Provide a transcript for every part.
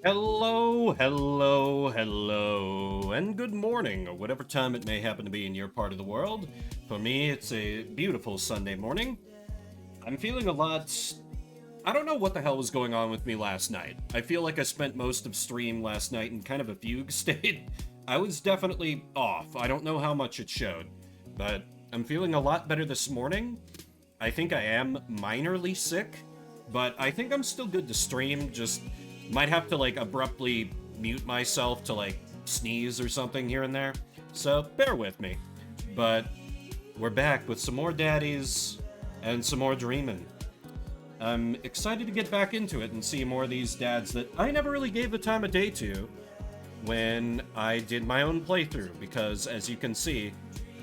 Hello, hello, hello, and good morning, or whatever time it may happen to be in your part of the world. For me, it's a beautiful Sunday morning. I'm feeling a lot. I don't know what the hell was going on with me last night. I feel like I spent most of stream last night in kind of a fugue state. I was definitely off. I don't know how much it showed, but I'm feeling a lot better this morning. I think I am minorly sick, but I think I'm still good to stream. Just might have to like abruptly mute myself to like sneeze or something here and there. So bear with me. But we're back with some more daddies and some more dreaming. I'm excited to get back into it and see more of these dads that I never really gave the time of day to when I did my own playthrough, because as you can see,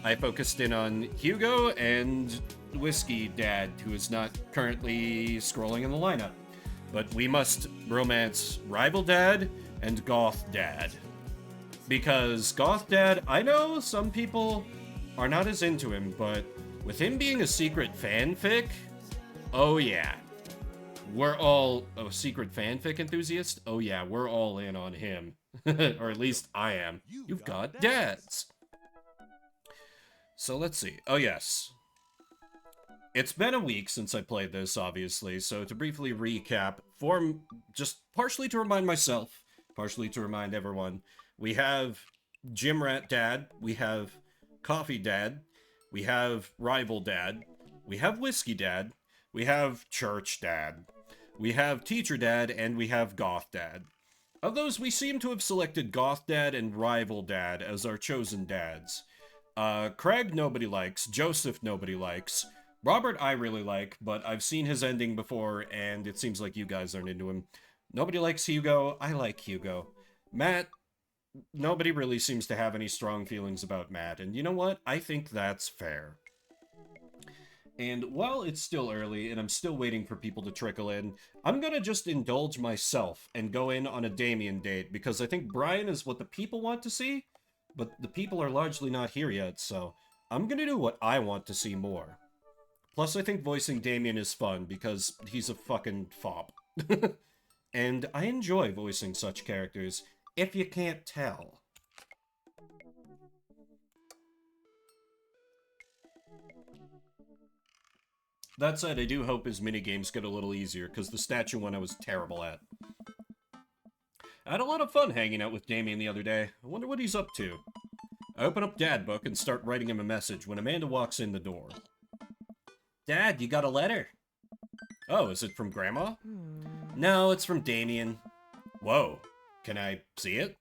I focused in on Hugo and Whiskey Dad, who is not currently scrolling in the lineup. But we must romance Rival Dad and Goth Dad. Because Goth Dad, I know some people are not as into him, but with him being a secret fanfic, oh yeah. We're all a secret fanfic enthusiast? Oh yeah, we're all in on him. Or at least I am. You've got dads. So let's see. Oh yes. It's been a week since I played this, obviously, so to briefly recap, just partially to remind myself, partially to remind everyone, we have Gym Rat Dad, we have Coffee Dad, we have Rival Dad, we have Whiskey Dad, we have Church Dad, we have Teacher Dad, and we have Goth Dad. Of those, we seem to have selected Goth Dad and Rival Dad as our chosen dads. Craig nobody likes, Joseph nobody likes, Robert I really like, but I've seen his ending before, and it seems like you guys aren't into him. Nobody likes Hugo, I like Hugo. Matt, nobody really seems to have any strong feelings about Matt, and you know what? I think that's fair. And while it's still early and I'm still waiting for people to trickle in, I'm gonna just indulge myself and go in on a Damien date, because I think Brian is what the people want to see, but the people are largely not here yet, so I'm gonna do what I want to see more. Plus, I think voicing Damien is fun because he's a fucking fop. And I enjoy voicing such characters, if you can't tell. That said, I do hope his minigames get a little easier, because the statue one I was terrible at. I had a lot of fun hanging out with Damien the other day. I wonder what he's up to. I open up Dad Book and start writing him a message when Amanda walks in the door. Dad, you got a letter? Oh, is it from Grandma? No, it's from Damien. Whoa, can I see it?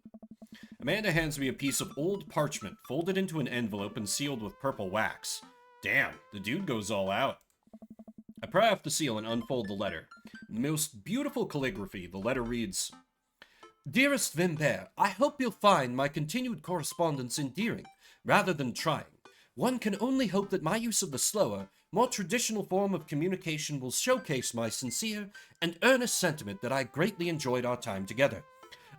Amanda hands me a piece of old parchment, folded into an envelope and sealed with purple wax. Damn, the dude goes all out. I pry off the seal and unfold the letter. In the most beautiful calligraphy, the letter reads, Dearest Vimbert, I hope you'll find my continued correspondence endearing, rather than trying. One can only hope that my use of the slower, more traditional form of communication will showcase my sincere and earnest sentiment that I greatly enjoyed our time together.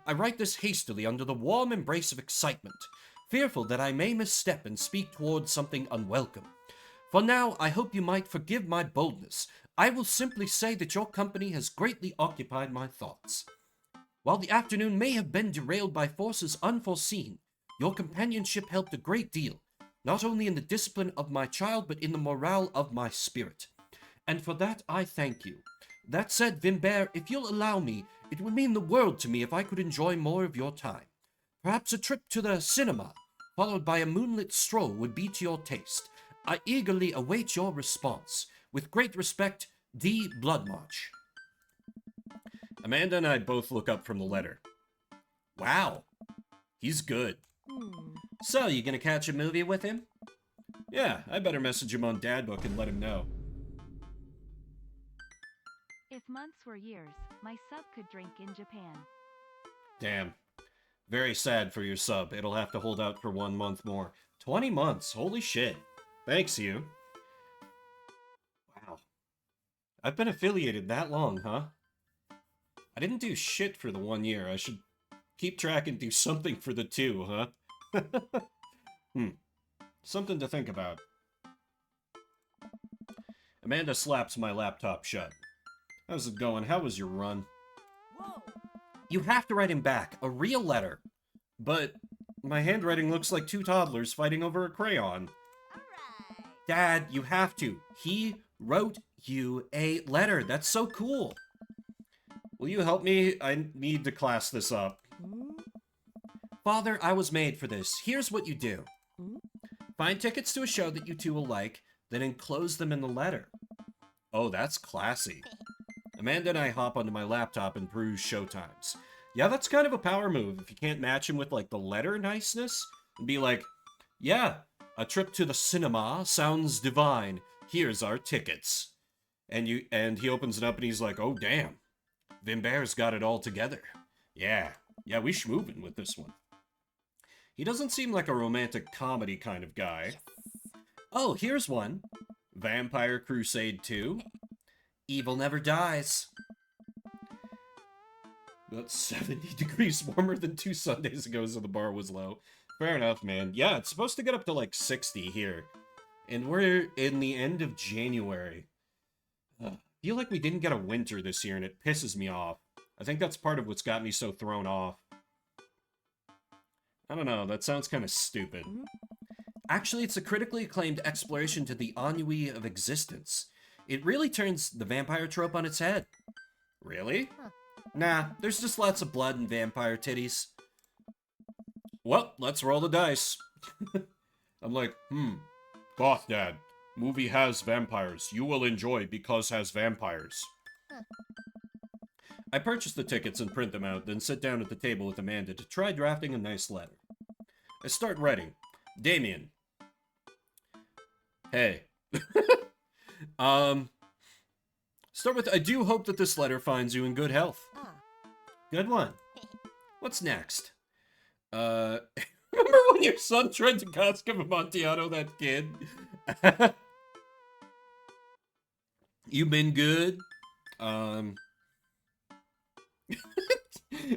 I write this hastily under the warm embrace of excitement, fearful that I may misstep and speak towards something unwelcome. For now, I hope you might forgive my boldness. I will simply say that your company has greatly occupied my thoughts. While the afternoon may have been derailed by forces unforeseen, your companionship helped a great deal, not only in the discipline of my child, but in the morale of my spirit. And for that I thank you. That said, Vimbert, if you'll allow me, it would mean the world to me if I could enjoy more of your time. Perhaps a trip to the cinema, followed by a moonlit stroll, would be to your taste. I eagerly await your response. With great respect, D. Bloodmarch. Amanda and I both look up from the letter. Wow, he's good. So, you gonna catch a movie with him? Yeah, I better message him on Dadbook and let him know. If months were years, my sub could drink in Japan. Damn. Very sad for your sub. It'll have to hold out for 1 month more. 20 months. Holy shit. Thanks, you. Wow. I've been affiliated that long, huh? I didn't do shit for the 1 year. I should keep track and do something for the 2, huh? Something to think about. Amanda slaps my laptop shut. How's it going? How was your run? Whoa! You have to write him back. A real letter. But my handwriting looks like two toddlers fighting over a crayon. Dad, you have to. He wrote you a letter. That's so cool. Will you help me? I need to class this up. Father, I was made for this. Here's what you do. Find tickets to a show that you two will like, then enclose them in the letter. Oh, that's classy. Amanda and I hop onto my laptop and peruse showtimes. Yeah, that's kind of a power move if you can't match him with, like, the letter niceness. And be like, yeah, a trip to the cinema sounds divine. Here's our tickets. And he opens it up and he's like, oh, damn. Vimbert's got it all together. Yeah, we schmoovin' with this one. He doesn't seem like a romantic comedy kind of guy. Oh, here's one. Vampire Crusade 2. Evil Never Dies. That's 70 degrees warmer than 2 Sundays ago, so the bar was low. Fair enough, man. Yeah, it's supposed to get up to like 60 here. And we're in the end of January. I feel like we didn't get a winter this year, and it pisses me off. I think that's part of what's got me so thrown off. I don't know, that sounds kind of stupid. Actually, it's a critically acclaimed exploration to the ennui of existence. It really turns the vampire trope on its head. Really? Nah, there's just lots of blood and vampire titties. Well, let's roll the dice. I'm like, Goth Dad, movie has vampires. You will enjoy because has vampires. I purchase the tickets and print them out, then sit down at the table with Amanda to try drafting a nice letter. I start writing. Damien. Hey. Start with, I do hope that this letter finds you in good health. Good one. What's next? Remember when your son tried to cost of Amontillado that kid? You been good?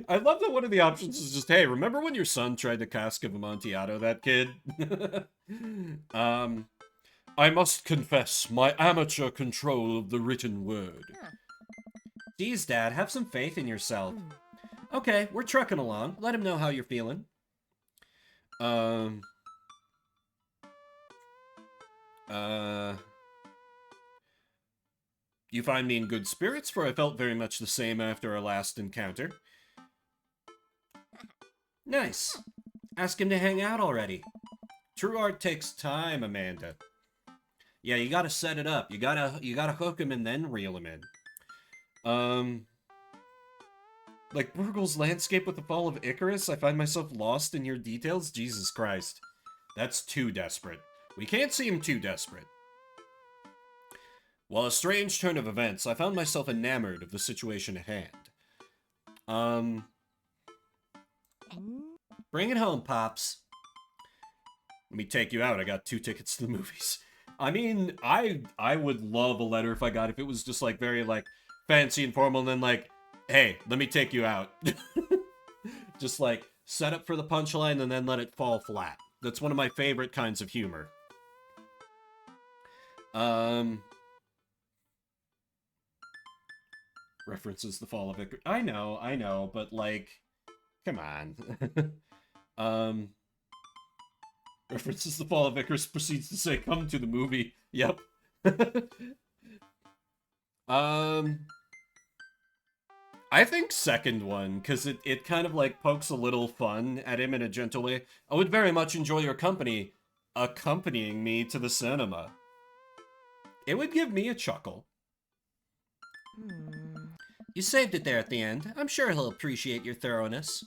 I love that one of the options is just, hey, remember when your son tried to cask of Amontillado that kid? I must confess my amateur control of the written word. Geez, Dad, have some faith in yourself. Okay, we're trucking along. Let him know how you're feeling. You find me in good spirits, for I felt very much the same after our last encounter. Nice. Ask him to hang out already. True art takes time, Amanda. Yeah, you gotta set it up. You gotta hook him and then reel him in. Like Burgle's landscape with the fall of Icarus, I find myself lost in your details? Jesus Christ. That's too desperate. We can't seem too desperate. While a strange turn of events, I found myself enamored of the situation at hand. Bring it home, Pops. Let me take you out. I got 2 tickets to the movies. I mean, I would love a letter if it was just, like, very, like, fancy and formal, and then, like, hey, let me take you out. Just, like, set up for the punchline and then let it fall flat. That's one of my favorite kinds of humor. References the fall of Icarus. I know, but, like, come on. References the fall of Icarus, proceeds to say, come to the movie. Yep. I think second one, because it kind of, like, pokes a little fun at him in a gentle way. I would very much enjoy your company accompanying me to the cinema. It would give me a chuckle. You saved it there at the end. I'm sure he'll appreciate your thoroughness.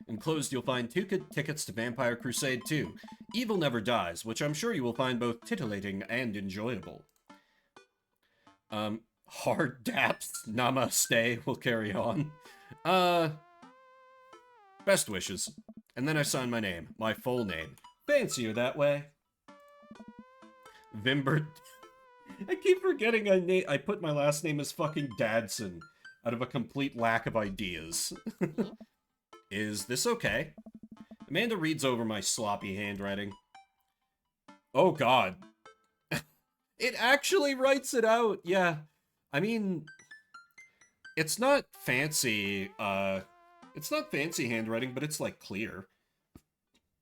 Enclosed, you'll find 2 tickets to Vampire Crusade 2. Evil Never Dies, which I'm sure you will find both titillating and enjoyable. Hard daps, namaste, we'll carry on. Best wishes. And then I sign my name, my full name. Fancier that way. Vimbert. I keep forgetting I put my last name as fucking Dadson, out of a complete lack of ideas. Is this okay? Amanda reads over my sloppy handwriting. Oh god. It actually writes it out, yeah. I mean, it's not fancy, It's not fancy handwriting, but it's, like, clear.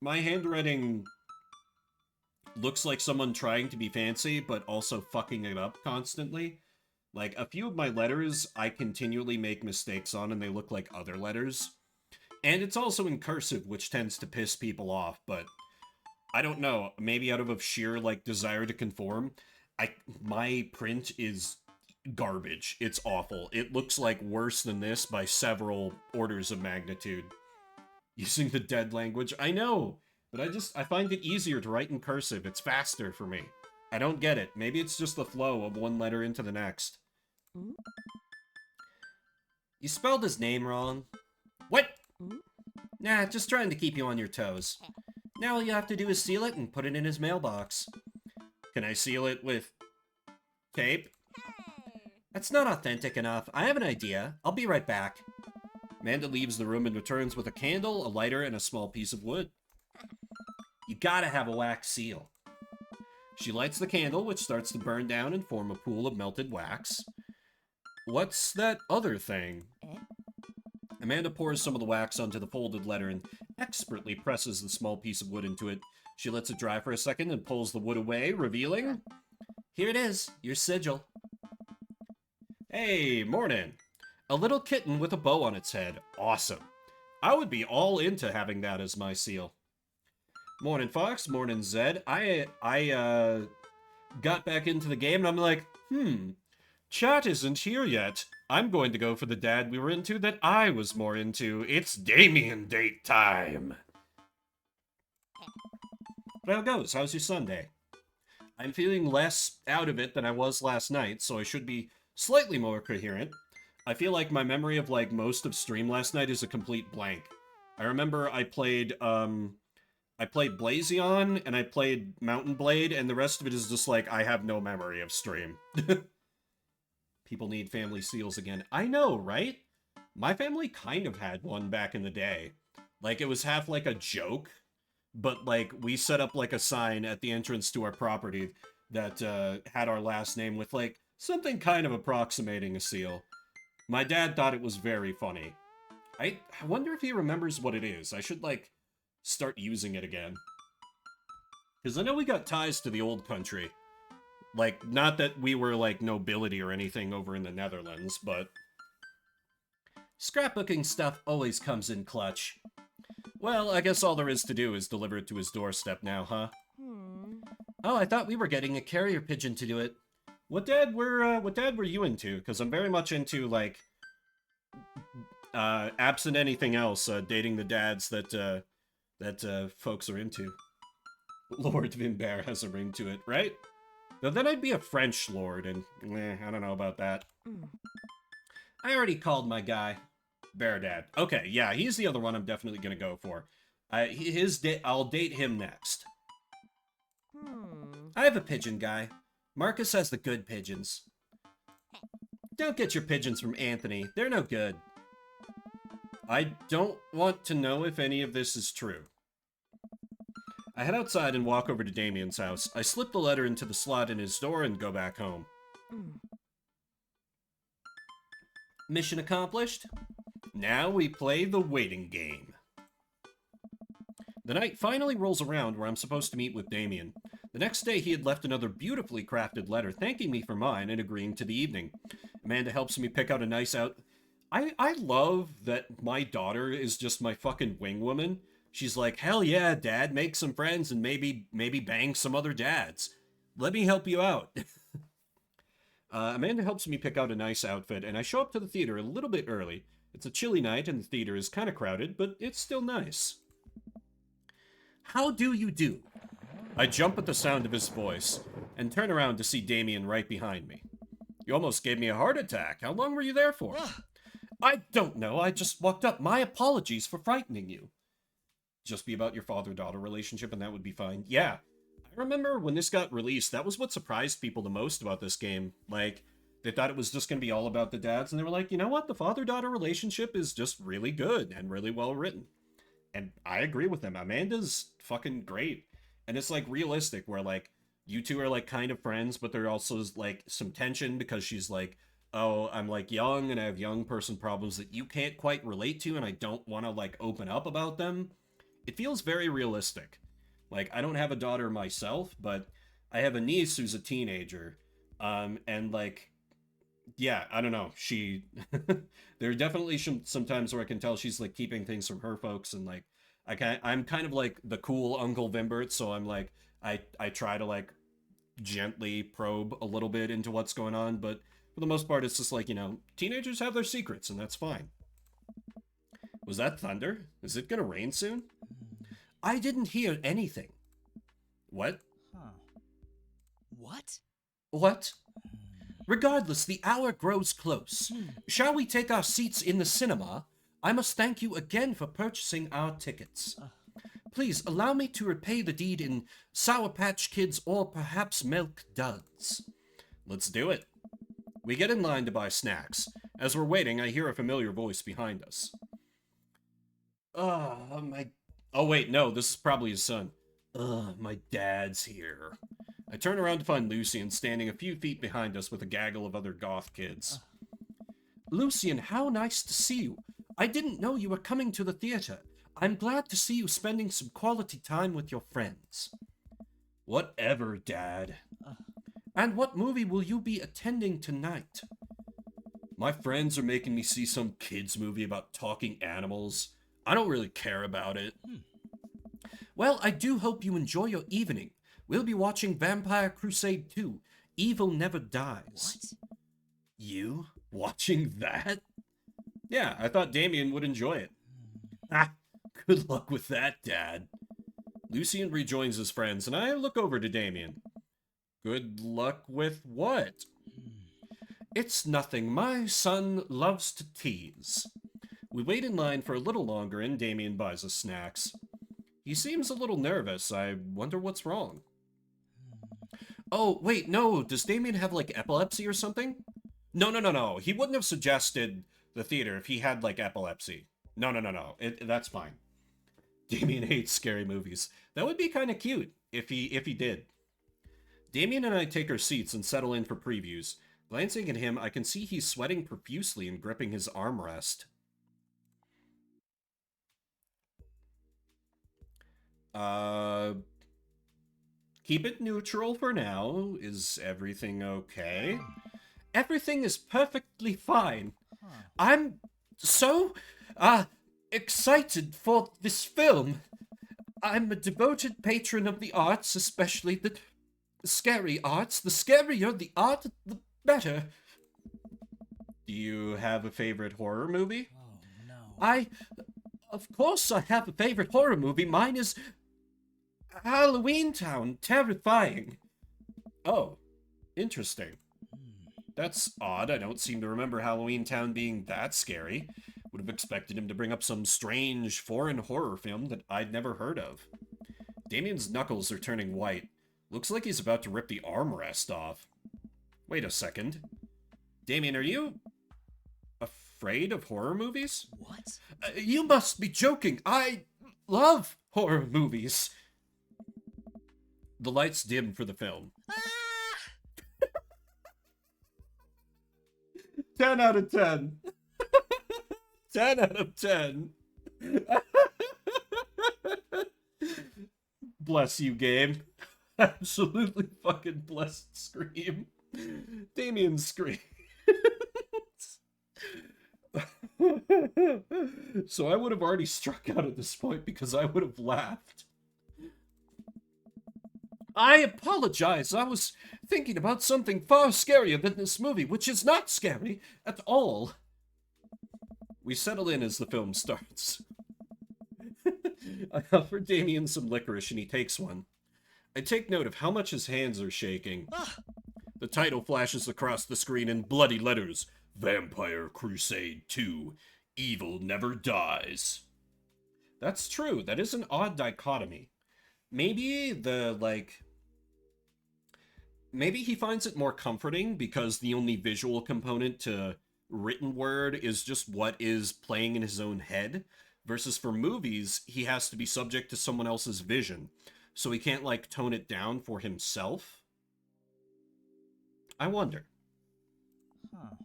My handwriting looks like someone trying to be fancy, but also fucking it up constantly. Like, a few of my letters, I continually make mistakes on, and they look like other letters. And it's also in cursive, which tends to piss people off, but I don't know. Maybe out of a sheer, like, desire to conform, my print is garbage. It's awful. It looks like worse than this by several orders of magnitude. Using the dead language, I know, but I find it easier to write in cursive. It's faster for me. I don't get it. Maybe it's just the flow of one letter into the next. You spelled his name wrong. What? Nah, just trying to keep you on your toes. Now all you have to do is seal it and put it in his mailbox. Can I seal it with tape? That's not authentic enough. I have an idea. I'll be right back. Amanda leaves the room and returns with a candle, a lighter, and a small piece of wood. You gotta have a wax seal. She lights the candle, which starts to burn down and form a pool of melted wax. What's that other thing? Amanda pours some of the wax onto the folded letter and expertly presses the small piece of wood into it. She lets it dry for a second and pulls the wood away, revealing... Here it is, your sigil. Hey, morning. A little kitten with a bow on its head. Awesome. I would be all into having that as my seal. Morning, Fox. Morning, Zed. I got back into the game and I'm like, chat isn't here yet. I'm going to go for the dad we were into that I was more into. It's Damien date time. But how goes? How's your Sunday? I'm feeling less out of it than I was last night, so I should be slightly more coherent. I feel like my memory of, like, most of stream last night is a complete blank. I remember I played Blazion, and I played Mountain Blade, and the rest of it is just like, I have no memory of stream. People need family seals again. I know, right? My family kind of had one back in the day. Like, it was half like a joke, but, like, we set up, like, a sign at the entrance to our property that had our last name with, like, something kind of approximating a seal. My dad thought it was very funny. I wonder if he remembers what it is. I should, like, start using it again. Because I know we got ties to the old country. Like, not that we were, like, nobility or anything over in the Netherlands, but... Scrapbooking stuff always comes in clutch. Well, I guess all there is to do is deliver it to his doorstep now, huh? Oh, I thought we were getting a carrier pigeon to do it. What dad were you into? Because I'm very much into, like, absent anything else, dating the dads that folks are into. Lord Vinbear has a ring to it, right? Though then I'd be a French lord, and I don't know about that. I already called my guy. Bear Dad. Okay, yeah, he's the other one I'm definitely gonna go for. I'll date him next. I have a pigeon guy. Marcus has the good pigeons. Don't get your pigeons from Anthony. They're no good. I don't want to know if any of this is true. I head outside and walk over to Damien's house. I slip the letter into the slot in his door and go back home. Mission accomplished. Now we play the waiting game. The night finally rolls around where I'm supposed to meet with Damien. The next day he had left another beautifully crafted letter thanking me for mine and agreeing to the evening. Amanda helps me pick out a nice I love that my daughter is just my fucking wing woman. She's like, hell yeah, Dad, make some friends and maybe bang some other dads. Let me help you out. Amanda helps me pick out a nice outfit, and I show up to the theater a little bit early. It's a chilly night, and the theater is kind of crowded, but it's still nice. How do you do? I jump at the sound of his voice, and turn around to see Damien right behind me. You almost gave me a heart attack. How long were you there for? I don't know. I just walked up. My apologies for frightening you. Just be about your father-daughter relationship, and that would be fine. Yeah. I remember when this got released, that was what surprised people the most about this game. Like, they thought it was just going to be all about the dads, and they were like, you know what? The father-daughter relationship is just really good and really well written. And I agree with them. Amanda's fucking great. And it's, like, realistic, where, like, you two are, like, kind of friends, but there also is, like, some tension because she's, like, oh, I'm like young and I have young person problems that you can't quite relate to and I don't want to like open up about them, it feels very realistic. Like, I don't have a daughter myself, but I have a niece who's a teenager. And like, yeah, I don't know. She, there are definitely some times where I can tell she's like keeping things from her folks, and like, I'm kind of like the cool Uncle Vimbert, so I'm like, I try to like gently probe a little bit into what's going on, but for the most part, it's just like, teenagers have their secrets, and that's fine. Was that thunder? Is it gonna rain soon? I didn't hear anything. What? Huh. What? What? Regardless, the hour grows close. Shall we take our seats in the cinema? I must thank you again for purchasing our tickets. Please allow me to repay the deed in Sour Patch Kids or perhaps Milk Duds. Let's do it. We get in line to buy snacks. As we're waiting, I hear a familiar voice behind us. My... Oh, wait, no, this is probably his son. My dad's here. I turn around to find Lucian standing a few feet behind us with a gaggle of other goth kids. Lucian, how nice to see you. I didn't know you were coming to the theater. I'm glad to see you spending some quality time with your friends. Whatever, Dad. And what movie will you be attending tonight? My friends are making me see some kids movie about talking animals. I don't really care about it. Well, I do hope you enjoy your evening. We'll be watching Vampire Crusade 2, Evil Never Dies. What? You? Watching that? Yeah, I thought Damien would enjoy it. Ah, good luck with that, Dad. Lucian rejoins his friends, and I look over to Damien. Good luck with what? It's nothing. My son loves to tease. We wait in line for a little longer, and Damien buys us snacks. He seems a little nervous. I wonder what's wrong. Oh, wait, no. Does Damien have, like, epilepsy or something? No. He wouldn't have suggested the theater if he had, like, epilepsy. No. That's fine. Damien hates scary movies. That would be kind of cute if he did. Damien and I take our seats and settle in for previews. Glancing at him, I can see he's sweating profusely and gripping his armrest. Keep it neutral for now. Is everything okay? Everything is perfectly fine. I'm so, excited for this film. I'm a devoted patron of the arts, especially the scary arts. The scarier the art, the better. Do you have a favorite horror movie? Oh, no. Of course I have a favorite horror movie. Mine is Halloween Town. Terrifying. Oh, interesting. That's odd. I don't seem to remember Halloween Town being that scary. Would have expected him to bring up some strange foreign horror film that I'd never heard of. Damien's knuckles are turning white. Looks like he's about to rip the armrest off. Wait a second. Damien, are you afraid of horror movies? What? You must be joking. I love horror movies. The lights dim for the film. 10 out of 10. 10 out of 10. Bless you, game. Absolutely fucking blessed scream. Damien screams. So I would have already struck out at this point because I would have laughed. I apologize. I was thinking about something far scarier than this movie, which is not scary at all. We settle in as the film starts. I offer Damien some licorice and he takes one. I take note of how much his hands are shaking. The title flashes across the screen in bloody letters. Vampire Crusade 2. Evil Never Dies. That's true. That is an odd dichotomy. Maybe maybe he finds it more comforting because the only visual component to written word is just what is playing in his own head, versus for movies, he has to be subject to someone else's vision, so he can't, like, tone it down for himself. I wonder. Huh.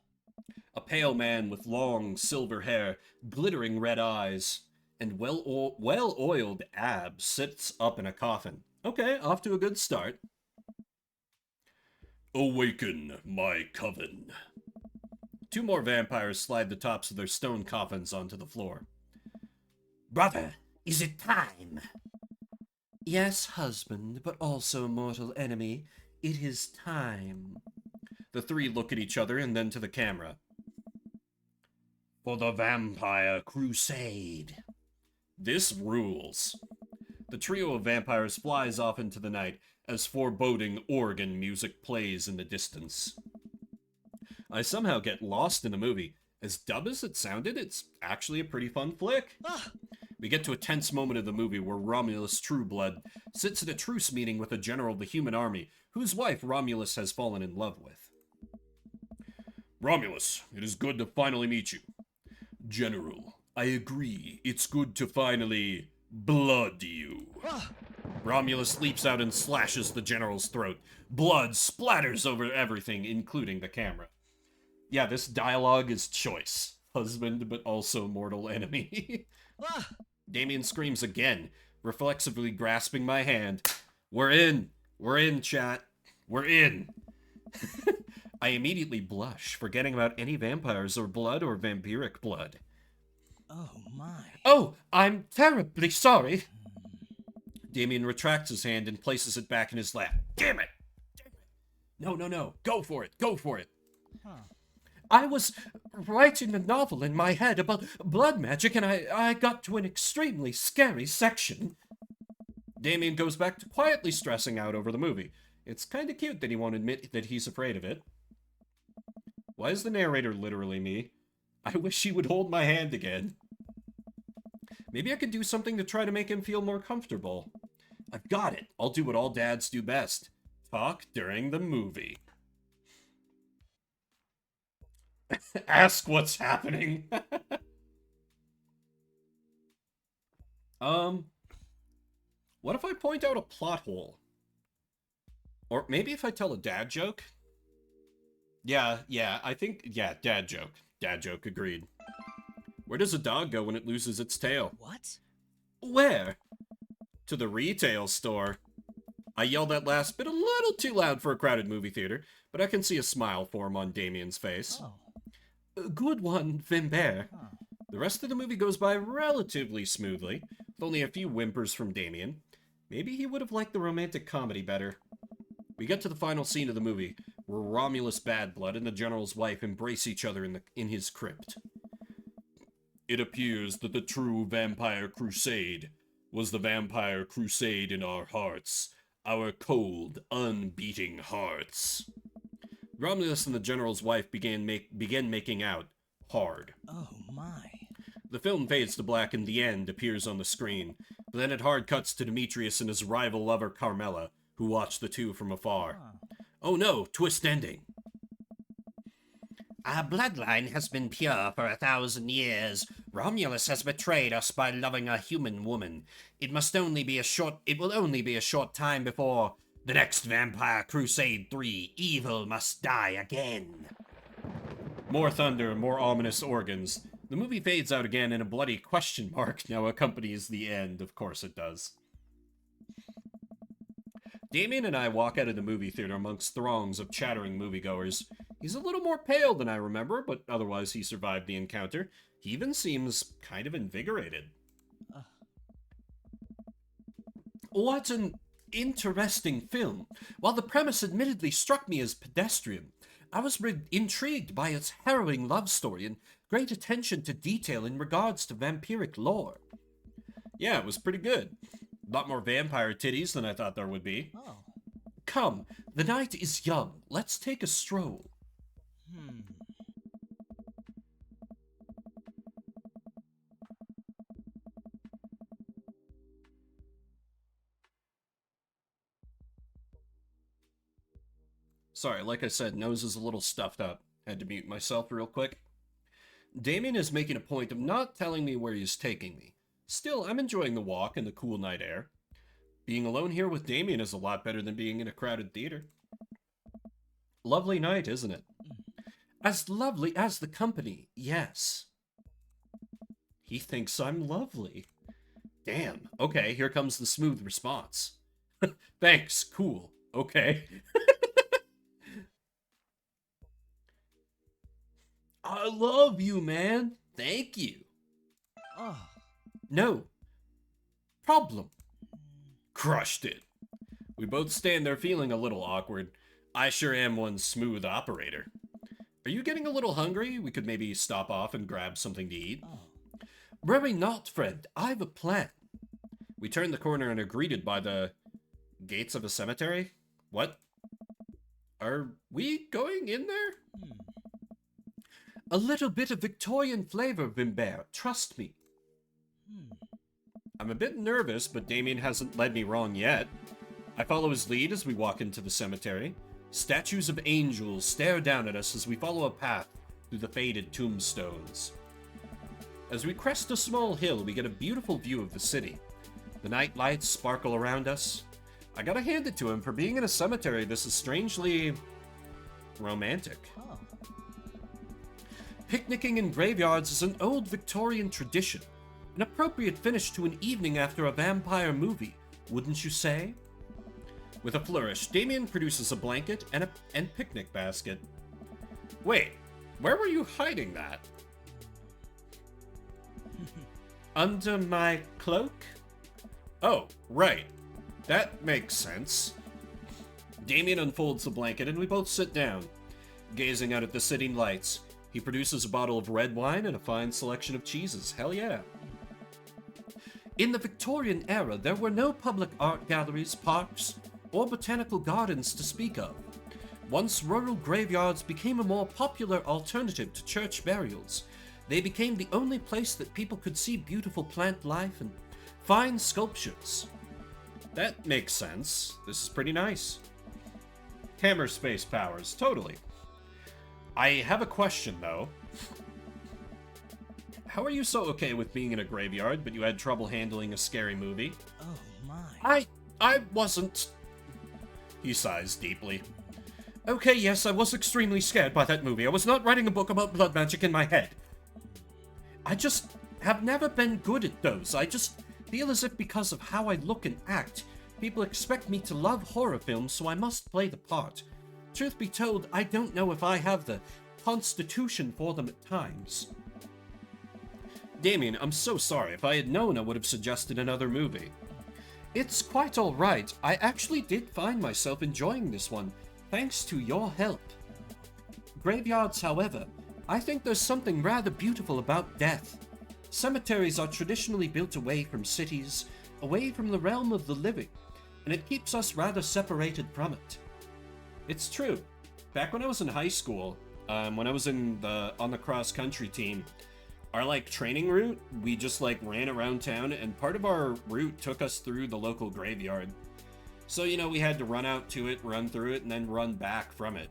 A pale man with long silver hair, glittering red eyes, and well-oiled abs sits up in a coffin. Okay, off to a good start. Awaken, my coven. Two more vampires slide the tops of their stone coffins onto the floor. Brother, is it time? Yes, husband, but also mortal enemy. It is time. The three look at each other and then to the camera. For the Vampire Crusade. This rules. The trio of vampires flies off into the night as foreboding organ music plays in the distance. I somehow get lost in the movie. As dumb as it sounded, it's actually a pretty fun flick. We get to a tense moment of the movie where Romulus Trueblood sits at a truce meeting with a general of the human army, whose wife Romulus has fallen in love with. Romulus, it is good to finally meet you. General, I agree. It's good to finally blood you. Romulus leaps out and slashes the general's throat. Blood splatters over everything, including the camera. Yeah, this dialogue is choice. Husband, but also mortal enemy. Damien screams again, reflexively grasping my hand. We're in. We're in, chat. We're in. I immediately blush, forgetting about any vampires or blood or vampiric blood. Oh my. Oh, I'm terribly sorry. Damien retracts his hand and places it back in his lap. Damn it! No. Go for it. Go for it. I was writing a novel in my head about blood magic, and I got to an extremely scary section. Damien goes back to quietly stressing out over the movie. It's kind of cute that he won't admit that he's afraid of it. Why is the narrator literally me? I wish he would hold my hand again. Maybe I could do something to try to make him feel more comfortable. I've got it. I'll do what all dads do best. Talk during the movie. Ask what's happening. What if I point out a plot hole? Or maybe if I tell a dad joke? Yeah, I think, dad joke. Dad joke, agreed. Where does a dog go when it loses its tail? What? Where? To the retail store. I yelled that last bit a little too loud for a crowded movie theater, but I can see a smile form on Damien's face. Oh. Good one, Vimbert. Huh. The rest of the movie goes by relatively smoothly, with only a few whimpers from Damien. Maybe he would have liked the romantic comedy better. We get to the final scene of the movie, where Romulus Badblood and the General's wife embrace each other in his crypt. It appears that the true Vampire Crusade was the Vampire Crusade in our hearts, our cold, unbeating hearts. Romulus and the General's wife begin making out, hard. Oh my. The film fades to black and the end appears on the screen, but then it hard cuts to Demetrius and his rival lover Carmela, who watch the two from afar. Oh no, twist ending. Our bloodline has been pure for 1,000 years. Romulus has betrayed us by loving a human woman. It will only be a short time before the next Vampire Crusade 3. Evil must die again. More thunder, more ominous organs. The movie fades out again and a bloody question mark now accompanies the end. Of course it does. Damien and I walk out of the movie theater amongst throngs of chattering moviegoers. He's a little more pale than I remember, but otherwise he survived the encounter. He even seems kind of invigorated. What an interesting film. While the premise admittedly struck me as pedestrian, I was intrigued by its harrowing love story and great attention to detail in regards to vampiric lore. Yeah, it was pretty good. A lot more vampire titties than I thought there would be. Oh. Come, the night is young. Let's take a stroll. Sorry, like I said, nose is a little stuffed up. Had to mute myself real quick. Damien is making a point of not telling me where he's taking me. Still, I'm enjoying the walk and the cool night air. Being alone here with Damien is a lot better than being in a crowded theater. Lovely night, isn't it? As lovely as the company, yes. He thinks I'm lovely. Damn. Okay, here comes the smooth response. Thanks, cool. Okay. I love you, man. Thank you. Oh. No. Problem. Crushed it. We both stand there feeling a little awkward. I sure am one smooth operator. Are you getting a little hungry? We could maybe stop off and grab something to eat. Oh. Worry not, friend. I've a plan. We turn the corner and are greeted by the gates of a cemetery? What? Are we going in there? A little bit of Victorian flavor, Vimbert. Trust me. I'm a bit nervous, but Damien hasn't led me wrong yet. I follow his lead as we walk into the cemetery. Statues of angels stare down at us as we follow a path through the faded tombstones. As we crest a small hill, we get a beautiful view of the city. The night lights sparkle around us. I gotta hand it to him, for being in a cemetery, this is strangely romantic. Oh. Picnicking in graveyards is an old Victorian tradition, an appropriate finish to an evening after a vampire movie, wouldn't you say? With a flourish, Damien produces a blanket and picnic basket. Wait, where were you hiding that? Under my cloak? Oh, right. That makes sense. Damien unfolds the blanket and we both sit down, gazing out at the city lights. He produces a bottle of red wine and a fine selection of cheeses. Hell yeah. In the Victorian era, there were no public art galleries, parks, or botanical gardens to speak of. Once rural graveyards became a more popular alternative to church burials, they became the only place that people could see beautiful plant life and fine sculptures. That makes sense. This is pretty nice. Hammer space powers, totally. I have a question, though. How are you so okay with being in a graveyard, but you had trouble handling a scary movie? Oh my. I wasn't... He sighs deeply. Okay, yes, I was extremely scared by that movie. I was not writing a book about blood magic in my head. I just have never been good at those. I just feel as if because of how I look and act, people expect me to love horror films, so I must play the part. Truth be told, I don't know if I have the constitution for them at times. Damien, I'm so sorry. If I had known, I would have suggested another movie. It's quite alright. I actually did find myself enjoying this one, thanks to your help. Graveyards, however, I think there's something rather beautiful about death. Cemeteries are traditionally built away from cities, away from the realm of the living, and it keeps us rather separated from it. It's true. Back when I was in high school, when I was on the cross-country team, our training route, we just ran around town, and part of our route took us through the local graveyard. So, we had to run out to it, run through it, and then run back from it.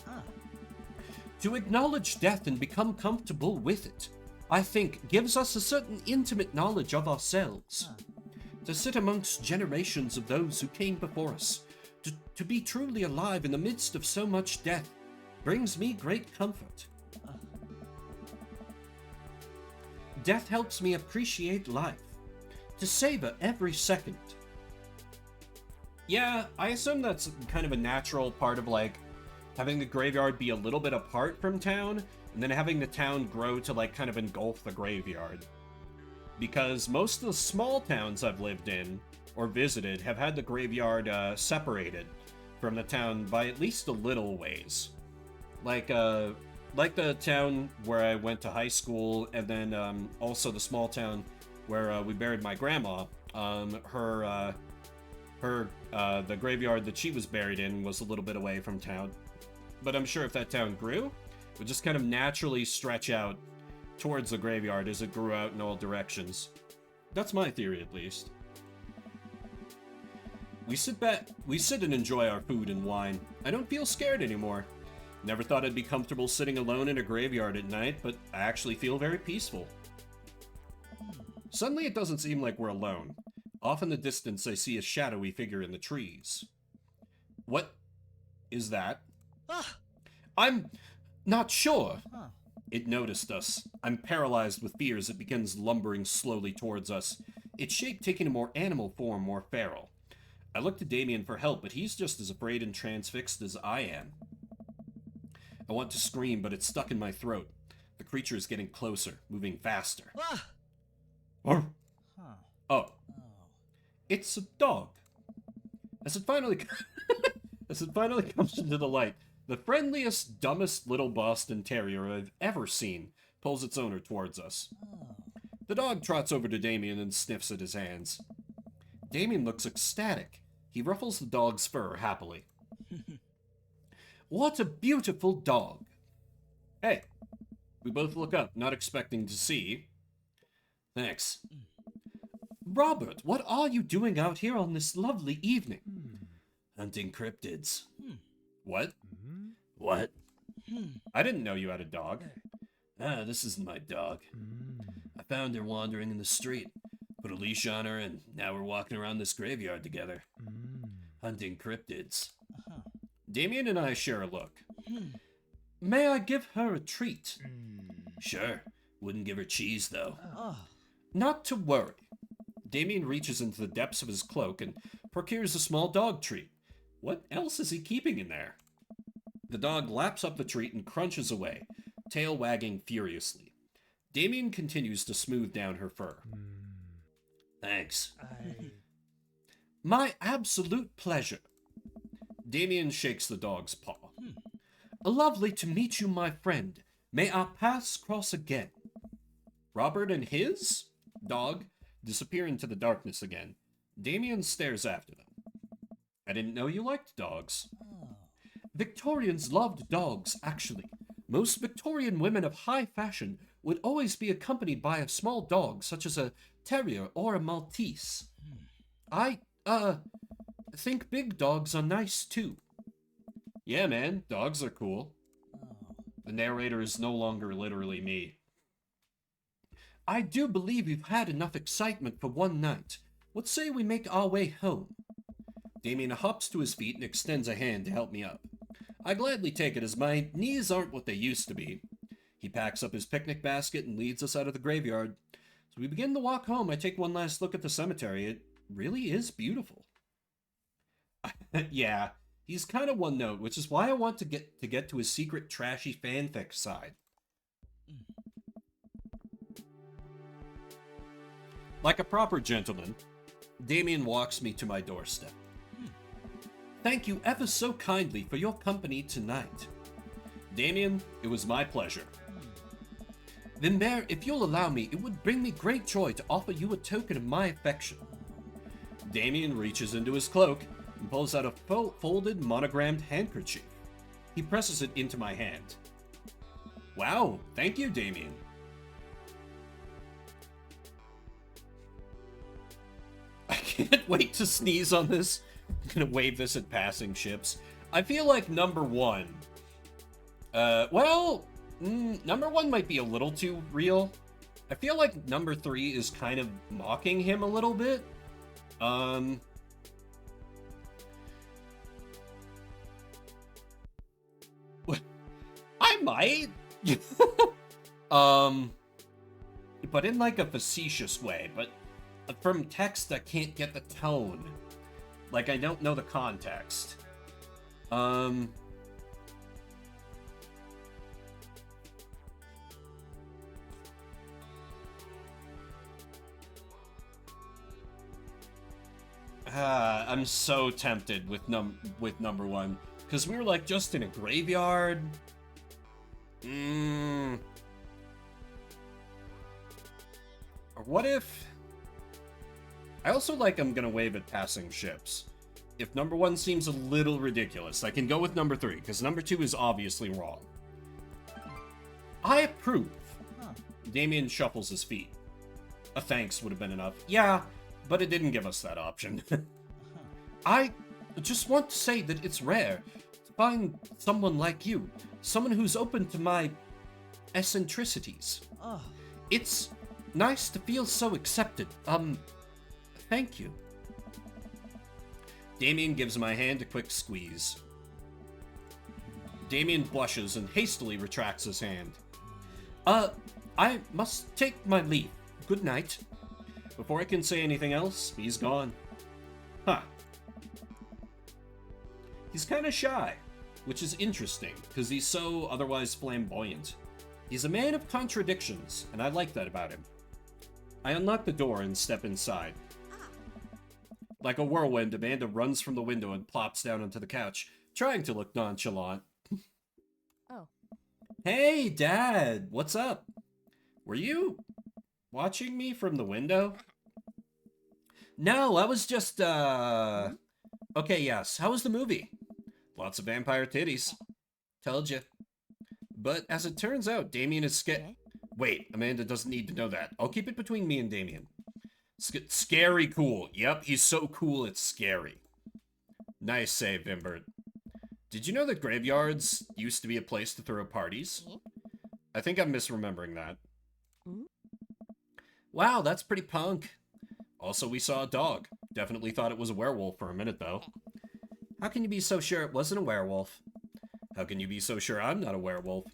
Huh. To acknowledge death and become comfortable with it, I think, gives us a certain intimate knowledge of ourselves. To sit amongst generations of those who came before us, to be truly alive in the midst of so much death, brings me great comfort. Death helps me appreciate life, to savor every second. Yeah, I assume that's kind of a natural part of having the graveyard be a little bit apart from town, and then having the town grow to kind of engulf the graveyard. Because most of the small towns I've lived in, or visited, have had the graveyard separated from the town by at least a little ways. Like the town where I went to high school, and then also the small town where we buried my grandma. The graveyard that she was buried in was a little bit away from town. But I'm sure if that town grew, it would just kind of naturally stretch out towards the graveyard as it grew out in all directions. That's my theory, at least. We sit and enjoy our food and wine. I don't feel scared anymore. Never thought I'd be comfortable sitting alone in a graveyard at night, but I actually feel very peaceful. Suddenly it doesn't seem like we're alone. Off in the distance I see a shadowy figure in the trees. What is that? Ah. Not sure. Huh. It noticed us. I'm paralyzed with fear as it begins lumbering slowly towards us, its shape taking a more animal form, more feral. I look to Damien for help, but he's just as afraid and transfixed as I am. I want to scream, but it's stuck in my throat. The creature is getting closer, moving faster. Ah! Oh, Huh. oh, Oh. it's a dog. As it finally comes into the light, the friendliest, dumbest little Boston Terrier I've ever seen pulls its owner towards us. Oh. The dog trots over to Damien and sniffs at his hands. Damien looks ecstatic. He ruffles the dog's fur happily. What a beautiful dog! Hey, we both look up, not expecting to see. Thanks. Robert, what are you doing out here on this lovely evening? Hunting cryptids. What? What? I didn't know you had a dog. Ah, this isn't my dog. I found her wandering in the street. Put a leash on her, and now we're walking around this graveyard together. Hunting cryptids. Damien and I share a look. May I give her a treat? Sure. Wouldn't give her cheese, though. Oh. Not to worry. Damien reaches into the depths of his cloak and procures a small dog treat. What else is he keeping in there? The dog laps up the treat and crunches away, tail wagging furiously. Damien continues to smooth down her fur. Thanks. My absolute pleasure. Damien shakes the dog's paw. Lovely to meet you, my friend. May our paths cross again. Robert and his dog disappear into the darkness again. Damien stares after them. I didn't know you liked dogs. Oh. Victorians loved dogs, actually. Most Victorian women of high fashion would always be accompanied by a small dog, such as a terrier or a Maltese. I think big dogs are nice, too. Yeah, man, dogs are cool. Oh. The narrator is no longer literally me. I do believe we've had enough excitement for one night. What say we make our way home? Damien hops to his feet and extends a hand to help me up. I gladly take it, as my knees aren't what they used to be. He packs up his picnic basket and leads us out of the graveyard. As we begin the walk home, I take one last look at the cemetery. It really is beautiful. Yeah, he's kind of one note, which is why I want to get to his secret trashy fanfic side. Like a proper gentleman, Damien walks me to my doorstep. Thank you ever so kindly for your company tonight. Damien, it was my pleasure. Vimbert, if you'll allow me, it would bring me great joy to offer you a token of my affection. Damien reaches into his cloak and pulls out a folded, monogrammed handkerchief. He presses it into my hand. Wow, thank you, Damien. I can't wait to sneeze on this. I'm gonna wave this at passing ships. I feel like number one. Number one might be a little too real. I feel like number three is kind of mocking him a little bit. I might. But in like a facetious way, but from text I can't get the tone. Like I don't know the context. I'm so tempted with number one, because we were like just in a graveyard. Or what if? I also like I'm gonna wave at passing ships. If number one seems a little ridiculous, I can go with number three, because number two is obviously wrong. I approve. Huh. Damien shuffles his feet. A thanks would have been enough. Yeah, but it didn't give us that option. I just want to say that it's rare to find someone like you. Someone who's open to my eccentricities. Oh. It's nice to feel so accepted. Thank you. Damien gives my hand a quick squeeze. Damien blushes and hastily retracts his hand. I must take my leave. Good night. Before I can say anything else, he's gone. Huh. He's kind of shy, which is interesting, because he's so otherwise flamboyant. He's a man of contradictions, and I like that about him. I unlock the door and step inside. Like a whirlwind, Amanda runs from the window and plops down onto the couch, trying to look nonchalant. Oh. Hey, Dad! What's up? Were you watching me from the window? No, I was just, Okay, yes. How was the movie? Lots of vampire titties. Told you. But as it turns out, Damien is Okay. Wait, Amanda doesn't need to know that. I'll keep it between me and Damien. Scary cool. Yep, he's so cool it's scary. Nice save, Vimbert. Did you know that graveyards used to be a place to throw parties? I think I'm misremembering that. Wow, that's pretty punk. Also, we saw a dog. Definitely thought it was a werewolf for a minute, though. How can you be so sure it wasn't a werewolf? How can you be so sure I'm not a werewolf?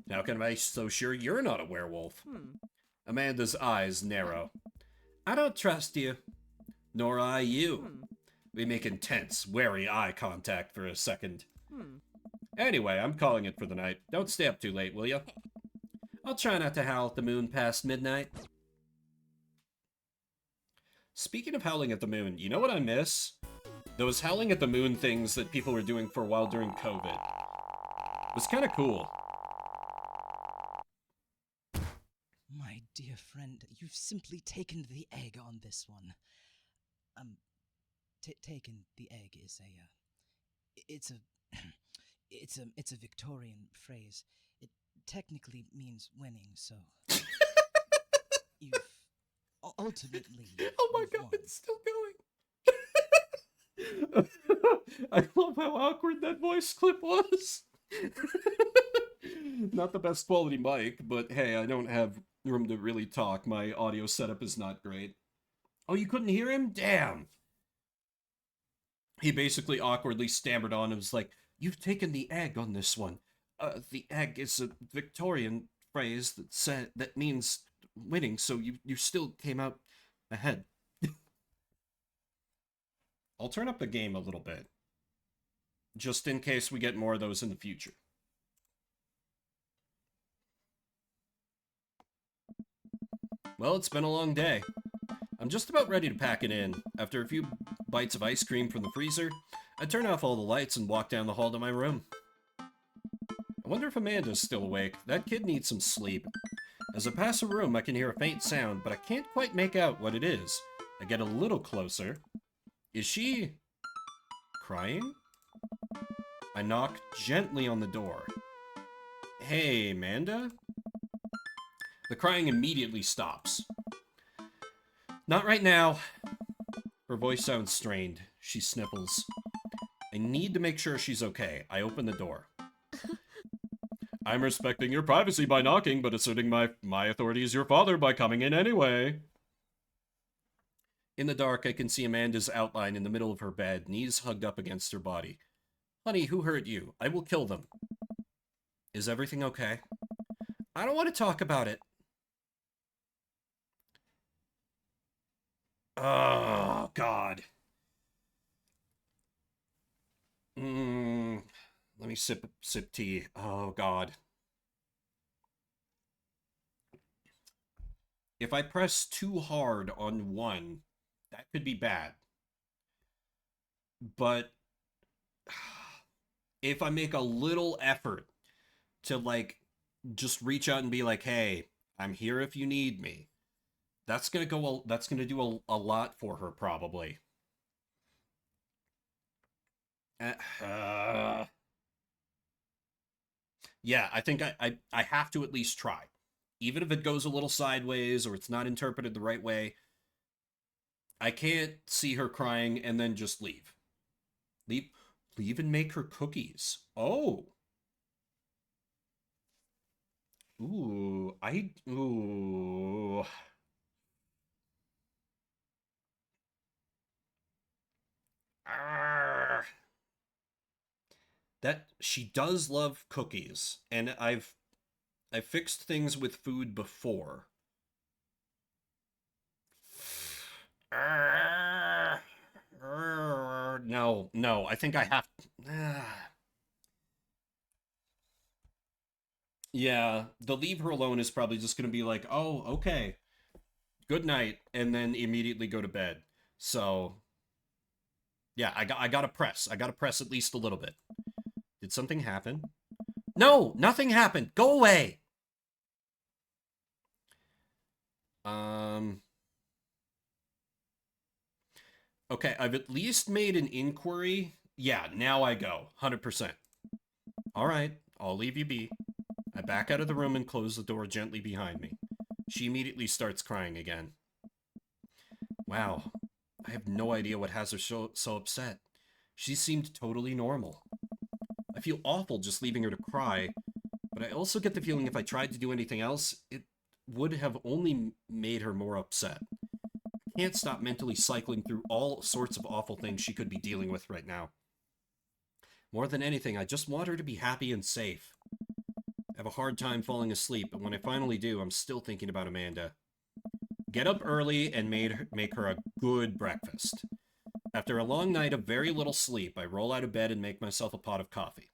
How can I be so sure you're not a werewolf? Amanda's eyes narrow. I don't trust you. Nor I you. We make intense, wary eye contact for a second. Anyway, I'm calling it for the night. Don't stay up too late, will you? I'll try not to howl at the moon past midnight. Speaking of howling at the moon, you know what I miss? Those howling at the moon things that people were doing for a while during COVID. It was kind of cool. My dear friend, you've simply taken the egg on this one. Taken the egg is it's a Victorian phrase. It technically means winning, so you've ultimately. Oh my god, won. it's still going. I love how awkward that voice clip was. Not the best quality mic, but hey, I don't have room to really talk. My audio setup is not great. Oh, you couldn't hear him? Damn. He basically awkwardly stammered on and was like, "You've taken the egg on this one. The egg is a Victorian phrase that means winning, so you still came out ahead." I'll turn up the game a little bit, just in case we get more of those in the future. Well, it's been a long day. I'm just about ready to pack it in. After a few bites of ice cream from the freezer, I turn off all the lights and walk down the hall to my room. I wonder if Amanda's still awake. That kid needs some sleep. As I pass a room, I can hear a faint sound, but I can't quite make out what it is. I get a little closer. Is she crying? I knock gently on the door. Hey, Amanda? The crying immediately stops. Not right now. Her voice sounds strained. She sniffles. I need to make sure she's okay. I open the door. I'm respecting your privacy by knocking, but asserting my authority as your father by coming in anyway. In the dark, I can see Amanda's outline in the middle of her bed, knees hugged up against her body. Honey, who hurt you? I will kill them. Is everything okay? I don't want to talk about it. Oh, God. Let me sip tea. Oh, God. If I press too hard on one, that could be bad. But if I make a little effort to, like, just reach out and be like, hey, I'm here if you need me, that's gonna do a lot for her, probably. Yeah, I think I have to at least try. Even if it goes a little sideways or it's not interpreted the right way, I can't see her crying and then just leave. Leave and make her cookies. Oh. Ooh. Arrgh. That she does love cookies, and I've fixed things with food before. No, no, I think I have. Yeah, the leave her alone is probably just gonna be like, oh, okay, good night, and then immediately go to bed. So, yeah, I gotta press. I gotta press at least a little bit. Did something happen? No, nothing happened. Go away. Um. Okay, I've at least made an inquiry. Yeah, now I go. 100%. All right, I'll leave you be. I back out of the room and close the door gently behind me. She immediately starts crying again. Wow, I have no idea what has her so upset. She seemed totally normal. I feel awful just leaving her to cry, but I also get the feeling if I tried to do anything else, it would have only made her more upset. I can't stop mentally cycling through all sorts of awful things she could be dealing with right now. More than anything, I just want her to be happy and safe. I have a hard time falling asleep, but when I finally do, I'm still thinking about Amanda. Get up early and make her a good breakfast. After a long night of very little sleep, I roll out of bed and make myself a pot of coffee.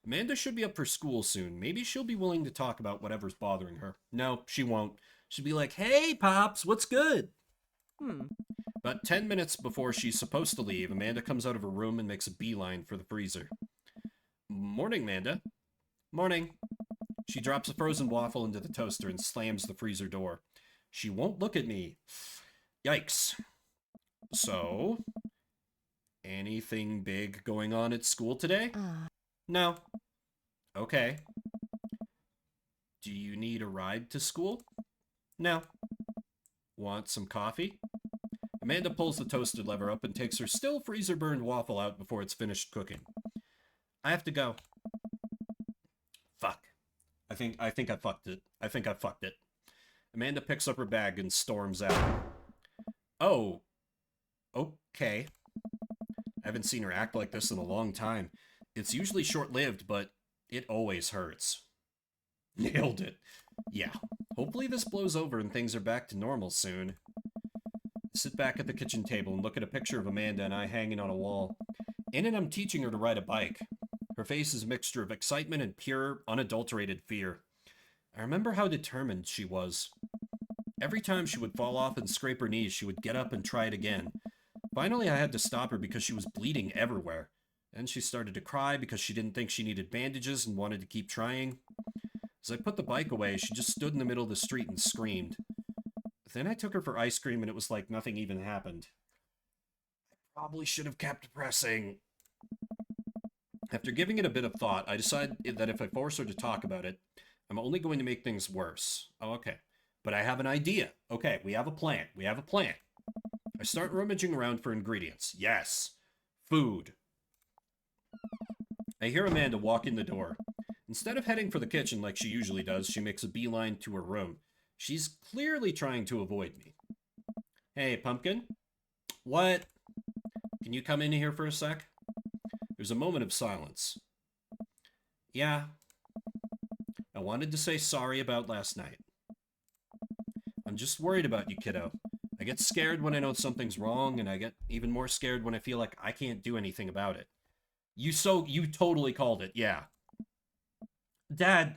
Amanda should be up for school soon. Maybe she'll be willing to talk about whatever's bothering her. No, she won't. She'll be like, hey, Pops, what's good? About 10 minutes before she's supposed to leave, Amanda comes out of her room and makes a beeline for the freezer. Morning, Amanda. Morning. She drops a frozen waffle into the toaster and slams the freezer door. She won't look at me. Yikes. So, anything big going on at school today? No. Okay. Do you need a ride to school? No. Want some coffee? Amanda pulls the toaster lever up and takes her still freezer-burned waffle out before it's finished cooking. I have to go. Fuck. I think I fucked it. I think I fucked it. Amanda picks up her bag and storms out. Oh. Okay. I haven't seen her act like this in a long time. It's usually short-lived, but it always hurts. Nailed it. Yeah. Hopefully this blows over and things are back to normal soon. I sit back at the kitchen table and look at a picture of Amanda and I hanging on a wall. In it, I'm teaching her to ride a bike. Her face is a mixture of excitement and pure, unadulterated fear. I remember how determined she was. Every time she would fall off and scrape her knees, she would get up and try it again. Finally, I had to stop her because she was bleeding everywhere. Then she started to cry because she didn't think she needed bandages and wanted to keep trying. As I put the bike away, she just stood in the middle of the street and screamed. Then I took her for ice cream and it was like nothing even happened. I probably should have kept pressing. After giving it a bit of thought, I decided that if I force her to talk about it, I'm only going to make things worse. Oh, okay. But I have an idea. Okay, we have a plan. We have a plan. I start rummaging around for ingredients. Yes. Food. I hear Amanda walk in the door. Instead of heading for the kitchen like she usually does, she makes a beeline to her room. She's clearly trying to avoid me. Hey, Pumpkin? What? Can you come in here for a sec? There's a moment of silence. Yeah. I wanted to say sorry about last night. I'm just worried about you, kiddo. I get scared when I know something's wrong, and I get even more scared when I feel like I can't do anything about it. You totally called it, yeah. Dad,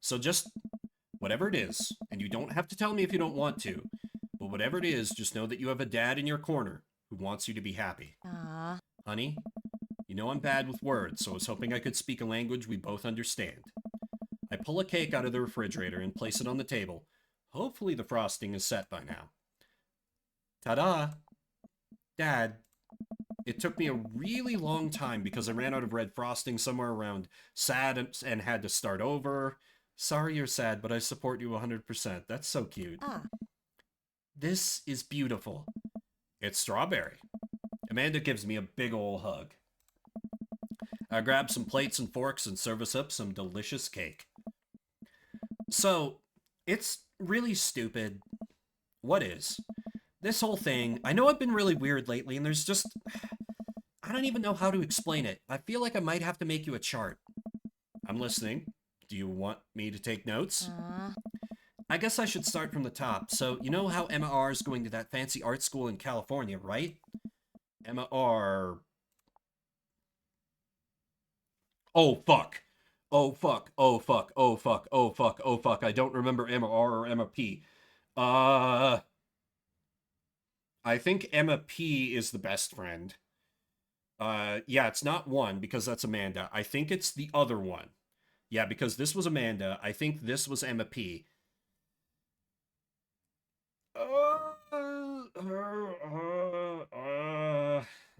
So just, whatever it is, and you don't have to tell me if you don't want to, but whatever it is, just know that you have a dad in your corner who wants you to be happy. Honey, you know I'm bad with words, so I was hoping I could speak a language we both understand. I pull a cake out of the refrigerator and place it on the table. Hopefully the frosting is set by now. Ta-da! Dad, it took me a really long time because I ran out of red frosting somewhere around sad and had to start over. Sorry you're sad, but I support you 100%. That's so cute. This is beautiful. It's strawberry. Amanda gives me a big ol' hug. I grab some plates and forks and serve us up some delicious cake. So, it's really stupid. What is? This whole thing, I know I've been really weird lately, and there's just... I don't even know how to explain it. I feel like I might have to make you a chart. I'm listening. Do you want me to take notes? I guess I should start from the top. So, you know how Emma R is going to that fancy art school in California, right? Emma R. Oh, fuck. Oh, fuck. Oh, fuck. Oh, fuck. Oh, fuck. Oh, fuck. I don't remember Emma R or Emma P. I think Emma P is the best friend. Yeah, it's not one because that's Amanda. I think it's the other one. Yeah, because this was Amanda. I think this was Emma P.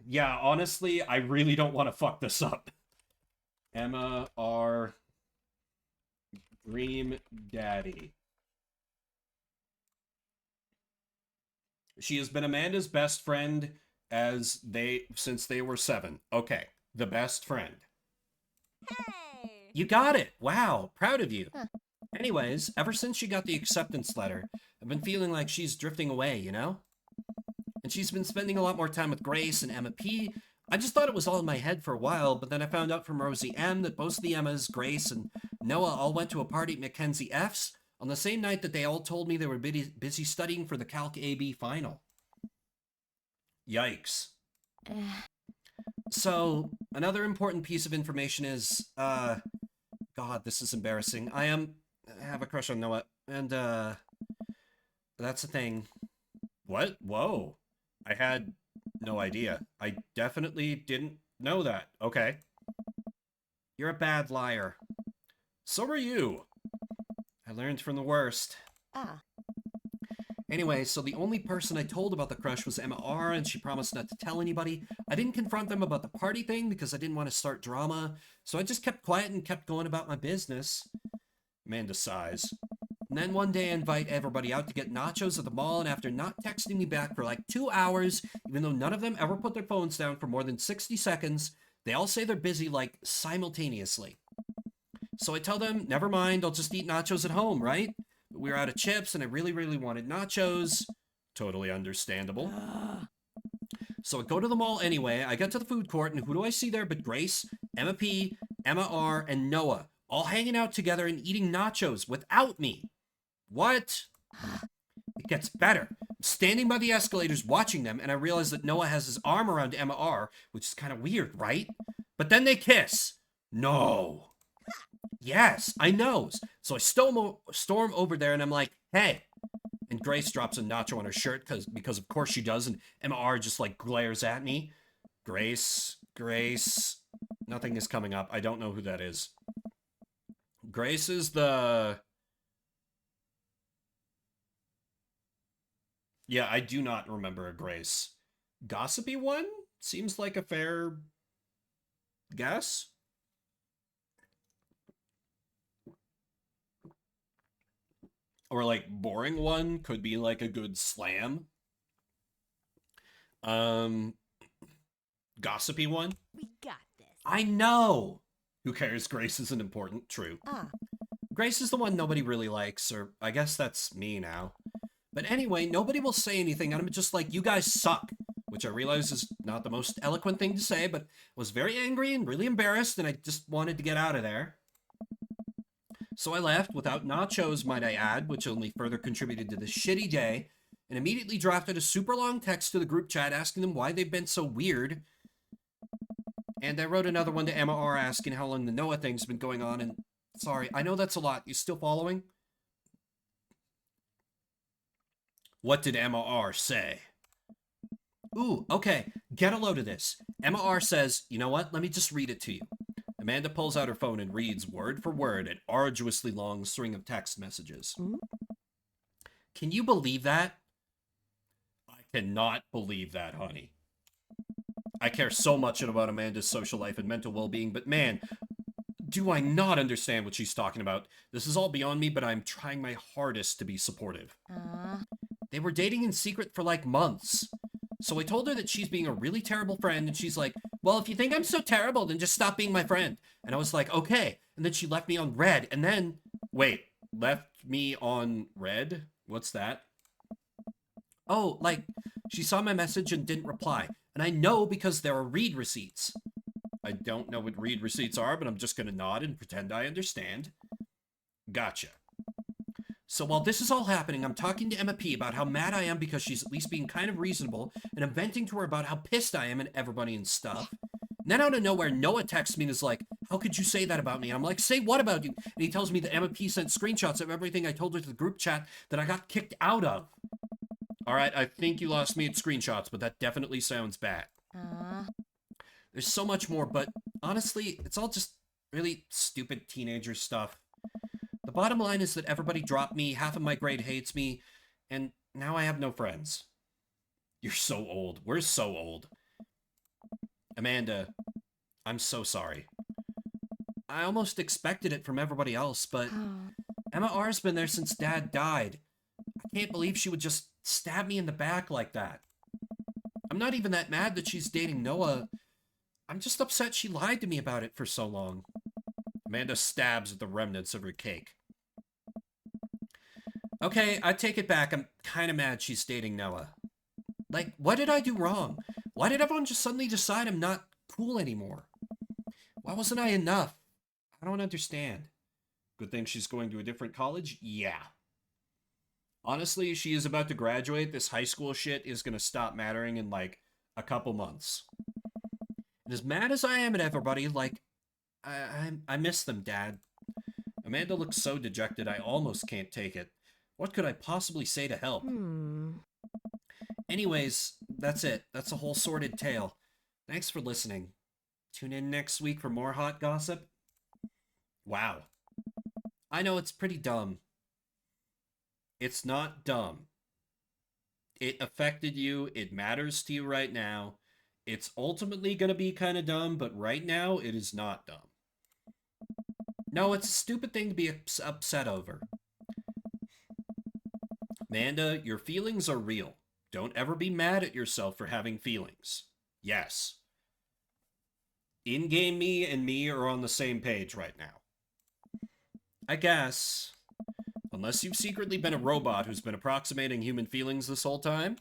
Yeah, honestly, I really don't want to fuck this up. Emma R. Dream Daddy. She has been Amanda's best friend since they were 7. Okay, the best friend. Hey! You got it! Wow, proud of you. Anyways, ever since she got the acceptance letter, I've been feeling like she's drifting away, you know? And she's been spending a lot more time with Grace and Emma P. I just thought it was all in my head for a while, but then I found out from Rosie M that both of the Emmas, Grace and Noah, all went to a party at Mackenzie F's on the same night that they all told me they were busy studying for the Calc AB final. Yikes. So, another important piece of information is, God, this is embarrassing. I have a crush on Noah, and, that's the thing. What? Whoa. I had no idea. I definitely didn't know that. Okay. You're a bad liar. So are you. I learned from the worst. Anyway, so the only person I told about the crush was Emma R, and she promised not to tell anybody. I didn't confront them about the party thing because I didn't want to start drama, so I just kept quiet and kept going about my business. Amanda sighs. And then one day I invite everybody out to get nachos at the mall, and after not texting me back for like 2 hours, even though none of them ever put their phones down for more than 60 seconds, they all say they're busy like simultaneously. So I tell them, never mind, I'll just eat nachos at home, right? But we were out of chips and I really, really wanted nachos. Totally understandable. So I go to the mall anyway, I get to the food court, and who do I see there but Grace, Emma P, Emma R, and Noah, all hanging out together and eating nachos without me. What? It gets better. I'm standing by the escalators watching them, and I realize that Noah has his arm around Emma R, which is kind of weird, right? But then they kiss. No. Yes, I know. So I storm over there, and I'm like, hey. And Grace drops a nacho on her shirt, because of course she does, and Emma R just like glares at me. Grace. Nothing is coming up. I don't know who that is. Grace is the... Yeah, I do not remember a Grace. Gossipy one? Seems like a fair guess. Or like boring one could be like a good slam. Gossipy one? We got this. I know! Who cares? Grace isn't important. True. Grace is the one nobody really likes, or I guess that's me now. But anyway, nobody will say anything, and I'm just like, you guys suck. Which I realize is not the most eloquent thing to say, but I was very angry and really embarrassed, and I just wanted to get out of there. So I left, without nachos, might I add, which only further contributed to this shitty day, and immediately drafted a super long text to the group chat asking them why they've been so weird. And I wrote another one to Emma R asking how long the Noah thing's been going on, and sorry, I know that's a lot. You still following? What did Emma R say? Ooh, okay, get a load of this. Emma R says, you know what, let me just read it to you. Amanda pulls out her phone and reads word for word an arduously long string of text messages. Can you believe that? I cannot believe that, honey. I care so much about Amanda's social life and mental well-being, but man, do I not understand what she's talking about. This is all beyond me, but I'm trying my hardest to be supportive. They were dating in secret for like months. So I told her that she's being a really terrible friend, and she's like, well, if you think I'm so terrible, then just stop being my friend. And I was like, okay. And then she left me on red, and then... Wait, left me on red? What's that? Oh, like, she saw my message and didn't reply. And I know because there are read receipts. I don't know what read receipts are, but I'm just gonna nod and pretend I understand. Gotcha. So while this is all happening, I'm talking to Emma P about how mad I am because she's at least being kind of reasonable, and I'm venting to her about how pissed I am at everybody and stuff. And then out of nowhere, Noah texts me and is like, how could you say that about me? And I'm like, say what about you? And he tells me that Emma P sent screenshots of everything I told her to the group chat that I got kicked out of. Alright, I think you lost me at screenshots, but that definitely sounds bad. There's so much more, but honestly, it's all just really stupid teenager stuff. The bottom line is that everybody dropped me, half of my grade hates me, and now I have no friends. You're so old. We're so old. Amanda, I'm so sorry. I almost expected it from everybody else, but Emma R's been there since Dad died. I can't believe she would just stab me in the back like that. I'm not even that mad that she's dating Noah. I'm just upset she lied to me about it for so long. Amanda stabs at the remnants of her cake. Okay, I take it back. I'm kind of mad she's dating Noah. Like, what did I do wrong? Why did everyone just suddenly decide I'm not cool anymore? Why wasn't I enough? I don't understand. Good thing she's going to a different college? Yeah. Honestly, she is about to graduate. This high school shit is going to stop mattering in, like, a couple months. And as mad as I am at everybody, like, I miss them, Dad. Amanda looks so dejected, I almost can't take it. What could I possibly say to help? Anyways, that's it. That's a whole sordid tale. Thanks for listening. Tune in next week for more hot gossip. Wow. I know it's pretty dumb. It's not dumb. It affected you. It matters to you right now. It's ultimately going to be kind of dumb, but right now it is not dumb. No, it's a stupid thing to be upset over. Amanda, your feelings are real. Don't ever be mad at yourself for having feelings. Yes. In-game me and me are on the same page right now. I guess. Unless you've secretly been a robot who's been approximating human feelings this whole time.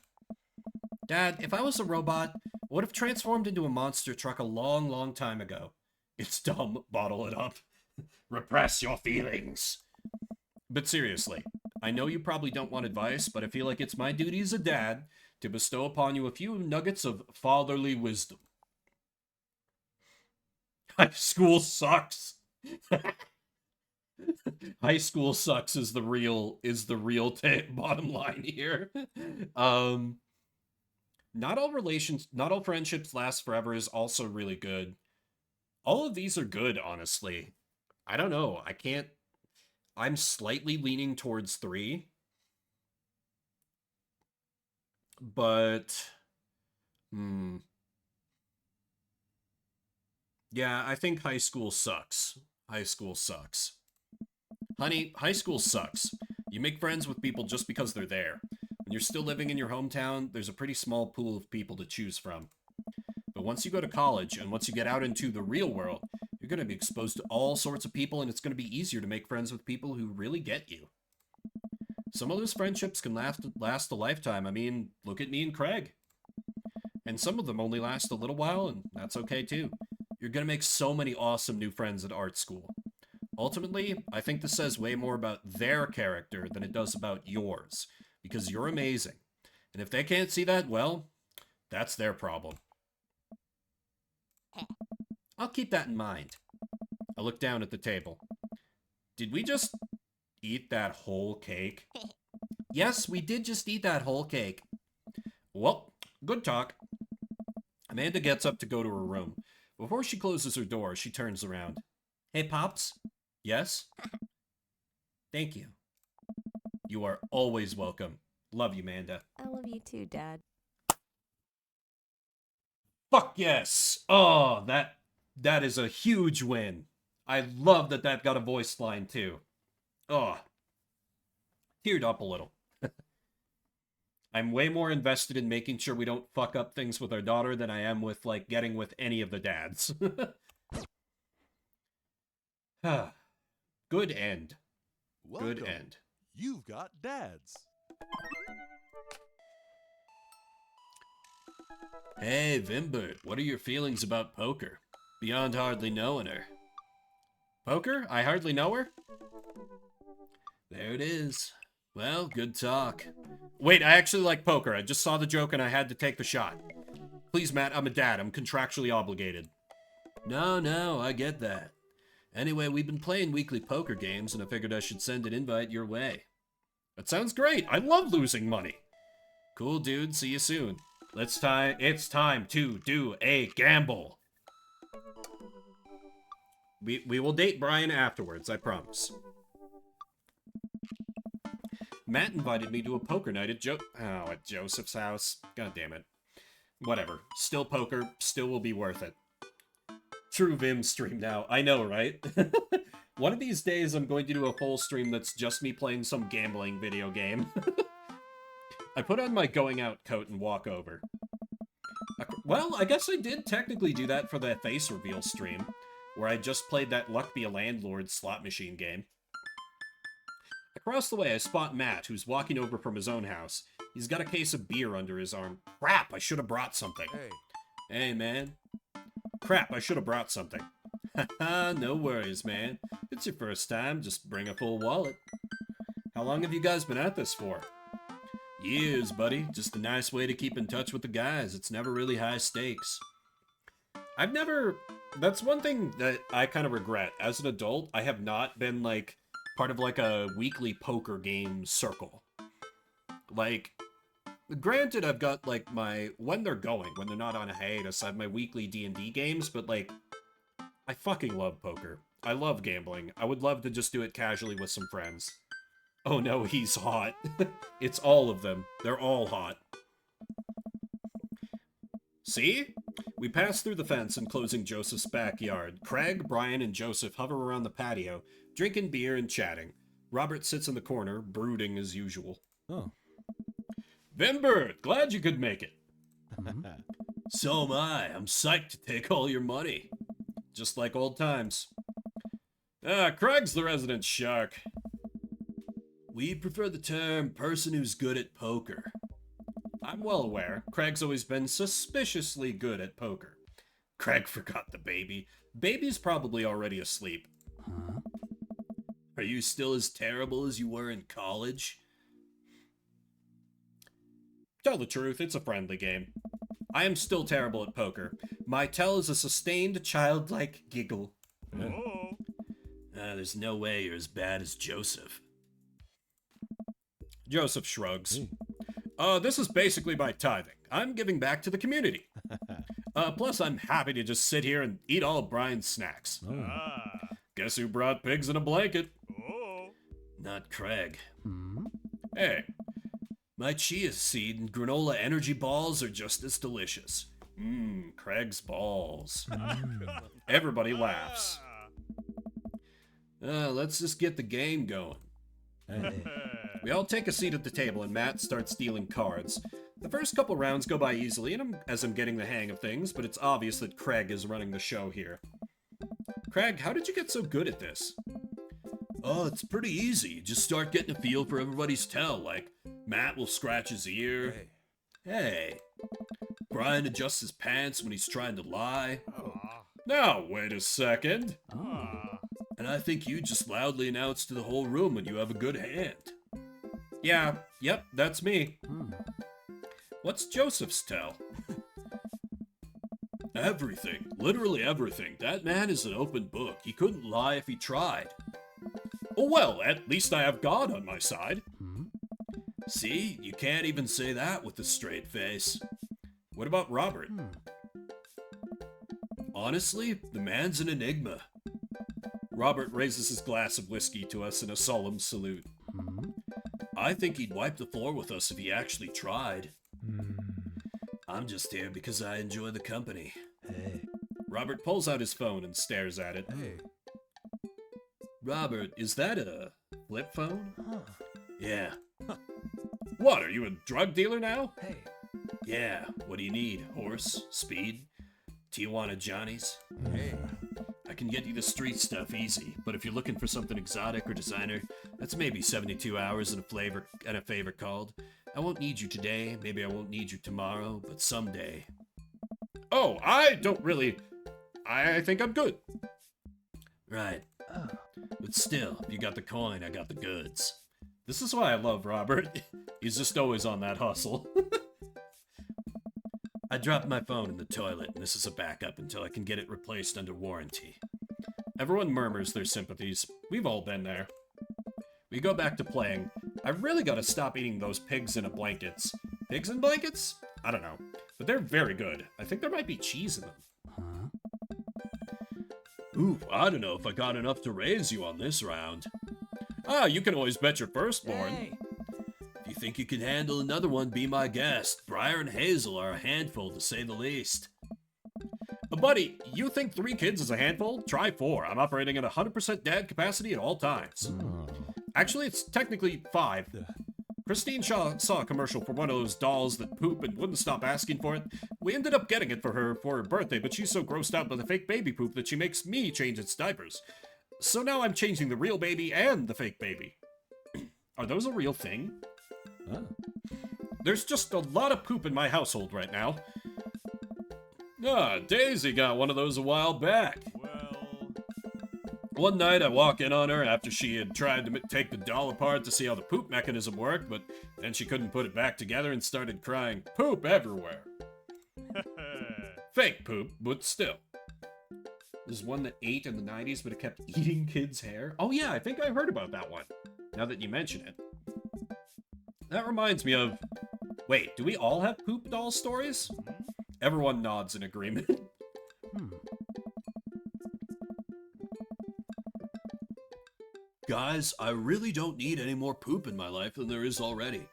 Dad, if I was a robot, I would have transformed into a monster truck a long, long time ago. It's dumb. Bottle it up. Repress your feelings. But seriously, I know you probably don't want advice, but I feel like it's my duty as a dad to bestow upon you a few nuggets of fatherly wisdom. High school sucks. High school sucks is the real bottom line here. Not all friendships last forever is also really good. All of these are good, honestly. I don't know. I'm slightly leaning towards 3. But yeah, I think high school sucks. High school sucks. Honey, high school sucks. You make friends with people just because they're there. When you're still living in your hometown, there's a pretty small pool of people to choose from. But once you go to college, and once you get out into the real world, you're going to be exposed to all sorts of people, and it's going to be easier to make friends with people who really get you. Some of those friendships can last a lifetime. I mean, look at me and Craig. And some of them only last a little while, and that's okay too. You're going to make so many awesome new friends at art school. Ultimately, I think this says way more about their character than it does about yours, because you're amazing. And if they can't see that, well, that's their problem. I'll keep that in mind. I look down at the table. Did we just eat that whole cake? Yes, we did just eat that whole cake. Well, good talk. Amanda gets up to go to her room. Before she closes her door, she turns around. Hey, Pops? Yes? Thank you. You are always welcome. Love you, Amanda. I love you too, Dad. Fuck yes! Oh, that is a huge win. I love that got a voice line too. Oh, teared up a little. I'm way more invested in making sure we don't fuck up things with our daughter than I am with, like, getting with any of the dads. Good end. Welcome. Good end. You've got dads. Hey, Vimbert, what are your feelings about poker? Beyond hardly knowing her. Poker? I hardly know her? There it is. Well, good talk. Wait, I actually like poker. I just saw the joke and I had to take the shot. Please, Matt, I'm a dad. I'm contractually obligated. No, I get that. Anyway, we've been playing weekly poker games and I figured I should send an invite your way. That sounds great. I love losing money. Cool, dude. See you soon. It's time to do a gamble. We will date Brian afterwards, I promise. Matt invited me to a poker night at at Joseph's house. God damn it. Whatever. Still poker. Still will be worth it. True Vim stream now. I know, right? One of these days I'm going to do a full stream that's just me playing some gambling video game. I put on my going out coat and walk over. Well, I guess I did technically do that for the face reveal stream, where I just played that Luck Be a Landlord slot machine game. Across the way, I spot Matt, who's walking over from his own house. He's got a case of beer under his arm. Crap, I should have brought something. Hey, man. Crap, I should have brought something. Haha, no worries, man. It's your first time, just bring a full wallet. How long have you guys been at this for? Years, buddy. Just a nice way to keep in touch with the guys. It's never really high stakes. That's one thing that I kind of regret. As an adult, I have not been, like, part of, like, a weekly poker game circle. Like, granted, I've got, like, when they're not on a hiatus, I have my weekly D&D games, but, like, I fucking love poker. I love gambling. I would love to just do it casually with some friends. Oh no, he's hot. It's all of them. They're all hot. See? We pass through the fence enclosing Joseph's backyard. Craig, Brian, and Joseph hover around the patio, drinking beer and chatting. Robert sits in the corner, brooding as usual. Oh. Vimbert, glad you could make it. So am I. I'm psyched to take all your money. Just like old times. Craig's the resident shark. We prefer the term person who's good at poker. I'm well aware. Craig's always been suspiciously good at poker. Craig forgot the baby. Baby's probably already asleep. Huh? Are you still as terrible as you were in college? Tell the truth, it's a friendly game. I am still terrible at poker. My tell is a sustained, childlike giggle. There's no way you're as bad as Joseph. Joseph shrugs. This is basically my tithing. I'm giving back to the community. Plus, I'm happy to just sit here and eat all of Brian's snacks. Guess who brought pigs in a blanket? Not Craig. Hey, my chia seed and granola energy balls are just as delicious. Craig's balls. Everybody laughs. Let's just get the game going. We all take a seat at the table and Matt starts dealing cards. The first couple rounds go by easily as I'm getting the hang of things, but it's obvious that Craig is running the show here. Craig, how did you get so good at this? Oh, it's pretty easy. You just start getting a feel for everybody's tell, like Matt will scratch his ear. Hey. Brian adjusts his pants when he's trying to lie. Now, wait a second. And I think you just loudly announce to the whole room when you have a good hand. Yep, that's me. What's Joseph's tell? Everything. Literally everything. That man is an open book. He couldn't lie if he tried. Oh well, at least I have God on my side. See, you can't even say that with a straight face. What about Robert? Honestly, the man's an enigma. Robert raises his glass of whiskey to us in a solemn salute. I think he'd wipe the floor with us if he actually tried. I'm just here because I enjoy the company. Hey. Robert pulls out his phone and stares at it. Hey. Robert, is that a flip phone? Huh. Yeah. What, are you a drug dealer now? Hey. Yeah, what do you need? Horse? Speed? Tijuana Johnnies? Hey. I can get you the street stuff easy, but if you're looking for something exotic or designer, that's maybe 72 hours and a favor called. I won't need you today, maybe I won't need you tomorrow, but someday. Oh, I don't really... I think I'm good. Right. But still, if you got the coin, I got the goods. This is why I love Robert. He's just always on that hustle. I dropped my phone in the toilet, and this is a backup until I can get it replaced under warranty. Everyone murmurs their sympathies. We've all been there. We go back to playing. I've really got to stop eating those pigs in a blankets. Pigs in blankets? I don't know. But they're very good. I think there might be cheese in them. Ooh, I don't know if I got enough to raise you on this round. Ah, you can always bet your firstborn. Hey. If you think you can handle another one, be my guest. Briar and Hazel are a handful, to say the least. Buddy, you think 3 kids is a handful? Try 4. I'm operating at 100% dad capacity at all times. Actually, it's technically 5. Christine saw a commercial for one of those dolls that poop and wouldn't stop asking for it. We ended up getting it for her birthday, but she's so grossed out by the fake baby poop that she makes me change its diapers. So now I'm changing the real baby and the fake baby. Are those a real thing? There's just a lot of poop in my household right now. Ah, Daisy got one of those a while back. One night I walk in on her after she had tried to take the doll apart to see how the poop mechanism worked, but then she couldn't put it back together and started crying, "Poop everywhere." Fake poop, but still. There's one that ate in the 90s, but it kept eating kids' hair. Oh yeah, I think I heard about that one, now that you mention it. That reminds me of... Wait, do we all have poop doll stories? Everyone nods in agreement. Guys, I really don't need any more poop in my life than there is already.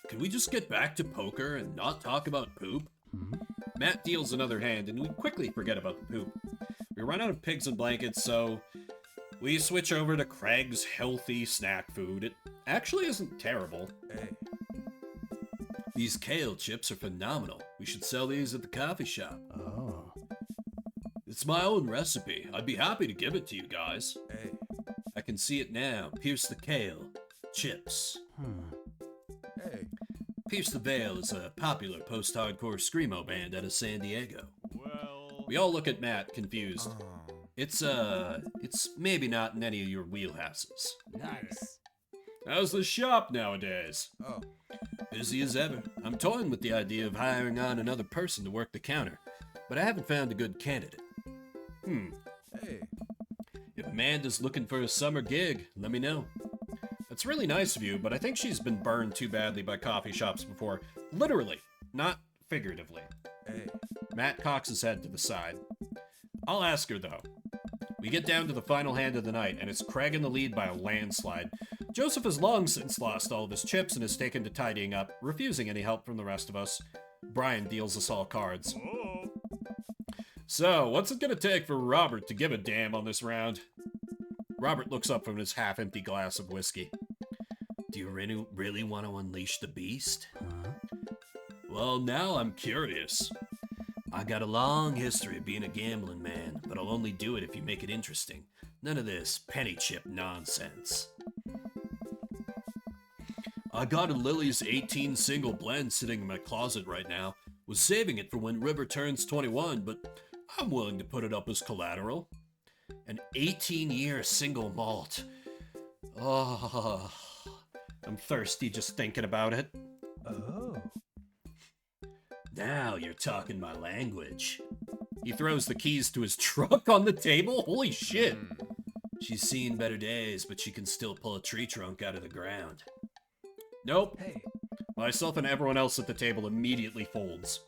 Can we just get back to poker and not talk about poop? Matt deals another hand, and we quickly forget about the poop. We run out of pigs and blankets, so we switch over to Craig's healthy snack food. It actually isn't terrible. These kale chips are phenomenal. We should sell these at the coffee shop. Oh. It's my own recipe. I'd be happy to give it to you guys. I can see it now. Pierce the Kale. Chips. Pierce the Veil is a popular post-hardcore screamo band out of San Diego. We all look at Matt, confused. It's maybe not in any of your wheelhouses. Nice. How's the shop nowadays? Busy as ever. I'm toying with the idea of hiring on another person to work the counter, but I haven't found a good candidate. If Amanda's looking for a summer gig, let me know. That's really nice of you, but I think she's been burned too badly by coffee shops before. Literally, not figuratively. Matt cocks his head to the side. I'll ask her, though. We get down to the final hand of the night, and it's Craig in the lead by a landslide. Joseph has long since lost all of his chips and has taken to tidying up, refusing any help from the rest of us. Brian deals us all cards. So, what's it gonna take for Robert to give a damn on this round? Robert looks up from his half-empty glass of whiskey. Do you really want to unleash the beast? Well, now I'm curious. I got a long history of being a gambling man, but I'll only do it if you make it interesting. None of this penny chip nonsense. I got a Lily's 18 single blend sitting in my closet right now. Was saving it for when River turns 21, but I'm willing to put it up as collateral. An 18-year single malt. Oh, I'm thirsty just thinking about it. Oh. now you're talking my language. He throws the keys to his truck on the table? Holy shit. She's seen better days, but she can still pull a tree trunk out of the ground. Nope. Hey. Myself and everyone else at the table immediately folds.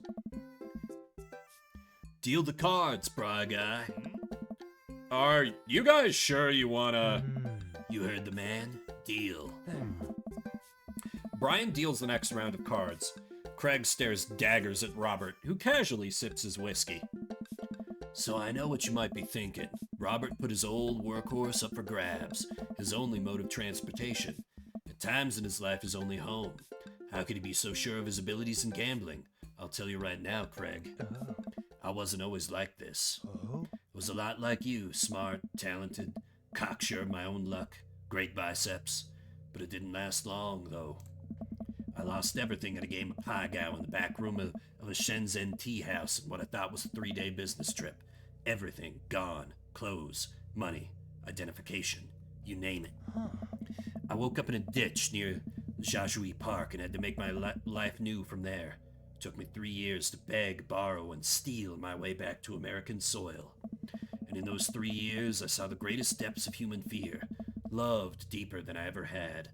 Deal the cards, Bra Guy. Are you guys sure you wanna... You heard the man. Deal. Brian deals the next round of cards. Craig stares daggers at Robert, who casually sips his whiskey. So I know what you might be thinking. Robert put his old workhorse up for grabs, his only mode of transportation. At times in his life, his only home. How could he be so sure of his abilities in gambling? I'll tell you right now, Craig. I wasn't always like this. Was a lot like you, smart, talented, cocksure of my own luck, great biceps. But it didn't last long, though. I lost everything at a game of Pai-Gow in the back room of a Shenzhen tea house in what I thought was a 3-day business trip. Everything gone. Clothes, money, identification, you name it. I woke up in a ditch near Jiaozhui Park and had to make my life new from there. It took me 3 years to beg, borrow, and steal my way back to American soil. And in those 3 years, I saw the greatest depths of human fear, loved deeper than I ever had,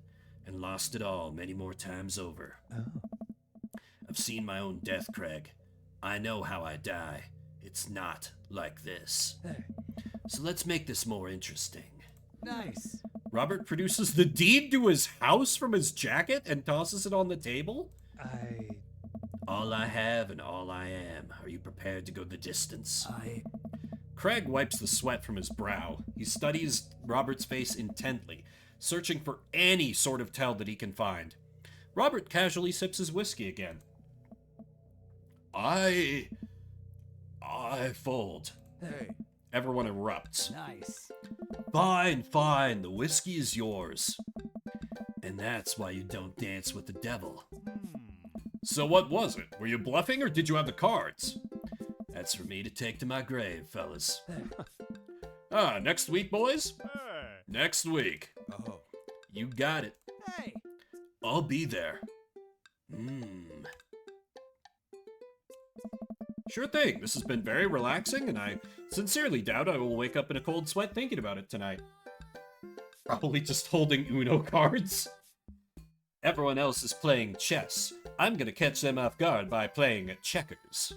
and lost it all many more times over. I've seen my own death, Craig. I know how I die. It's not like this. So let's make this more interesting. Nice. Robert produces the deed to his house from his jacket and tosses it on the table? All I have and all I am. Are you prepared to go the distance? Craig wipes the sweat from his brow. He studies Robert's face intently, searching for any sort of tell that he can find. Robert casually sips his whiskey again. I fold. Hey. Everyone erupts. Nice. Fine, the whiskey is yours. And that's why you don't dance with the devil. So what was it? Were you bluffing or did you have the cards? That's for me to take to my grave, fellas. Next week, boys? Next week. Oh. You got it. Hey. I'll be there. Sure thing. This has been very relaxing, and I sincerely doubt I will wake up in a cold sweat thinking about it tonight. Probably just holding Uno cards. Everyone else is playing chess. I'm gonna catch them off guard by playing checkers.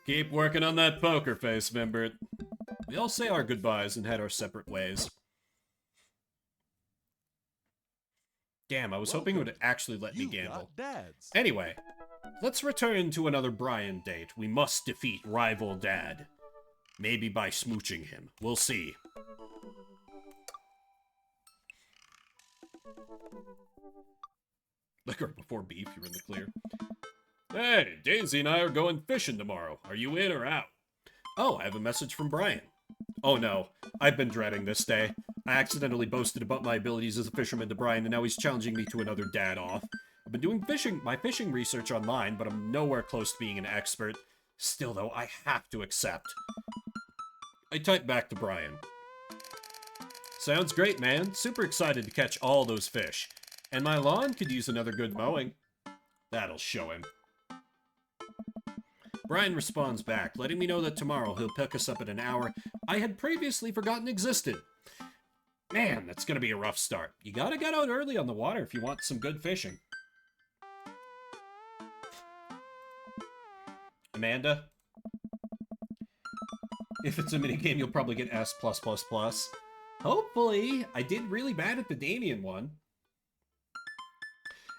Keep working on that poker face, Vimbert. We all say our goodbyes and head our separate ways. Damn, I was hoping it would actually let me gamble. Dads. Anyway, let's return to another Brian date. We must defeat rival Dad. Maybe by smooching him. We'll see. Liquor before beef, you're in the clear. Hey, Daisy and I are going fishing tomorrow. Are you in or out? Oh, I have a message from Brian. Oh no, I've been dreading this day. I accidentally boasted about my abilities as a fisherman to Brian, and now he's challenging me to another dad-off. I've been doing my fishing research online, but I'm nowhere close to being an expert. Still, though, I have to accept. I typed back to Brian. Sounds great, man. Super excited to catch all those fish. And my lawn could use another good mowing. That'll show him. Brian responds back, letting me know that tomorrow he'll pick us up at an hour I had previously forgotten existed. Man, that's gonna be a rough start. You gotta get out early on the water if you want some good fishing. Amanda? If it's a minigame, you'll probably get S+++. Hopefully! I did really bad at the Damien one.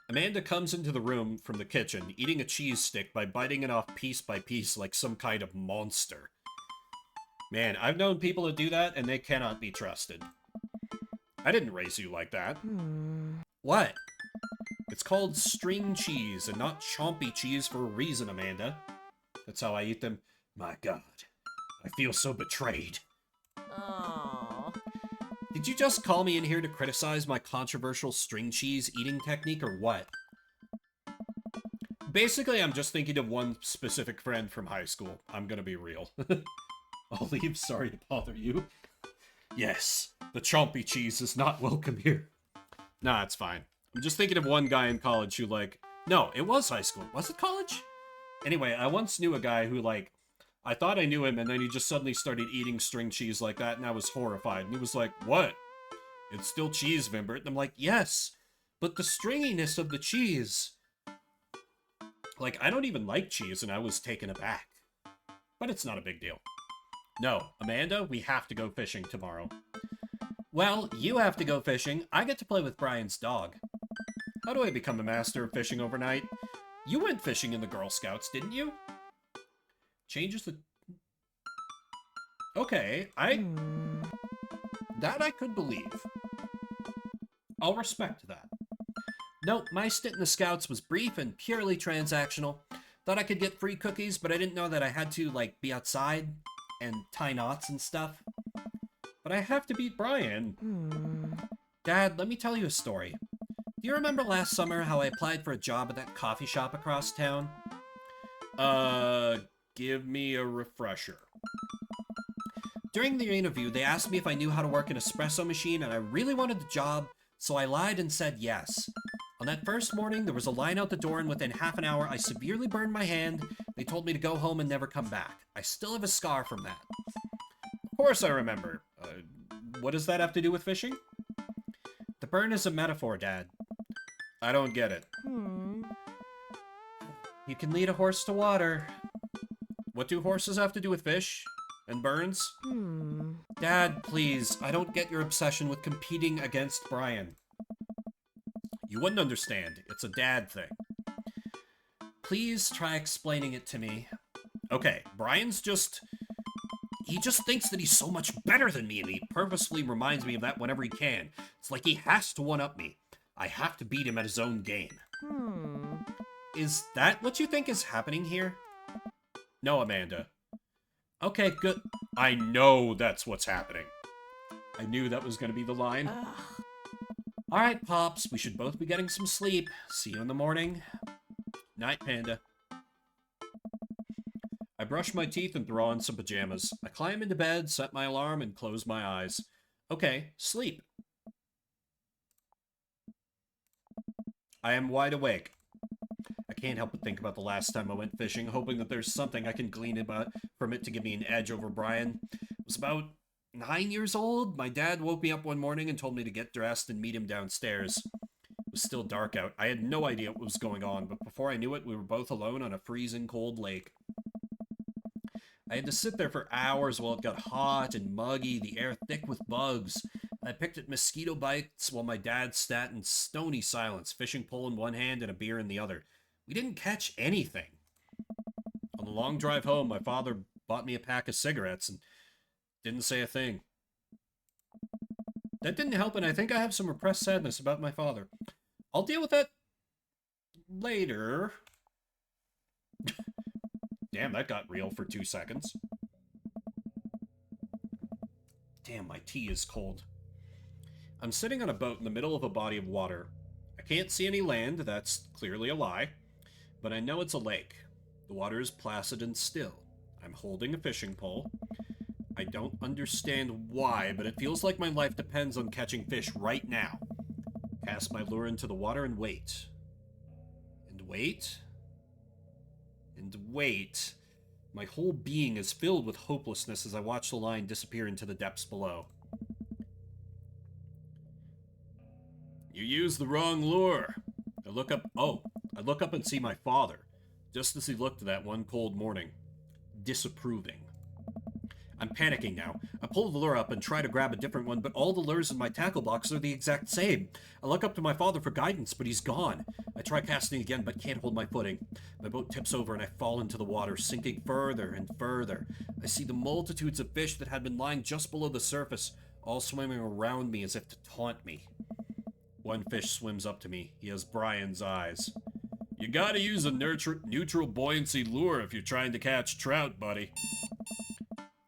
Amanda comes into the room from the kitchen, eating a cheese stick by biting it off piece by piece like some kind of monster. Man, I've known people that do that, and they cannot be trusted. I didn't raise you like that. What? It's called string cheese and not chompy cheese for a reason, Amanda. That's how I eat them. My God, I feel so betrayed. Oh. Did you just call me in here to criticize my controversial string cheese eating technique, or what? Basically, I'm just thinking of one specific friend from high school. I'm gonna be real. I'll leave, sorry to bother you. Yes, the chompy cheese is not welcome here. Nah, it's fine. I'm just thinking of one guy in college who, like... No, it was high school. Was it college? Anyway, I once knew a guy who, like... I thought I knew him, and then he just suddenly started eating string cheese like that, and I was horrified. And he was like, what? It's still cheese, Vimbert. And I'm like, yes, but the stringiness of the cheese... Like, I don't even like cheese, and I was taken aback. But it's not a big deal. No, Amanda, we have to go fishing tomorrow. Well, you have to go fishing. I get to play with Brian's dog. How do I become a master of fishing overnight? You went fishing in the Girl Scouts, didn't you? Changes the... Okay, That I could believe. I'll respect that. No, my stint in the Scouts was brief and purely transactional. Thought I could get free cookies, but I didn't know that I had to, like, be outside and tie knots and stuff. But I have to beat Brian. Dad, let me tell you a story. Do Do you remember last summer how I applied for a job at that coffee shop across town? Give me a refresher. During the interview, they asked me if I knew how to work an espresso machine, and I really wanted the job, so I lied and said yes. On that first morning, there was a line out the door, and within half an hour, I severely burned my hand. They told me to go home and never come back. I still have a scar from that. Of course I remember. What does that have to do with fishing? The burn is a metaphor, Dad. I don't get it. You can lead a horse to water. What do horses have to do with fish? And burns? Dad, please, I don't get your obsession with competing against Brian. You wouldn't understand. It's a dad thing. Please try explaining it to me. Okay, Brian's just... He just thinks that he's so much better than me, and he purposefully reminds me of that whenever he can. It's like he has to one-up me. I have to beat him at his own game. Is that what you think is happening here? No, Amanda. Okay, good. I know that's what's happening. I knew that was going to be the line. Alright, Pops, we should both be getting some sleep. See you in the morning. Night, Panda. I brush my teeth and throw on some pajamas. I climb into bed, set my alarm, and close my eyes. Okay, sleep. I am wide awake. I can't help but think about the last time I went fishing, hoping that there's something I can glean from it to give me an edge over Brian. It was about 9 years old. My dad woke me up one morning and told me to get dressed and meet him downstairs. It was still dark out. I had no idea what was going on, but before I knew it, we were both alone on a freezing cold lake. I had to sit there for hours while it got hot and muggy, the air thick with bugs. I picked at mosquito bites while my dad sat in stony silence, fishing pole in one hand and a beer in the other. We didn't catch anything. On the long drive home, my father bought me a pack of cigarettes and didn't say a thing. That didn't help, and I think I have some repressed sadness about my father. I'll deal with that later. Damn, that got real for 2 seconds. Damn, my tea is cold. I'm sitting on a boat in the middle of a body of water. I can't see any land, that's clearly a lie, but I know it's a lake. The water is placid and still. I'm holding a fishing pole. I don't understand why, but it feels like my life depends on catching fish right now. Cast my lure into the water and wait. And wait. And wait. My whole being is filled with hopelessness as I watch the line disappear into the depths below. You used the wrong lure. I look up and see my father, just as he looked that one cold morning, disapproving. I'm panicking now. I pull the lure up and try to grab a different one, but all the lures in my tackle box are the exact same. I look up to my father for guidance, but he's gone. I try casting again, but can't hold my footing. My boat tips over and I fall into the water, sinking further and further. I see the multitudes of fish that had been lying just below the surface, all swimming around me as if to taunt me. One fish swims up to me. He has Brian's eyes. You gotta use a neutral buoyancy lure if you're trying to catch trout, buddy.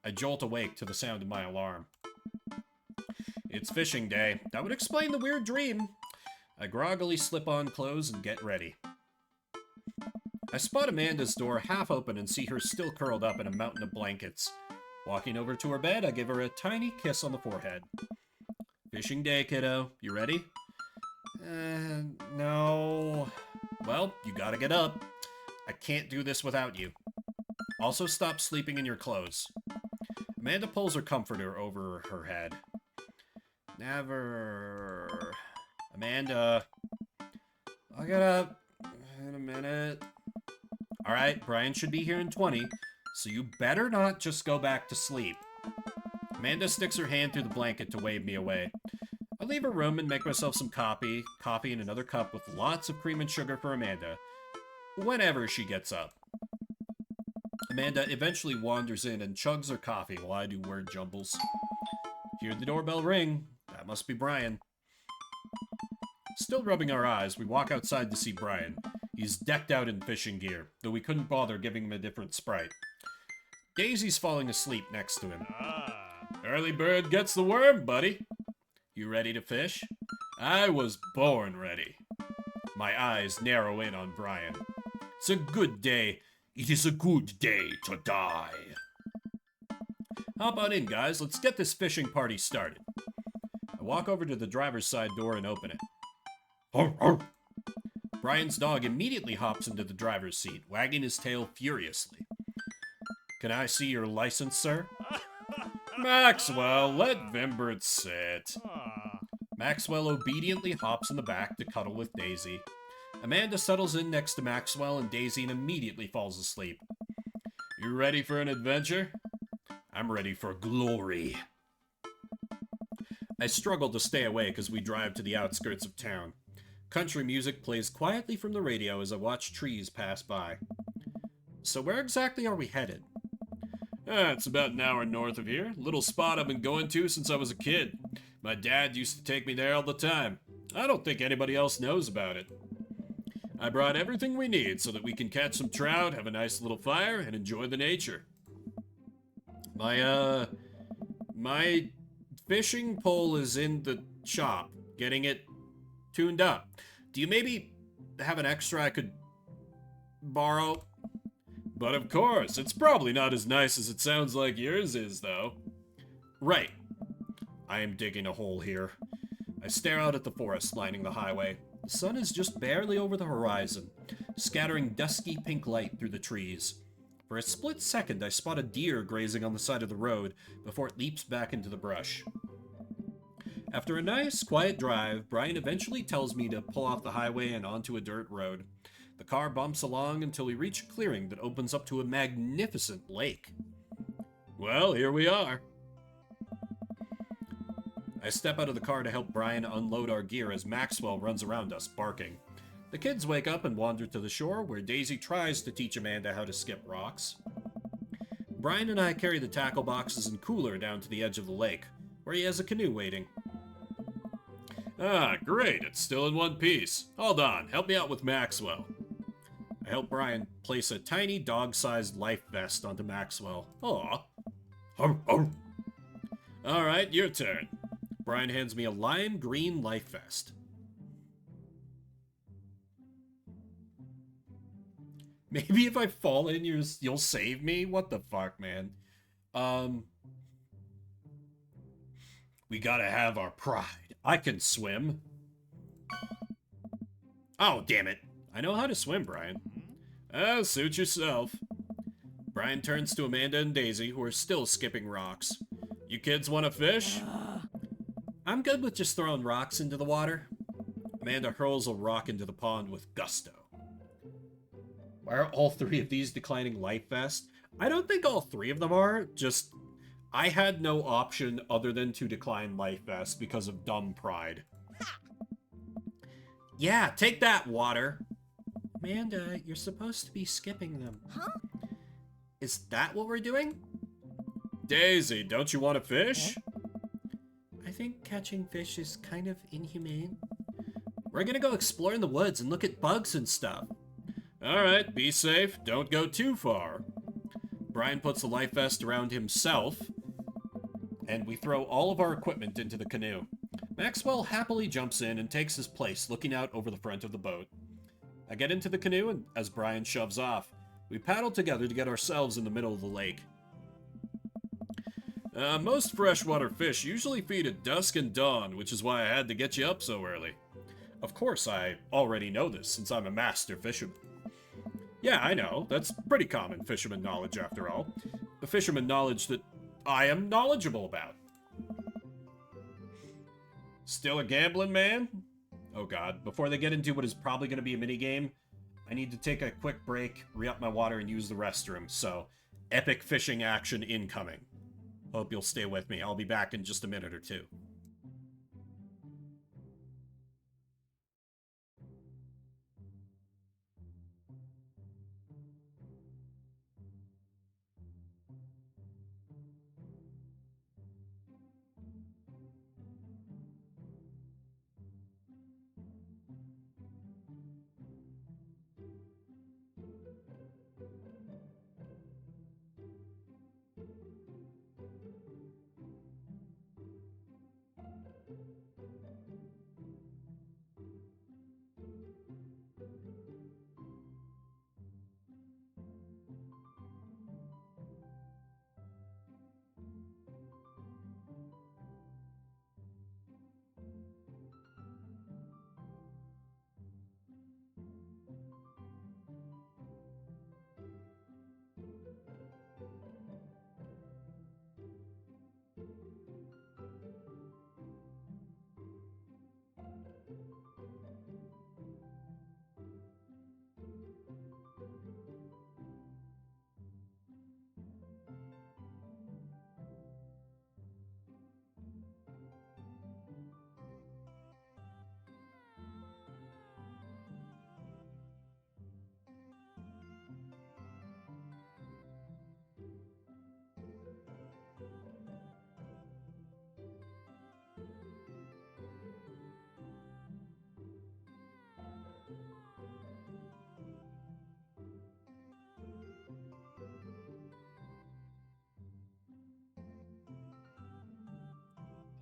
I jolt awake to the sound of my alarm. It's fishing day. That would explain the weird dream. I groggily slip on clothes and get ready. I spot Amanda's door half open and see her still curled up in a mountain of blankets. Walking over to her bed, I give her a tiny kiss on the forehead. Fishing day, kiddo. You ready? No. Well, you gotta get up. I can't do this without you. Also, stop sleeping in your clothes. Amanda pulls her comforter over her head. Never. Amanda. I'll get up in a minute. Alright, Brian should be here in 20, so you better not just go back to sleep. Amanda sticks her hand through the blanket to wave me away. I leave her room and make myself some coffee in another cup with lots of cream and sugar for Amanda, whenever she gets up. Amanda eventually wanders in and chugs her coffee while I do word jumbles. Hear the doorbell ring. That must be Brian. Still rubbing our eyes, we walk outside to see Brian. He's decked out in fishing gear, though we couldn't bother giving him a different sprite. Daisy's falling asleep next to him. Early bird gets the worm, buddy. You ready to fish? I was born ready. My eyes narrow in on Brian. It's a good day. It is a good day to die. Hop on in, guys. Let's get this fishing party started. I walk over to the driver's side door and open it. Arr, arr. Brian's dog immediately hops into the driver's seat, wagging his tail furiously. Can I see your license, sir? Maxwell, let Vimbert sit. Maxwell obediently hops in the back to cuddle with Daisy. Amanda settles in next to Maxwell and Daisy and immediately falls asleep. You ready for an adventure? I'm ready for glory. I struggle to stay awake as we drive to the outskirts of town. Country music plays quietly from the radio as I watch trees pass by. So where exactly are we headed? It's about an hour north of here. Little spot I've been going to since I was a kid. My dad used to take me there all the time. I don't think anybody else knows about it. I brought everything we need so that we can catch some trout, have a nice little fire, and enjoy the nature. My fishing pole is in the shop, getting it tuned up. Do you maybe have an extra I could borrow? But of course, it's probably not as nice as it sounds like yours is, though. Right. I am digging a hole here. I stare out at the forest lining the highway. The sun is just barely over the horizon, scattering dusky pink light through the trees. For a split second, I spot a deer grazing on the side of the road before it leaps back into the brush. After a nice, quiet drive, Brian eventually tells me to pull off the highway and onto a dirt road. The car bumps along until we reach a clearing that opens up to a magnificent lake. Well, here we are. I step out of the car to help Brian unload our gear as Maxwell runs around us, barking. The kids wake up and wander to the shore, where Daisy tries to teach Amanda how to skip rocks. Brian and I carry the tackle boxes and cooler down to the edge of the lake, where he has a canoe waiting. Ah, great, it's still in one piece. Hold on, help me out with Maxwell. I help Brian place a tiny dog-sized life vest onto Maxwell. Aw. Alright, your turn. Brian hands me a lime green life vest. Maybe if I fall in, you'll save me? What the fuck, man? We gotta have our pride. I can swim. Oh, damn it. I know how to swim, Brian. Suit yourself. Brian turns to Amanda and Daisy, who are still skipping rocks. You kids want to fish? I'm good with just throwing rocks into the water. Amanda hurls a rock into the pond with gusto. Why are all three of these declining life vests? I don't think all three of them are, just I had no option other than to decline life vests because of dumb pride. Yeah, take that, water. Amanda, you're supposed to be skipping them. Huh? Is that what we're doing? Daisy, don't you want to fish? I think catching fish is kind of inhumane. We're gonna go explore in the woods and look at bugs and stuff. Alright, be safe. Don't go too far. Brian puts the life vest around himself, and we throw all of our equipment into the canoe. Maxwell happily jumps in and takes his place, looking out over the front of the boat. I get into the canoe, and as Brian shoves off, we paddle together to get ourselves in the middle of the lake. Most freshwater fish usually feed at dusk and dawn, which is why I had to get you up so early. Of course, I already know this, since I'm a master fisherman. Yeah, I know. That's pretty common fisherman knowledge, after all. The fisherman knowledge that I am knowledgeable about. Still a gambling man? Oh god, before they get into what is probably going to be a minigame, I need to take a quick break, re-up my water, and use the restroom, so epic fishing action incoming. Hope you'll stay with me. I'll be back in just a minute or two.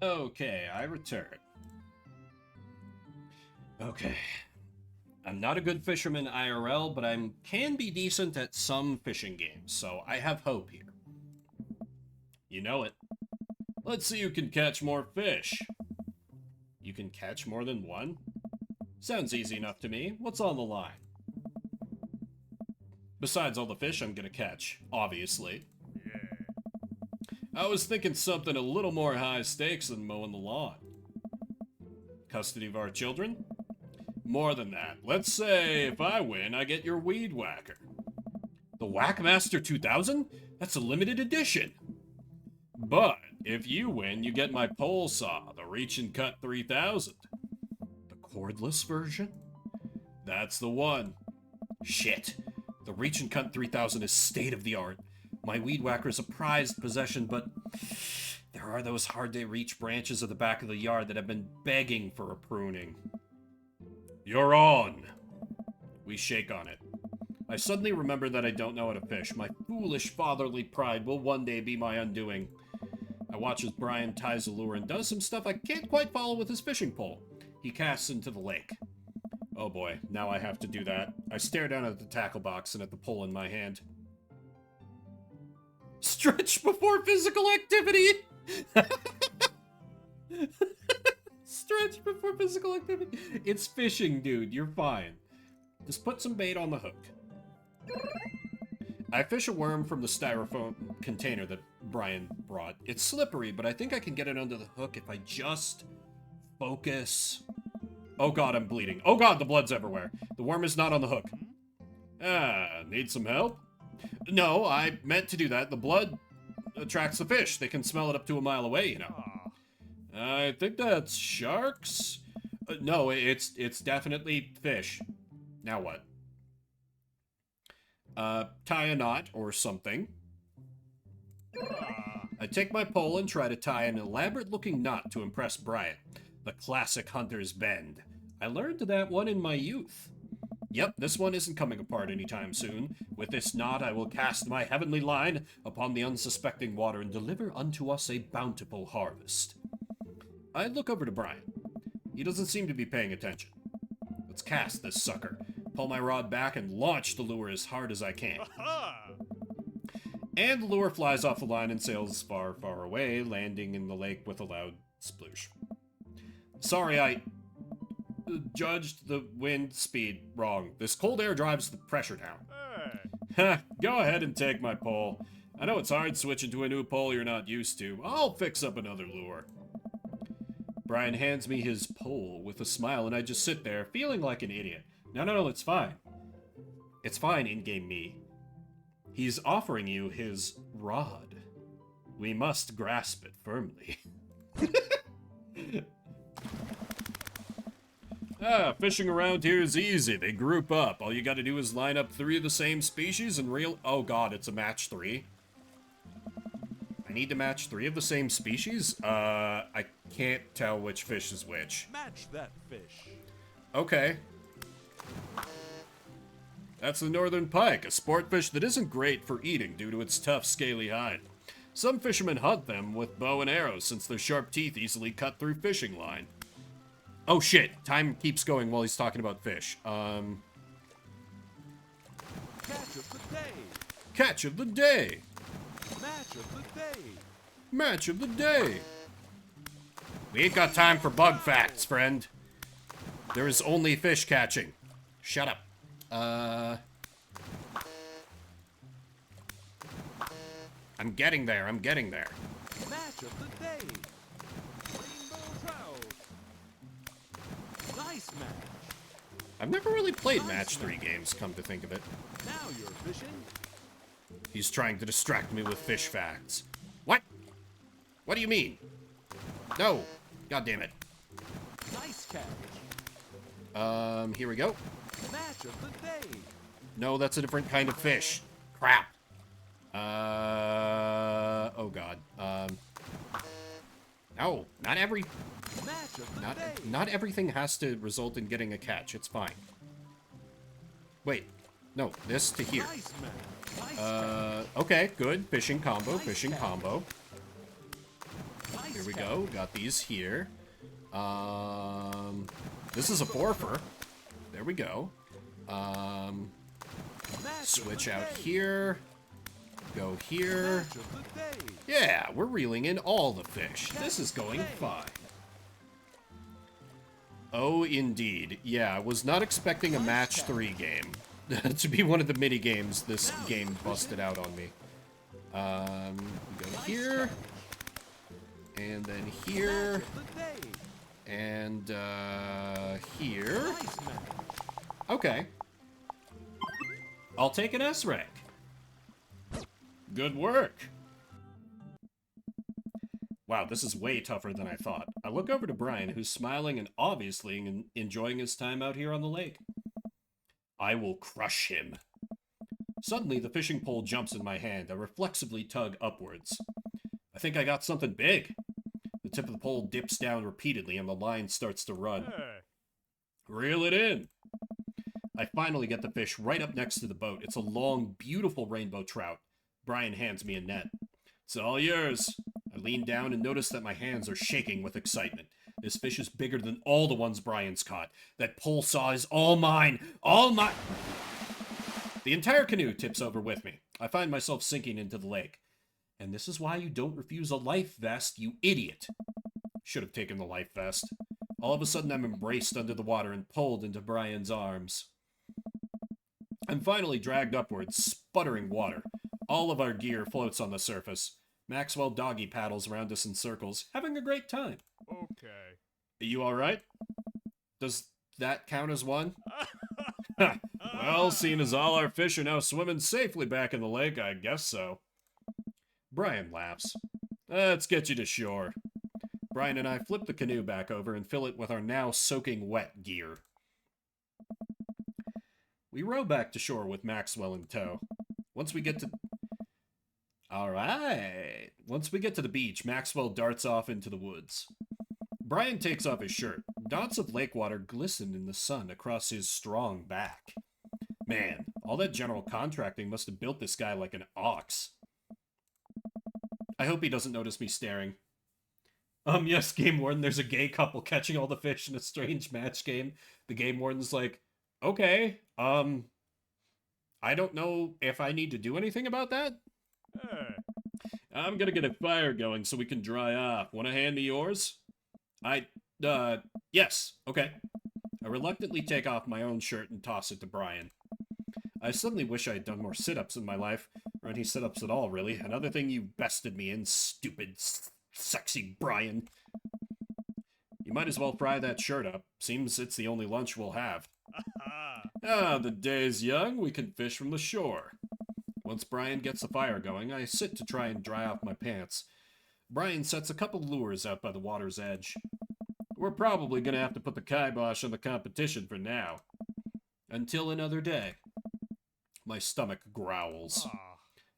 Okay, I return. Okay. I'm not a good fisherman IRL, but I can be decent at some fishing games, so I have hope here. You know it. Let's see who can catch more fish. You can catch more than one? Sounds easy enough to me. What's on the line? Besides all the fish I'm gonna catch, obviously. I was thinking something a little more high stakes than mowing the lawn. Custody of our children? More than that. Let's say if I win, I get your weed whacker. The Whackmaster 2000? That's a limited edition. But if you win, you get my pole saw, the Reach and Cut 3000. The cordless version? That's the one. Shit. The Reach and Cut 3000 is state of the art. My weed whacker is a prized possession, but there are those hard-to-reach branches at the back of the yard that have been begging for a pruning. You're on. We shake on it. I suddenly remember that I don't know how to fish. My foolish fatherly pride will one day be my undoing. I watch as Brian ties a lure and does some stuff I can't quite follow with his fishing pole. He casts into the lake. Oh boy, now I have to do that. I stare down at the tackle box and at the pole in my hand. Stretch before physical activity! Stretch before physical activity. It's fishing, dude. You're fine. Just put some bait on the hook. I fish a worm from the styrofoam container that Brian brought. It's slippery, but I think I can get it under the hook if I just focus. Oh god, I'm bleeding. Oh god, the blood's everywhere. The worm is not on the hook. Need some help? No, I meant to do that. The blood attracts the fish. They can smell it up to a mile away, you know. I think that's sharks? No, it's definitely fish. Now what? Tie a knot or something. I take my pole and try to tie an elaborate-looking knot to impress Brian. The classic hunter's bend. I learned that one in my youth. Yep, this one isn't coming apart anytime soon. With this knot, I will cast my heavenly line upon the unsuspecting water and deliver unto us a bountiful harvest. I look over to Brian. He doesn't seem to be paying attention. Let's cast this sucker. Pull my rod back and launch the lure as hard as I can. And the lure flies off the line and sails far, far away, landing in the lake with a loud sploosh. Sorry, I judged the wind speed wrong. This cold air drives the pressure down. Go ahead and take my pole. I know it's hard switching to a new pole you're not used to. I'll fix up another lure. Brian hands me his pole with a smile, and I just sit there, feeling like an idiot. No, it's fine. It's fine, in-game me. He's offering you his rod. We must grasp it firmly. Fishing around here is easy. They group up. All you gotta do is line up 3 of the same species and reel... Oh god, it's a match 3. I need to match 3 of the same species? I can't tell which fish is which. Match that fish. Okay. That's the northern pike, a sport fish that isn't great for eating due to its tough, scaly hide. Some fishermen hunt them with bow and arrows since their sharp teeth easily cut through fishing line. Oh shit, time keeps going while he's talking about fish. Catch of the day. Catch of the day. Match of the day. Match of the day. We ain't got time for bug facts, friend. There is only fish catching. Shut up. I'm getting there, I'm getting there. Match of the day. Rainbow trout. Nice match. I've never really played match 3 games, come to think of it. Now you're fishing. He's trying to distract me with fish facts. What? What do you mean? No. God damn it. Nice catch. Here we go. Match of the day. No, that's a different kind of fish. Crap. Oh god. No, not every... Match of the day. Not everything has to result in getting a catch. It's fine. Wait. No, this to here. Nice match. Nice Okay, good. Fishing combo, fishing combo. Nice Here we go. Got these here. This is a Borfer. There we go. Switch out here. Go here. Match of the day. Yeah, we're reeling in all the fish. This is going fine. Oh, indeed. Yeah, I was not expecting a match 3 game to be one of the mini games this game busted out on me. We go here. And then here. Match of the day. And, here. Nice match. Okay. I'll take an S rank. Good work. Wow, this is way tougher than I thought. I look over to Brian, who's smiling and obviously enjoying his time out here on the lake. I will crush him. Suddenly, the fishing pole jumps in my hand. I reflexively tug upwards. I think I got something big. The tip of the pole dips down repeatedly and the line starts to run. Hey. Reel it in. I finally get the fish right up next to the boat. It's a long, beautiful rainbow trout. Brian hands me a net. It's all yours. I lean down and notice that my hands are shaking with excitement. This fish is bigger than all the ones Brian's caught. That pole saw is all mine. All mine. The entire canoe tips over with me. I find myself sinking into the lake. And this is why you don't refuse a life vest, you idiot. Should have taken the life vest. All of a sudden, I'm embraced under the water and pulled into Brian's arms. I'm finally dragged upwards, sputtering water. All of our gear floats on the surface. Maxwell doggy paddles around us in circles, having a great time. Okay. Are you alright? Does that count as one? Well, seeing as all our fish are now swimming safely back in the lake, I guess so. Brian laughs. Let's get you to shore. Brian and I flip the canoe back over and fill it with our now soaking wet gear. We row back to shore with Maxwell in tow. Once we get to the beach, Maxwell darts off into the woods. Brian takes off his shirt. Dots of lake water glisten in the sun across his strong back. Man, all that general contracting must have built this guy like an ox. I hope he doesn't notice me staring. Yes, Game Warden, there's a gay couple catching all the fish in a strange match game. The Game Warden's like, okay, I don't know if I need to do anything about that. Hey. I'm gonna get a fire going so we can dry off. Want to hand me yours? Yes, okay. I reluctantly take off my own shirt and toss it to Brian. I suddenly wish I had done more sit-ups in my life, or any sit-ups at all, really. Another thing you bested me in, stupid, sexy Brian. You might as well fry that shirt up. Seems it's the only lunch we'll have. The day's young, we can fish from the shore. Once Brian gets the fire going, I sit to try and dry off my pants. Brian sets a couple lures out by the water's edge. We're probably gonna have to put the kibosh on the competition for now. Until another day. My stomach growls.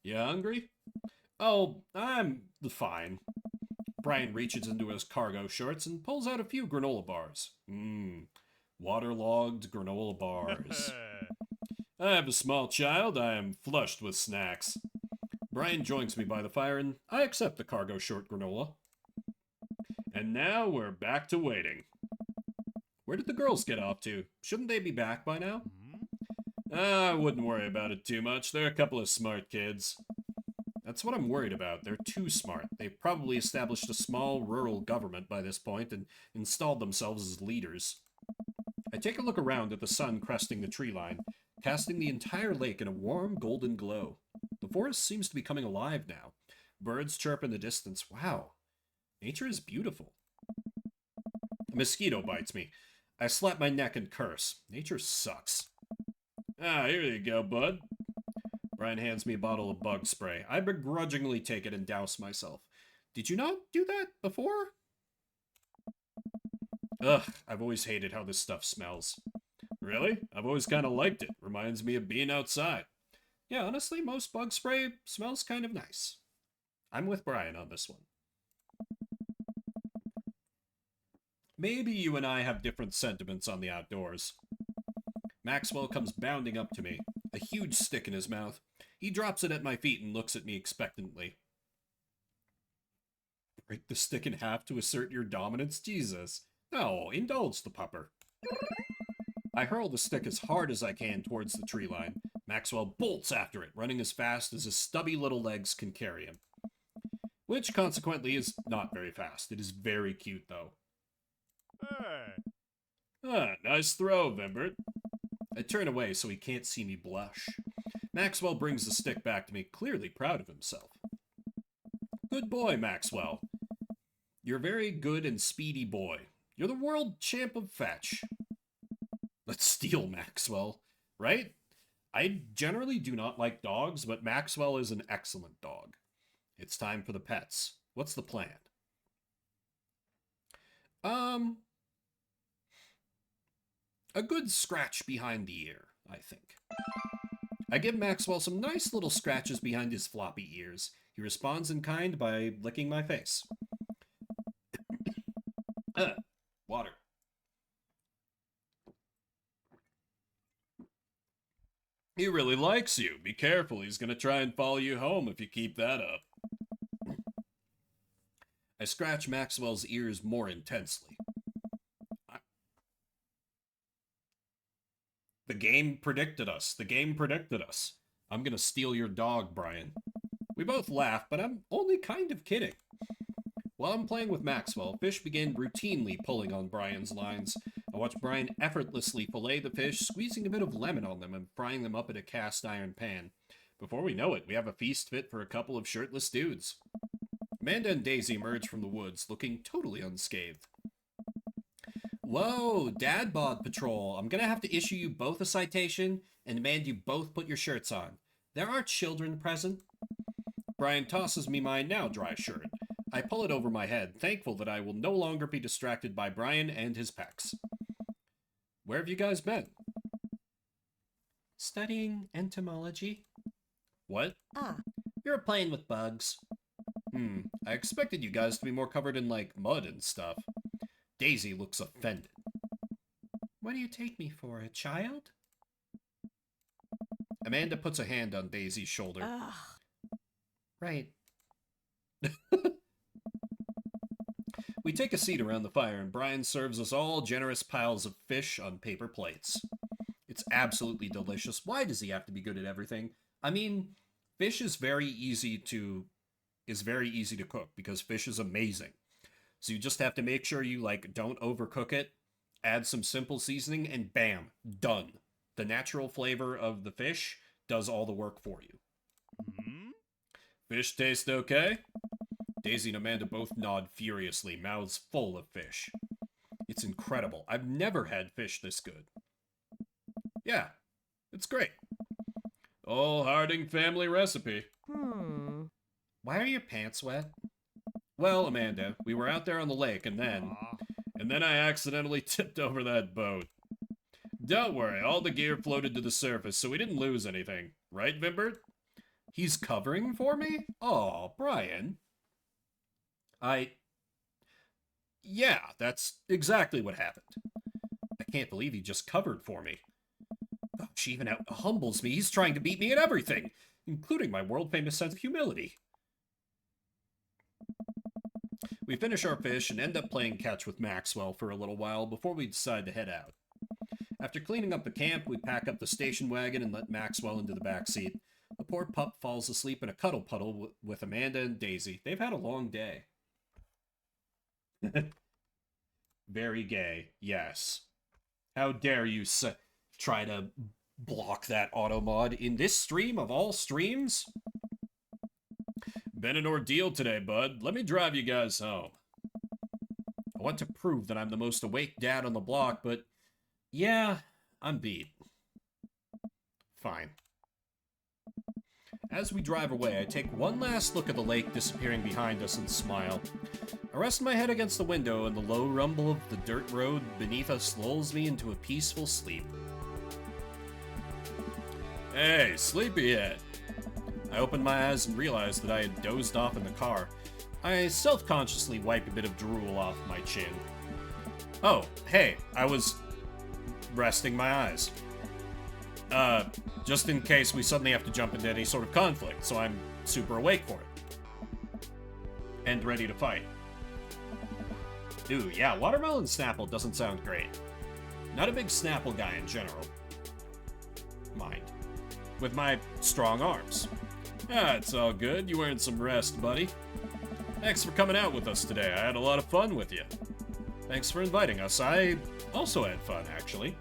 You hungry? Oh, I'm fine. Brian reaches into his cargo shorts and pulls out a few granola bars. Waterlogged granola bars. I have a small child. I am flushed with snacks. Brian joins me by the fire and I accept the cargo short granola. And now we're back to waiting. Where did the girls get off to? Shouldn't they be back by now? I wouldn't worry about it too much. They're a couple of smart kids. That's what I'm worried about. They're too smart. They've probably established a small rural government by this point and installed themselves as leaders. I take a look around at the sun cresting the tree line, casting the entire lake in a warm golden glow. The forest seems to be coming alive now. Birds chirp in the distance. Wow. Nature is beautiful. A mosquito bites me. I slap my neck and curse. Nature sucks. Here you go, bud. Brian hands me a bottle of bug spray. I begrudgingly take it and douse myself. Did you not do that before? Ugh, I've always hated how this stuff smells. Really? I've always kind of liked it. Reminds me of being outside. Yeah, honestly, most bug spray smells kind of nice. I'm with Brian on this one. Maybe you and I have different sentiments on the outdoors. Maxwell comes bounding up to me, a huge stick in his mouth. He drops it at my feet and looks at me expectantly. Break the stick in half to assert your dominance? Jesus. No, indulge the pupper. I hurl the stick as hard as I can towards the tree line. Maxwell bolts after it, running as fast as his stubby little legs can carry him. Which, consequently, is not very fast. It is very cute, though. Hey. Ah, nice throw, Vimbert. I turn away so he can't see me blush. Maxwell brings the stick back to me, clearly proud of himself. Good boy, Maxwell. You're a very good and speedy boy. You're the world champ of fetch. Let's steal Maxwell, right? I generally do not like dogs, but Maxwell is an excellent dog. It's time for the pets. What's the plan? A good scratch behind the ear, I think. I give Maxwell some nice little scratches behind his floppy ears. He responds in kind by licking my face. Water. He really likes you. Be careful, he's gonna try and follow you home if you keep that up. I scratch Maxwell's ears more intensely. The game predicted us. The game predicted us. I'm gonna steal your dog, Brian. We both laugh, but I'm only kind of kidding. While I'm playing with Maxwell, fish begin routinely pulling on Brian's lines. I watch Brian effortlessly fillet the fish, squeezing a bit of lemon on them and frying them up in a cast iron pan. Before we know it, we have a feast fit for a couple of shirtless dudes. Amanda and Daisy emerge from the woods, looking totally unscathed. Whoa, Dad Bod Patrol. I'm gonna have to issue you both a citation and demand you both put your shirts on. There are children present. Brian tosses me my now dry shirt. I pull it over my head, thankful that I will no longer be distracted by Brian and his pecs. Where have you guys been? Studying entomology. What? We were playing with bugs. I expected you guys to be more covered in, like, mud and stuff. Daisy looks offended. What do you take me for, a child? Amanda puts a hand on Daisy's shoulder. Ugh. Right. We take a seat around the fire, and Brian serves us all generous piles of fish on paper plates. It's absolutely delicious. Why does he have to be good at everything? I mean, fish is very easy to cook because fish is amazing. So you just have to make sure you, like, don't overcook it, add some simple seasoning, and bam, done. The natural flavor of the fish does all the work for you. Fish taste okay? Daisy and Amanda both nod furiously, mouths full of fish. It's incredible. I've never had fish this good. Yeah, it's great. Old Harding family recipe. Why are your pants wet? Well, Amanda, we were out there on the lake, and then I accidentally tipped over that boat. Don't worry, all the gear floated to the surface, so we didn't lose anything. Right, Vimbert? He's covering for me? Oh, Brian. Yeah, that's exactly what happened. I can't believe he just covered for me. Gosh, he even out-humbles me. He's trying to beat me at everything, including my world-famous sense of humility. We finish our fish and end up playing catch with Maxwell for a little while before we decide to head out. After cleaning up the camp, we pack up the station wagon and let Maxwell into the back seat. The poor pup falls asleep in a cuddle puddle with Amanda and Daisy. They've had a long day. Very gay, yes. How dare you try to block that auto mod in this stream of all streams? Been an ordeal today, bud. Let me drive you guys home. I want to prove that I'm the most awake dad on the block, but yeah, I'm beat. Fine. As we drive away, I take one last look at the lake disappearing behind us and smile. I rest my head against the window, and the low rumble of the dirt road beneath us lulls me into a peaceful sleep. Hey, sleepyhead! I opened my eyes and realized that I had dozed off in the car. I self-consciously wipe a bit of drool off my chin. Oh, hey, I was resting my eyes. Just in case we suddenly have to jump into any sort of conflict, so I'm super awake for it. And ready to fight. Ooh, yeah, watermelon Snapple doesn't sound great. Not a big Snapple guy in general. Mind. With my strong arms. Ah, it's all good. You earned some rest, buddy. Thanks for coming out with us today. I had a lot of fun with you. Thanks for inviting us. I also had fun, actually.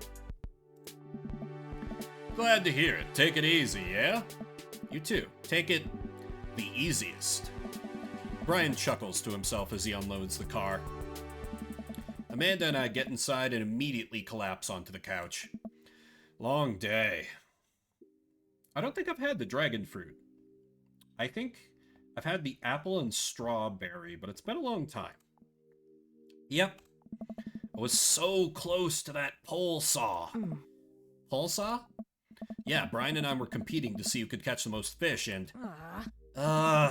Glad to hear it. Take it easy, yeah? You too. Take it the easiest. Brian chuckles to himself as he unloads the car. Amanda and I get inside and immediately collapse onto the couch. Long day. I don't think I've had the dragon fruit. I think I've had the apple and strawberry, but it's been a long time. Yep. I was so close to that pole saw. Pole saw? Yeah, Brian and I were competing to see who could catch the most fish, and...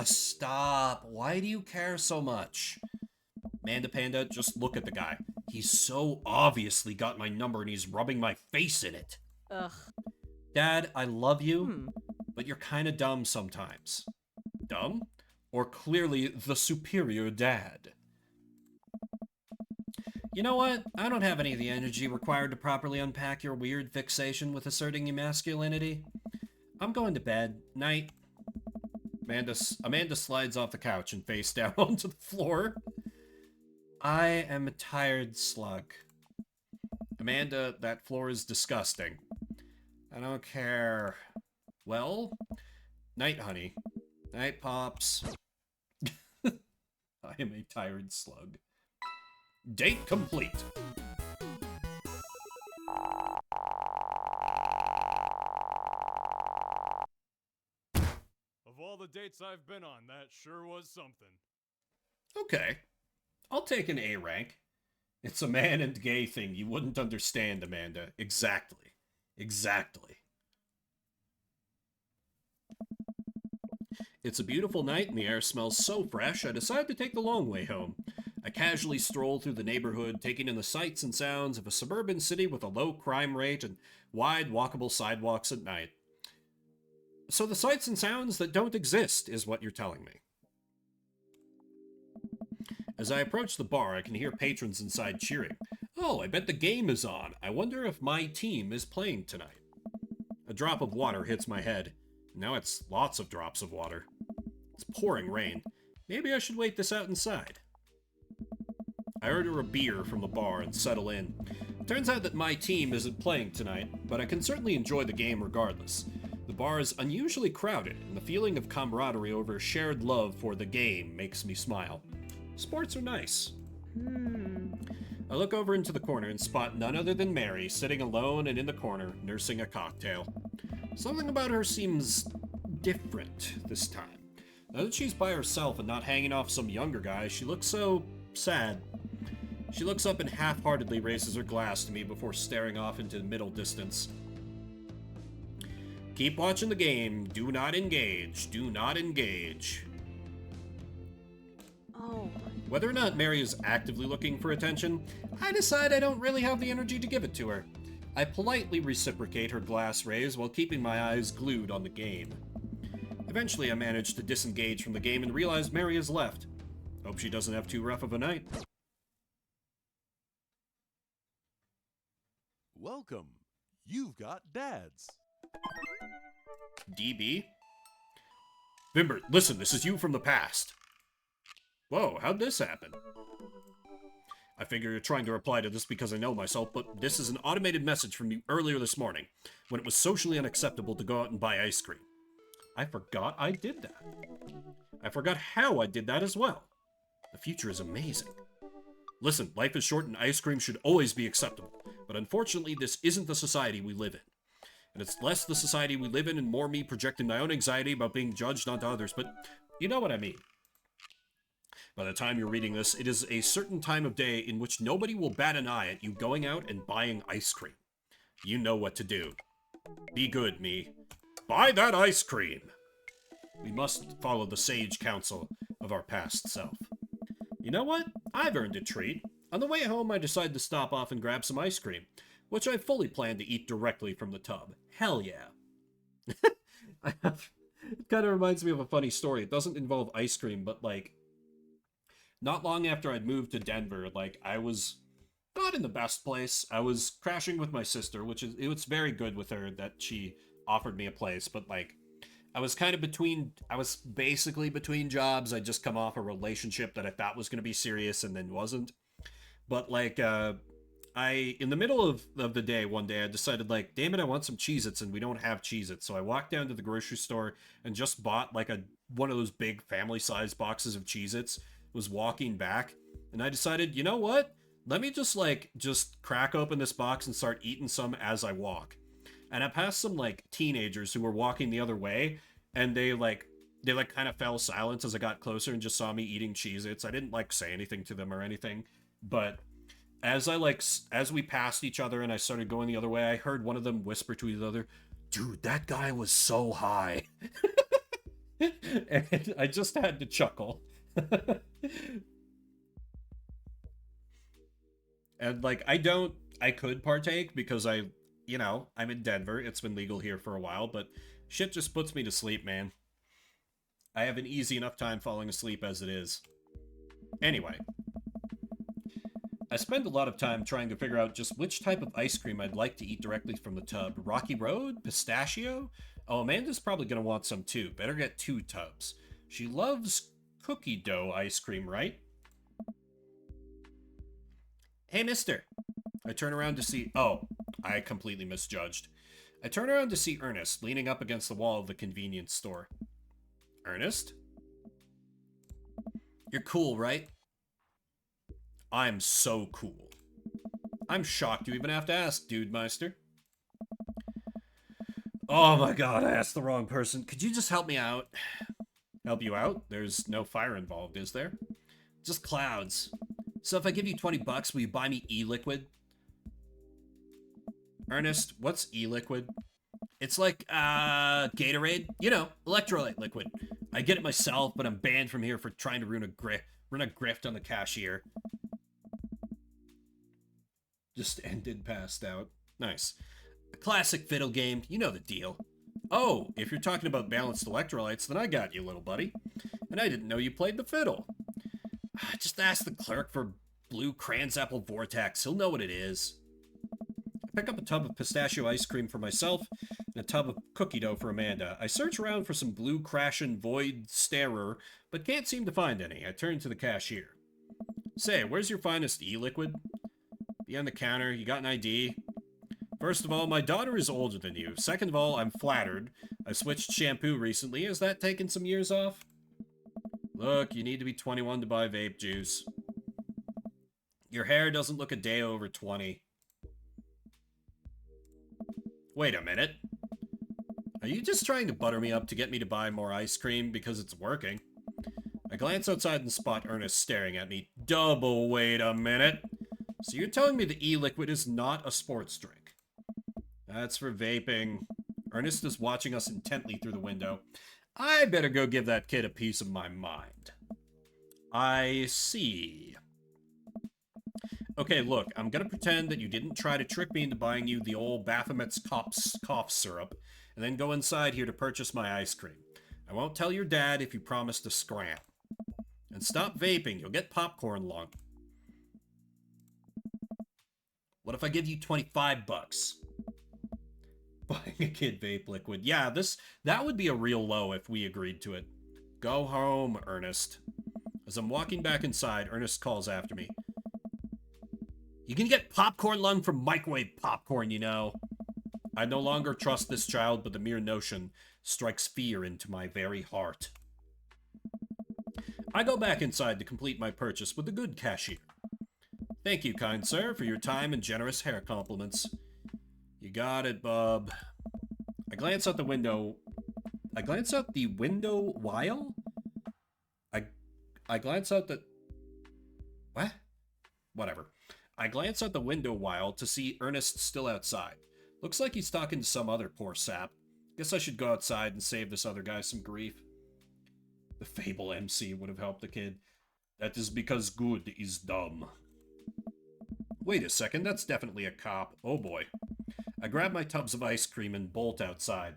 stop. Why do you care so much? Manda Panda, just look at the guy. He's so obviously got my number and he's rubbing my face in it. Ugh. Dad, I love you, but you're kind of dumb sometimes. Dumb? Or clearly the superior dad? You know what? I don't have any of the energy required to properly unpack your weird fixation with asserting your masculinity. I'm going to bed. Night. Amanda slides off the couch and face down onto the floor. I am a tired slug. Amanda, that floor is disgusting. I don't care. Well, night, honey. Night, Pops. I am a tired slug. Date complete. Of all the dates I've been on, that sure was something. Okay. I'll take an A rank. It's a man and gay thing you wouldn't understand, Amanda. Exactly. Exactly. It's a beautiful night and the air smells so fresh, I decide to take the long way home. I casually stroll through the neighborhood, taking in the sights and sounds of a suburban city with a low crime rate and wide walkable sidewalks at night. So the sights and sounds that don't exist is what you're telling me. As I approach the bar, I can hear patrons inside cheering. Oh, I bet the game is on. I wonder if my team is playing tonight. A drop of water hits my head. Now it's lots of drops of water. It's pouring rain. Maybe I should wait this out inside. I order a beer from the bar and settle in. Turns out that my team isn't playing tonight, but I can certainly enjoy the game regardless. The bar is unusually crowded, and the feeling of camaraderie over a shared love for the game makes me smile. Sports are nice. I look over into the corner and spot none other than Mary, sitting alone and in the corner, nursing a cocktail. Something about her seems different this time. Now that she's by herself and not hanging off some younger guy, she looks so sad. She looks up and half-heartedly raises her glass to me before staring off into the middle distance. Keep watching the game. Do not engage. Do not engage. Oh. Whether or not Mary is actively looking for attention, I decide I don't really have the energy to give it to her. I politely reciprocate her glass raise while keeping my eyes glued on the game. Eventually, I manage to disengage from the game and realize Mary has left. Hope she doesn't have too rough of a night. Welcome. You've got dads. DB? Vimbert, listen, this is you from the past. Whoa, how'd this happen? I figure you're trying to reply to this because I know myself, but this is an automated message from you earlier this morning, when it was socially unacceptable to go out and buy ice cream. I forgot I did that. I forgot how I did that as well. The future is amazing. Listen, life is short and ice cream should always be acceptable, but unfortunately this isn't the society we live in. And it's less the society we live in and more me projecting my own anxiety about being judged onto others, but you know what I mean. By the time you're reading this, it is a certain time of day in which nobody will bat an eye at you going out and buying ice cream. You know what to do. Be good, me. Buy that ice cream! We must follow the sage counsel of our past self. You know what? I've earned a treat. On the way home, I decide to stop off and grab some ice cream, which I fully plan to eat directly from the tub. Hell yeah. It kind of reminds me of a funny story. It doesn't involve ice cream, but like, not long after I'd moved to Denver, like, I was not in the best place. I was crashing with my sister, which is, it was very good with her that she offered me a place, but, like, I was basically between jobs. I'd just come off a relationship that I thought was going to be serious and then wasn't. But, like, in the middle of the day, one day, I decided, like, damn it, I want some Cheez-Its, and we don't have Cheez-Its. So I walked down to the grocery store and just bought, like, one of those big family-sized boxes of Cheez-Its, was walking back, and I decided, you know what? Let me just crack open this box and start eating some as I walk. And I passed some, like, teenagers who were walking the other way, and they kind of fell silent as I got closer and just saw me eating Cheez-Its. I didn't, like, say anything to them or anything, but as we passed each other and I started going the other way, I heard one of them whisper to the other, "Dude, that guy was so high." And I just had to chuckle. And, like, I could partake because I'm in Denver. It's been legal here for a while, but shit just puts me to sleep, man. I have an easy enough time falling asleep as it is. Anyway, I spend a lot of time trying to figure out just which type of ice cream I'd like to eat directly from the tub. Rocky Road? Pistachio? Oh, Amanda's probably going to want some too. Better get 2 tubs. She loves cookie dough ice cream, right? Hey, mister. I turn around to see... Oh, I completely misjudged. I turn around to see Ernest leaning up against the wall of the convenience store. Ernest? You're cool, right? I'm so cool. I'm shocked you even have to ask, Dude Meister. Oh my god, I asked the wrong person. Could you just help me out? Help you out? There's no fire involved, is there? Just clouds. So if I give you 20 bucks, will you buy me e-liquid? Ernest, what's e-liquid? It's like, Gatorade. You know, electrolyte liquid. I get it myself, but I'm banned from here for trying to run a grift on the cashier. Just ended passed out. Nice. A classic fiddle game. You know the deal. Oh, if you're talking about balanced electrolytes, then I got you, little buddy. And I didn't know you played the fiddle. Just ask the clerk for Blue Cransapple Vortex. He'll know what it is. I pick up a tub of pistachio ice cream for myself and a tub of cookie dough for Amanda. I search around for some Blue Crashin' Void Starer, but can't seem to find any. I turn to the cashier. Say, where's your finest e-liquid? Behind the counter. You got an ID? First of all, my daughter is older than you. Second of all, I'm flattered. I switched shampoo recently. Has that taken some years off? Look, you need to be 21 to buy vape juice. Your hair doesn't look a day over 20. Wait a minute. Are you just trying to butter me up to get me to buy more ice cream because it's working? I glance outside and spot Ernest staring at me. Double wait a minute. So you're telling me the e-liquid is not a sports drink? That's for vaping. Ernest is watching us intently through the window. I better go give that kid a piece of my mind. I see. Okay, look, I'm gonna pretend that you didn't try to trick me into buying you the old Baphomet's cough syrup, and then go inside here to purchase my ice cream. I won't tell your dad if you promise to scram. And stop vaping, you'll get popcorn lung. What if I give you 25 bucks? Buying a kid vape liquid. Yeah, that would be a real low if we agreed to it. Go home, Ernest. As I'm walking back inside, Ernest calls after me. You can get popcorn lung from microwave popcorn, you know. I no longer trust this child, but the mere notion strikes fear into my very heart. I go back inside to complete my purchase with a good cashier. Thank you, kind sir, for your time and generous hair compliments. You got it, bub. I glance out the window while? I glance out the... What? Whatever. I glance out the window while to see Ernest still outside. Looks like he's talking to some other poor sap. Guess I should go outside and save this other guy some grief. The Fable MC would have helped the kid. That is because good is dumb. Wait a second, that's definitely a cop. Oh boy. I grab my tubs of ice cream and bolt outside.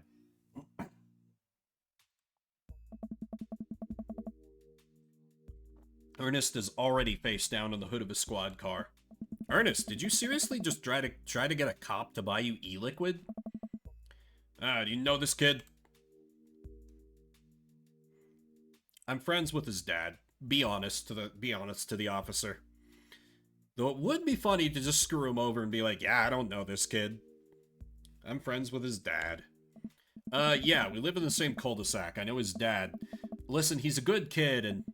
Ernest is already face down on the hood of a squad car. Ernest, did you seriously just try to get a cop to buy you e-liquid? Do you know this kid? I'm friends with his dad. Be honest to the officer. Though it would be funny to just screw him over and be like, yeah, I don't know this kid. I'm friends with his dad. Yeah, we live in the same cul-de-sac. I know his dad. Listen, he's a good kid, and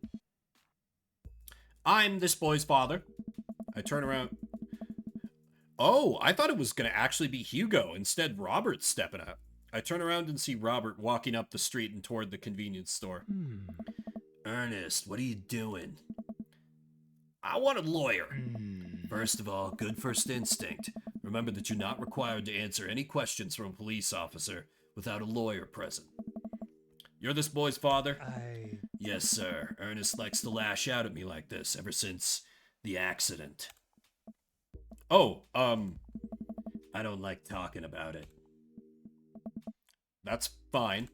I'm this boy's father. I turn around. Oh, I thought it was going to actually be Hugo. Instead, Robert's stepping up. I turn around and see Robert walking up the street and toward the convenience store. Ernest, what are you doing? I want a lawyer. First of all, good first instinct. Remember that you're not required to answer any questions from a police officer without a lawyer present. You're this boy's father? Yes, sir. Ernest likes to lash out at me like this ever since the accident. Oh, I don't like talking about it. That's fine.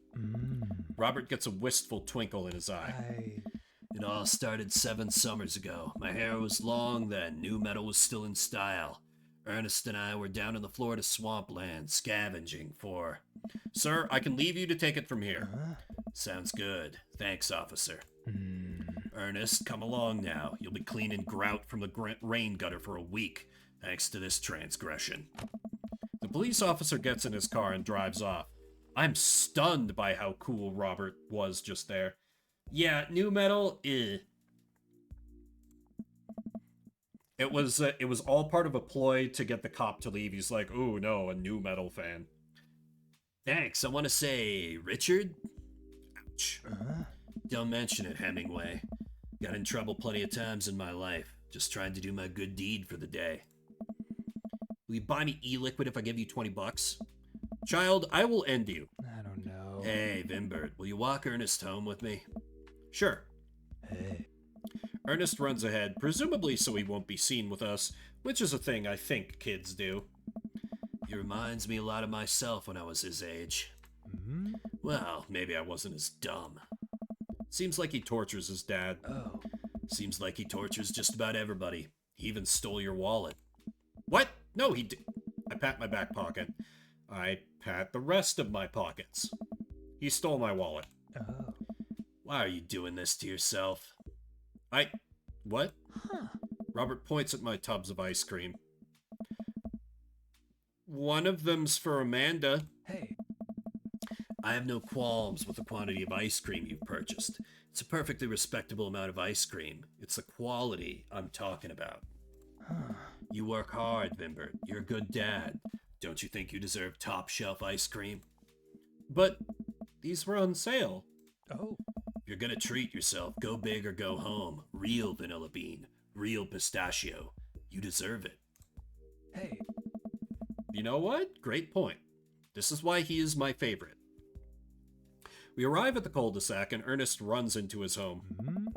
Robert gets a wistful twinkle in his eye. It all started 7 summers ago. My hair was long then. New metal was still in style. Ernest and I were down in the Florida swampland scavenging for... Sir, I can leave you to take it from here. Sounds good. Thanks, officer. Ernest, come along now. You'll be cleaning grout from the rain gutter for a week, thanks to this transgression. The police officer gets in his car and drives off. I'm stunned by how cool Robert was just there. Yeah, new metal, eh. It was all part of a ploy to get the cop to leave. He's like, ooh, no, a new metal fan. Thanks, I want to say, Richard? Ouch. Don't mention it, Hemingway. Got in trouble plenty of times in my life, just trying to do my good deed for the day. Will you buy me e-liquid if I give you $20? Child, I will end you. I don't know. Hey, Vimbert, will you walk Ernest home with me? Sure. Hey. Ernest runs ahead, presumably so he won't be seen with us, which is a thing I think kids do. He reminds me a lot of myself when I was his age. Well, maybe I wasn't as dumb. Seems like he tortures his dad. Oh. Seems like he tortures just about everybody. He even stole your wallet. What? No, he did. I pat my back pocket. I pat the rest of my pockets. He stole my wallet. Oh. Why are you doing this to yourself? What? Huh. Robert points at my tubs of ice cream. One of them's for Amanda. Hey. I have no qualms with the quantity of ice cream you've purchased. It's a perfectly respectable amount of ice cream. It's the quality I'm talking about. You work hard, Vimbert. You're a good dad. Don't you think you deserve top-shelf ice cream? But these were on sale. Oh. If you're gonna treat yourself, go big or go home. Real vanilla bean. Real pistachio. You deserve it. Hey. You know what? Great point. This is why he is my favorite. We arrive at the cul-de-sac and Ernest runs into his home.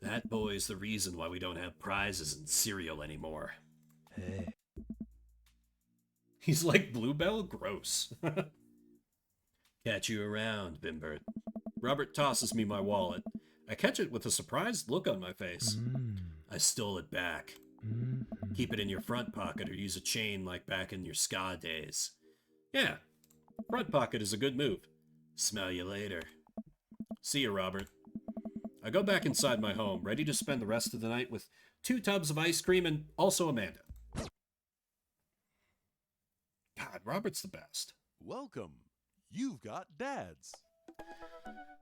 That boy's the reason why we don't have prizes in cereal anymore. Hey. He's like Bluebell? Gross. Catch you around, Vimbert. Robert tosses me my wallet. I catch it with a surprised look on my face. I stole it back. Keep it in your front pocket or use a chain like back in your ska days. Yeah, front pocket is a good move. Smell you later. See you, Robert. I go back inside my home, ready to spend the rest of the night with 2 tubs of ice cream and also Amanda. God, Robert's the best. Welcome. You've got dads.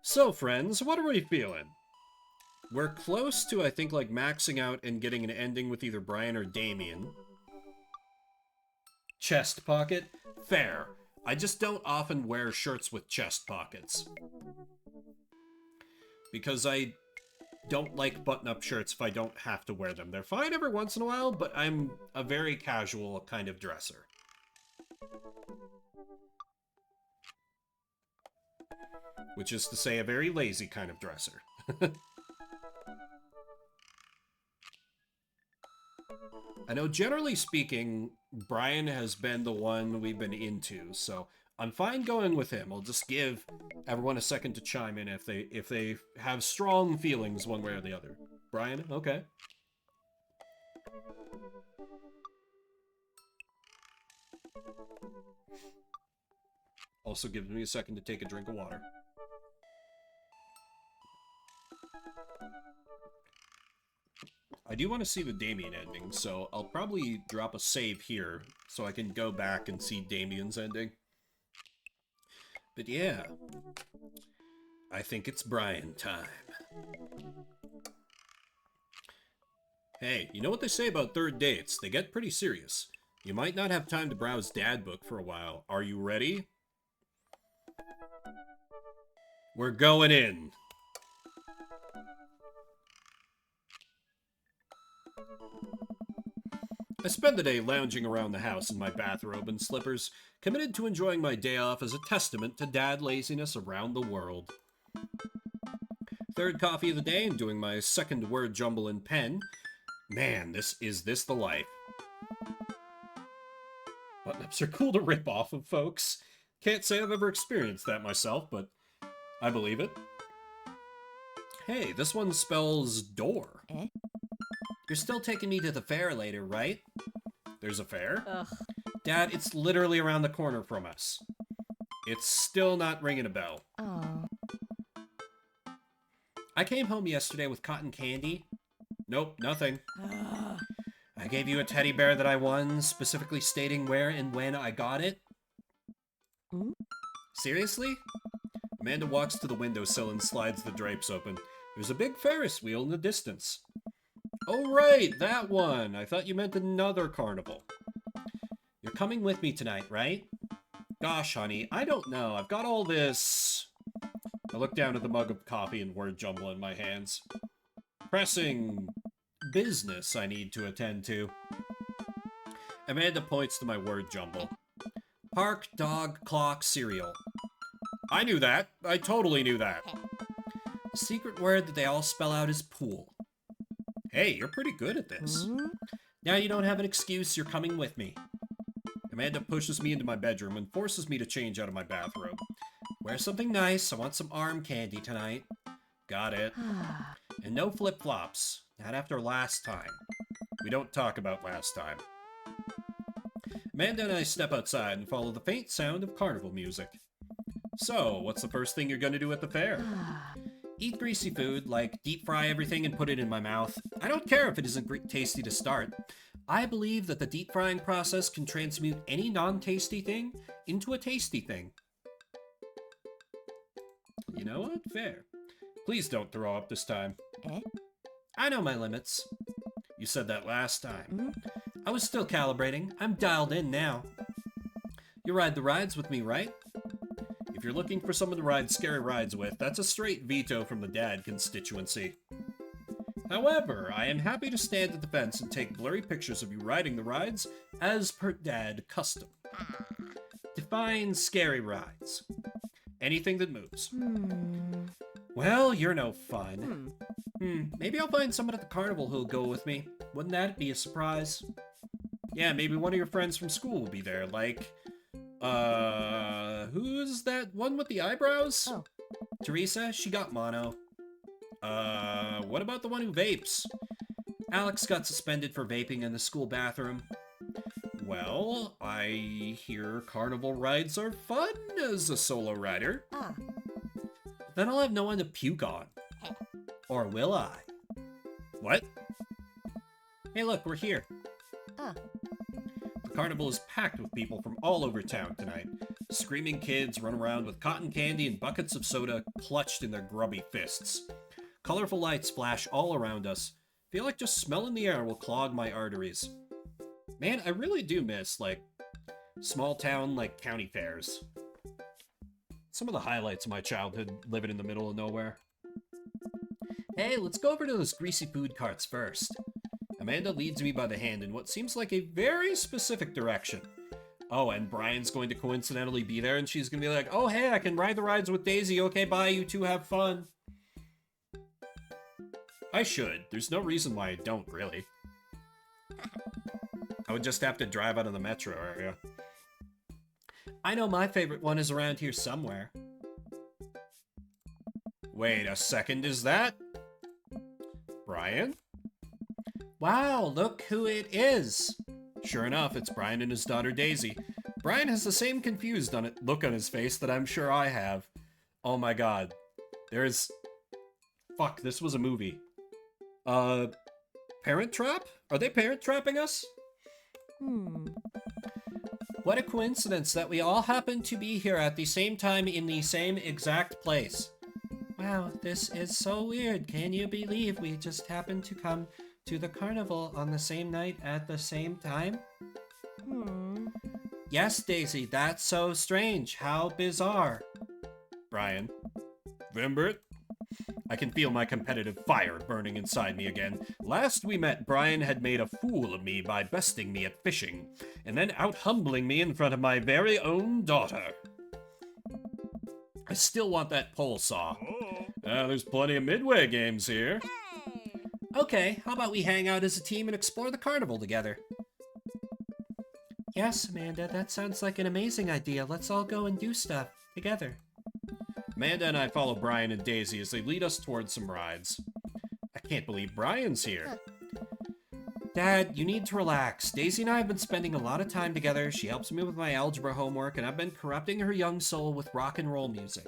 So, friends, what are we feeling? We're close to, I think, like, maxing out and getting an ending with either Brian or Damien. Chest pocket? Fair. I just don't often wear shirts with chest pockets. Because I don't like button-up shirts if I don't have to wear them. They're fine every once in a while, but I'm a very casual kind of dresser. Which is to say, a very lazy kind of dresser. I know, generally speaking, Brian has been the one we've been into, so I'm fine going with him. I'll just give everyone a second to chime in if they have strong feelings one way or the other. Brian? Okay. Also gives me a second to take a drink of water. I do want to see the Damien ending, so I'll probably drop a save here so I can go back and see Damien's ending. But yeah, I think it's Brian time. Hey, you know what they say about third dates? They get pretty serious. You might not have time to browse Dad Book for a while. Are you ready? We're going in. I spend the day lounging around the house in my bathrobe and slippers, committed to enjoying my day off as a testament to dad laziness around the world. Third coffee of the day and doing my second word jumble in pen. Man, this the life. Button-ups are cool to rip off of, folks. Can't say I've ever experienced that myself, but I believe it. Hey, this one spells door. You're still taking me to the fair later, right? There's a fair? Ugh. Dad, it's literally around the corner from us. It's still not ringing a bell. Oh. I came home yesterday with cotton candy. Nope, nothing. I gave you a teddy bear that I won, specifically stating where and when I got it. Hmm? Seriously? Amanda walks to the windowsill and slides the drapes open. There's a big Ferris wheel in the distance. Oh right, that one! I thought you meant another carnival. You're coming with me tonight, right? Gosh, honey, I don't know. I've got all this... I look down at the mug of coffee and word jumble in my hands. Pressing business I need to attend to. Amanda points to my word jumble. Park, dog, clock, cereal. I knew that. I totally knew that. The secret word that they all spell out is pool. Hey, you're pretty good at this. Now you don't have an excuse, you're coming with me. Amanda pushes me into my bedroom and forces me to change out of my bathrobe. Wear something nice, I want some arm candy tonight. Got it. And no flip-flops. Not after last time. We don't talk about last time. Amanda and I step outside and follow the faint sound of carnival music. So, what's the first thing you're gonna do at the fair? Eat greasy food, like deep fry everything and put it in my mouth. I don't care if it isn't tasty to start. I believe that the deep frying process can transmute any non-tasty thing into a tasty thing. You know what? Fair. Please don't throw up this time. I know my limits. You said that last time. I was still calibrating. I'm dialed in now. You ride the rides with me, right? If you're looking for someone to ride scary rides with, that's a straight veto from the dad constituency. However, I am happy to stand at the fence and take blurry pictures of you riding the rides as per dad custom. Define scary rides. Anything that moves. Well, you're no fun. Maybe I'll find someone at the carnival who'll go with me. Wouldn't that be a surprise? Yeah, maybe one of your friends from school will be there, like... who's that one with the eyebrows? Oh. Teresa, she got mono. What about the one who vapes? Alex got suspended for vaping in the school bathroom. Well, I hear carnival rides are fun as a solo rider. Then I'll have no one to puke on. Or will I? What? Hey look, we're here. The carnival is packed with people from all over town tonight. Screaming kids run around with cotton candy and buckets of soda clutched in their grubby fists. Colorful lights flash all around us. Feel like just smelling the air will clog my arteries. Man, I really do miss, like, small town, like, county fairs. Some of the highlights of my childhood living in the middle of nowhere. Hey, let's go over to those greasy food carts first. Amanda leads me by the hand in what seems like a very specific direction. Oh, and Brian's going to coincidentally be there, and she's going to be like, oh, hey, I can ride the rides with Daisy. Okay, bye, you two have fun. I should. There's no reason why I don't, really. I would just have to drive out of the metro area. I know my favorite one is around here somewhere. Wait a second, is that... Brian? Wow, look who it is. Sure enough, it's Brian and his daughter Daisy. Brian has the same confused look on his face that I'm sure I have. Oh my god. There's... Fuck, this was a movie. Parent Trap? Are they parent trapping us? What a coincidence that we all happen to be here at the same time in the same exact place. Wow, this is so weird. Can you believe we just happened to come to the carnival on the same night at the same time? Yes, Daisy, that's so strange. How bizarre. Brian. Vimbert? I can feel my competitive fire burning inside me again. Last we met, Brian had made a fool of me by besting me at fishing, and then out-humbling me in front of my very own daughter. I still want that pole saw. There's plenty of Midway games here. Okay, how about we hang out as a team and explore the carnival together? Yes, Amanda, that sounds like an amazing idea. Let's all go and do stuff together. Amanda and I follow Brian and Daisy as they lead us towards some rides. I can't believe Brian's here. Dad, you need to relax. Daisy and I have been spending a lot of time together. She helps me with my algebra homework, and I've been corrupting her young soul with rock and roll music.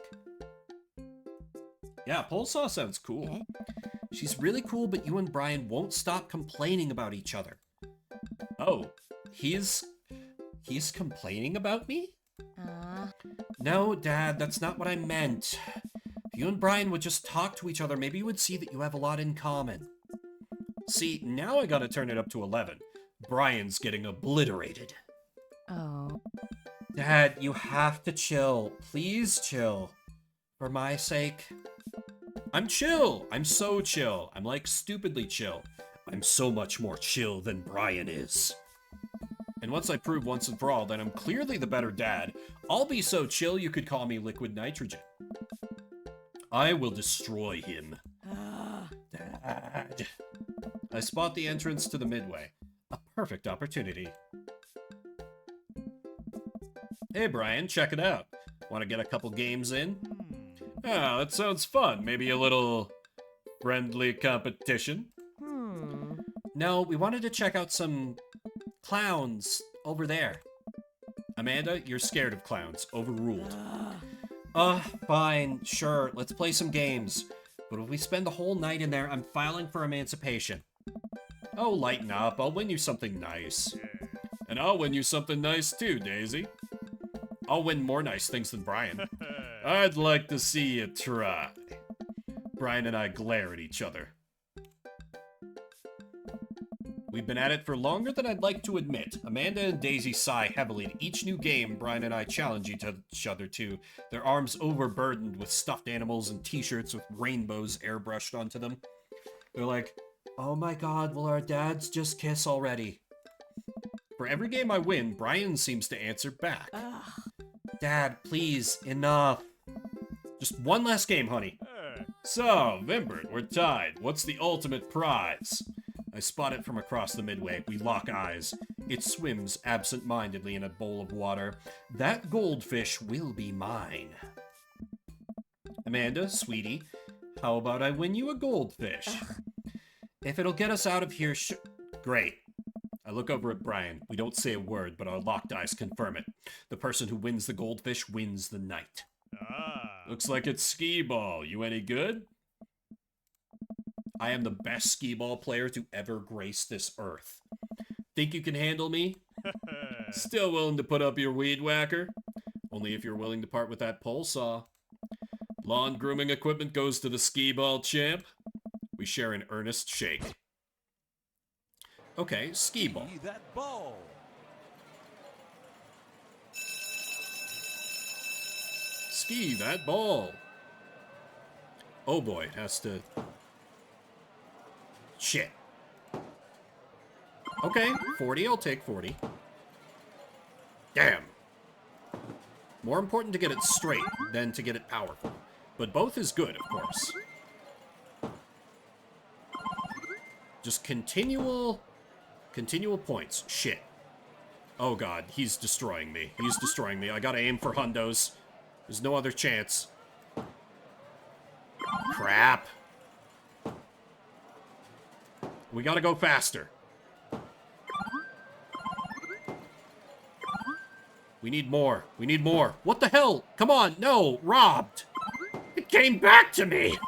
Yeah, pole saw sounds cool. She's really cool, but you and Brian won't stop complaining about each other. Oh, he's complaining about me? No, Dad, that's not what I meant. If you and Brian would just talk to each other, maybe you would see that you have a lot in common. See, now I gotta turn it up to 11. Brian's getting obliterated. Oh. Dad, you have to chill. Please chill. For my sake. I'm chill. I'm so chill. I'm like stupidly chill. I'm so much more chill than Brian is. And once I prove once and for all that I'm clearly the better dad, I'll be so chill you could call me liquid nitrogen. I will destroy him. Dad. I spot the entrance to the Midway. A perfect opportunity. Hey Brian, check it out. Want to get a couple games in? Ah, that sounds fun. Maybe a little friendly competition? No, we wanted to check out some clowns over there. Amanda, you're scared of clowns. Overruled. Fine, sure, let's play some games. But if we spend the whole night in there, I'm filing for emancipation. Oh, lighten up. I'll win you something nice. And I'll win you something nice too, Daisy. I'll win more nice things than Brian. I'd like to see you try. Brian and I glare at each other. We've been at it for longer than I'd like to admit. Amanda and Daisy sigh heavily at each new game Brian and I challenge each other to, their arms overburdened with stuffed animals and t-shirts with rainbows airbrushed onto them. They're like, oh my god, will our dads just kiss already? For every game I win, Brian seems to answer back. Dad, please, enough. Just one last game, honey. So, Vimbert, we're tied. What's the ultimate prize? I spot it from across the Midway. We lock eyes. It swims absent-mindedly in a bowl of water. That goldfish will be mine. Amanda, sweetie, how about I win you a goldfish? If it'll get us out of here, Great. I look over at Brian. We don't say a word, but our locked eyes confirm it. The person who wins the goldfish wins the night. Looks like it's skee-ball. You any good? I am the best skee-ball player to ever grace this earth. Think you can handle me? Still willing to put up your weed whacker? Only if you're willing to part with that pole saw. Lawn grooming equipment goes to the skee-ball champ. We share an earnest shake. Okay, skee-ball. See that ball. Ski that ball. Oh boy, it has to... Shit. Okay, 40, I'll take 40. Damn. More important to get it straight than to get it powerful. But both is good, of course. Just continual points. Shit. Oh god, he's destroying me. He's destroying me. I gotta aim for hundos. There's no other chance. Crap. We gotta go faster. We need more. We need more. What the hell? Come on. No. Robbed. It came back to me.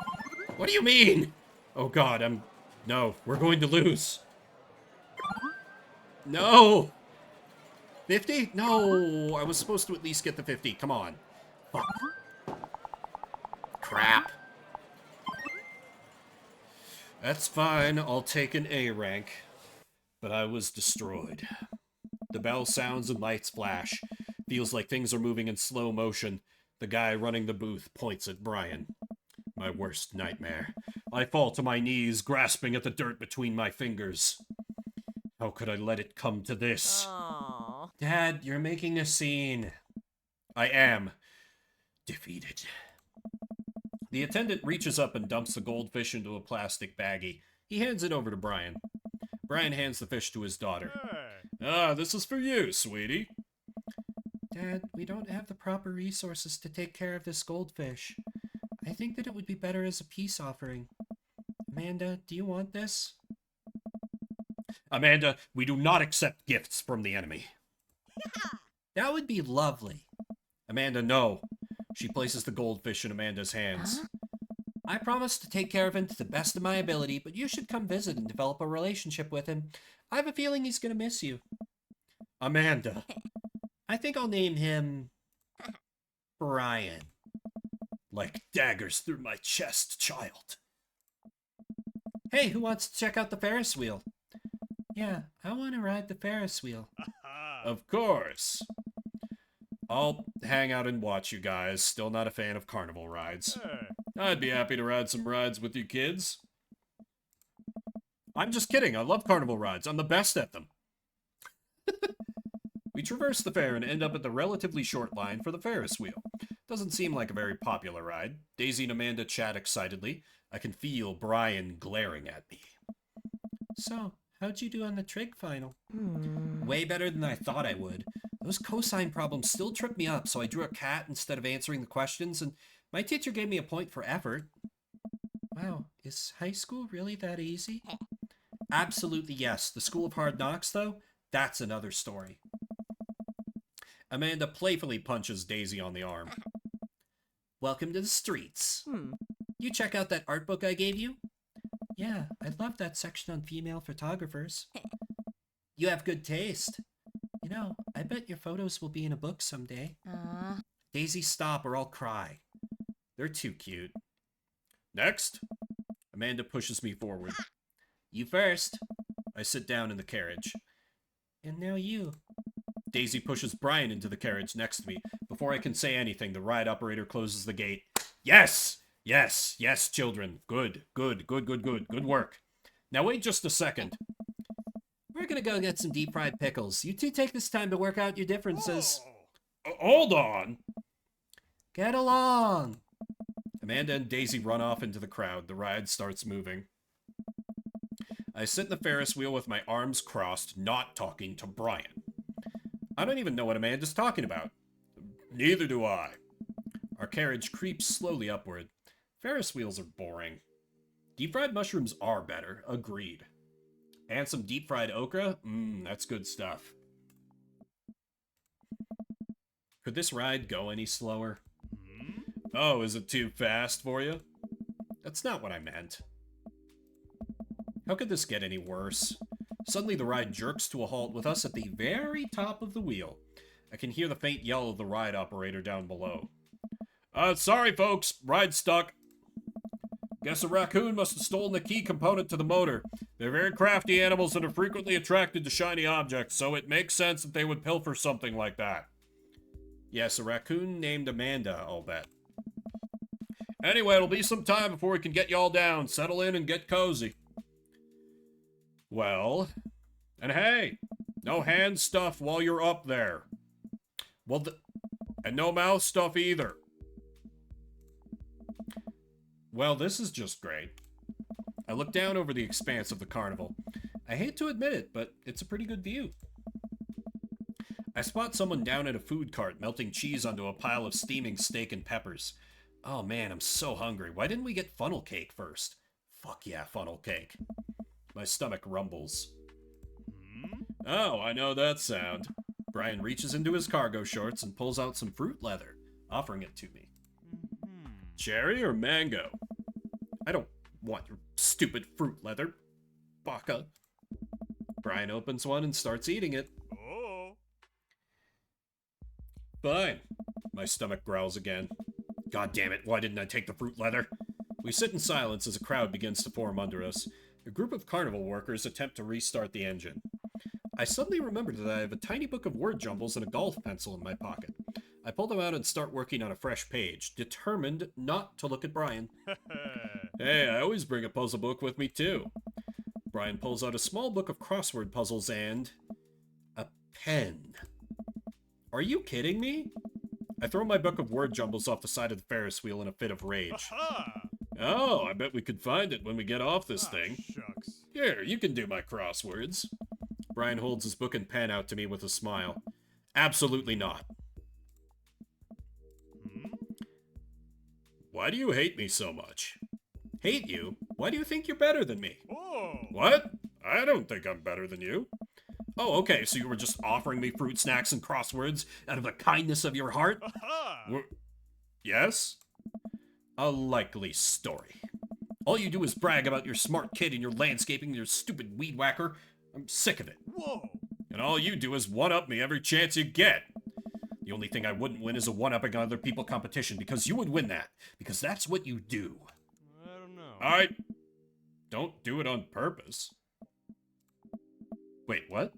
What do you mean? Oh, God. No. We're going to lose. No. 50? No. I was supposed to at least get the 50. Come on. Fuck. Crap. That's fine. I'll take an A rank. But I was destroyed. The bell sounds and lights flash. Feels like things are moving in slow motion. The guy running the booth points at Brian. My worst nightmare. I fall to my knees, grasping at the dirt between my fingers. How could I let it come to this? Aww. Dad, you're making a scene. I am. Defeated. The attendant reaches up and dumps the goldfish into a plastic baggie. He hands it over to Brian. Brian hands the fish to his daughter. Hey. Ah, this is for you, sweetie. Dad, we don't have the proper resources to take care of this goldfish. I think that it would be better as a peace offering. Amanda, do you want this? Amanda, we do not accept gifts from the enemy. That would be lovely. Amanda, no. She places the goldfish in Amanda's hands. Huh? I promise to take care of him to the best of my ability, but you should come visit and develop a relationship with him. I have a feeling he's going to miss you. Amanda, I think I'll name him Brian. Like daggers through my chest, child. Hey, who wants to check out the Ferris wheel? Yeah, I want to ride the Ferris wheel. Of course. I'll hang out and watch you guys. Still not a fan of carnival rides. Hey. I'd be happy to ride some rides with you kids. I'm just kidding. I love carnival rides. I'm the best at them. We traverse the fair and end up at the relatively short line for the Ferris wheel. Doesn't seem like a very popular ride. Daisy and Amanda chat excitedly. I can feel Brian glaring at me. So, how'd you do on the trig final? Way better than I thought I would. Those cosine problems still trip me up, so I drew a cat instead of answering the questions, and my teacher gave me a point for effort. Wow, is high school really that easy? Absolutely yes. The School of Hard Knocks, though, that's another story. Amanda playfully punches Daisy on the arm. Welcome to the streets. You check out that art book I gave you? Yeah, I love that section on female photographers. You have good taste. You know, I bet your photos will be in a book someday. Daisy, stop or I'll cry. They're too cute. Next. Amanda pushes me forward. You first. I sit down in the carriage. And now you. Daisy pushes Brian into the carriage next to me. Before I can say anything, the ride operator closes the gate. Yes! Yes, yes, children. Good, good, good, good, good. Good work. Now wait just a second. We're gonna go get some deep-fried pickles. You two take this time to work out your differences. Hold on. Get along. Amanda and Daisy run off into the crowd. The ride starts moving. I sit in the Ferris wheel with my arms crossed, not talking to Brian. I don't even know what Amanda's talking about. Neither do I. Our carriage creeps slowly upward. Ferris wheels are boring. Deep-fried mushrooms are better. Agreed. And some deep-fried okra? That's good stuff. Could this ride go any slower? Oh, is it too fast for you? That's not what I meant. How could this get any worse? Suddenly the ride jerks to a halt with us at the very top of the wheel. I can hear the faint yell of the ride operator down below. Sorry folks, ride's stuck. Guess a raccoon must have stolen the key component to the motor. They're very crafty animals and are frequently attracted to shiny objects, so it makes sense that they would pilfer something like that. Yes, a raccoon named Amanda, I'll bet. Anyway, it'll be some time before we can get y'all down. Settle in and get cozy. Well, and hey, no hand stuff while you're up there. Well, and no mouth stuff either. Well, this is just great. I look down over the expanse of the carnival. I hate to admit it, but it's a pretty good view. I spot someone down at a food cart melting cheese onto a pile of steaming steak and peppers. Oh man, I'm so hungry. Why didn't we get funnel cake first? Fuck yeah, funnel cake. My stomach rumbles. Hmm? Oh, I know that sound. Brian reaches into his cargo shorts and pulls out some fruit leather, offering it to me. Hmm. Cherry or mango? I don't want your stupid fruit leather, baka. Brian opens one and starts eating it. Oh. Fine. My stomach growls again. God damn it, why didn't I take the fruit leather? We sit in silence as a crowd begins to form under us. A group of carnival workers attempt to restart the engine. I suddenly remembered that I have a tiny book of word jumbles and a golf pencil in my pocket. I pull them out and start working on a fresh page, determined not to look at Brian. Hey, I always bring a puzzle book with me too. Brian pulls out a small book of crossword puzzles and a pen. Are you kidding me? I throw my book of word jumbles off the side of the Ferris wheel in a fit of rage. Ha! Oh, I bet we could find it when we get off this thing. Shucks. Here, you can do my crosswords. Brian holds his book and pen out to me with a smile. Absolutely not. Hmm? Why do you hate me so much? Hate you? Why do you think you're better than me? Oh. What? I don't think I'm better than you. Oh, okay, so you were just offering me fruit snacks and crosswords out of the kindness of your heart? Aha! Yes? A likely story. All you do is brag about your smart kid and your landscaping and your stupid weed whacker. I'm sick of it. Whoa. And all you do is one-up me every chance you get. The only thing I wouldn't win is a one-upping on other people competition, because you would win that. Because that's what you do. I don't know. Alright. Don't do it on purpose. Wait, what?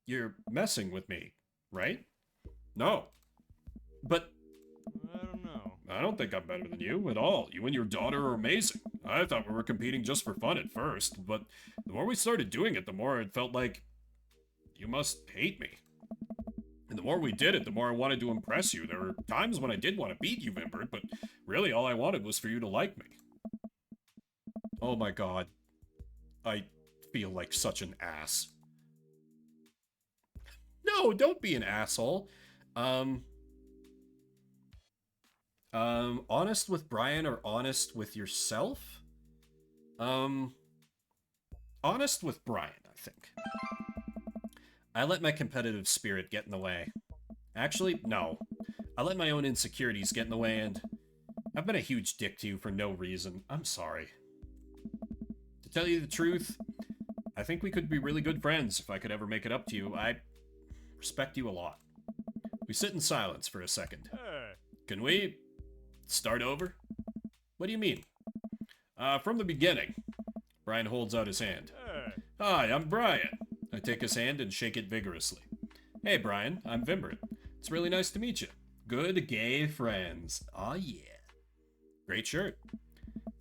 You're messing with me, right? No. But I don't know. I don't think I'm better than you at all. You and your daughter are amazing. I thought we were competing just for fun at first, but the more we started doing it, the more it felt like you must hate me. And the more we did it, the more I wanted to impress you. There were times when I did want to beat you, Vimbert, but really all I wanted was for you to like me. Oh my god. I feel like such an ass. No, don't be an asshole. Honest with Brian or honest with yourself? Honest with Brian, I think. I let my competitive spirit get in the way. Actually, no. I let my own insecurities get in the way, and I've been a huge dick to you for no reason. I'm sorry. To tell you the truth, I think we could be really good friends if I could ever make it up to you. I respect you a lot. We sit in silence for a second. Hey. Can we start over? What do you mean? From the beginning. Brian holds out his hand. Hey. Hi, I'm Brian. I take his hand and shake it vigorously. Hey, Brian, I'm Vimbert. It's really nice to meet you. Good gay friends. Aw, yeah. Great shirt.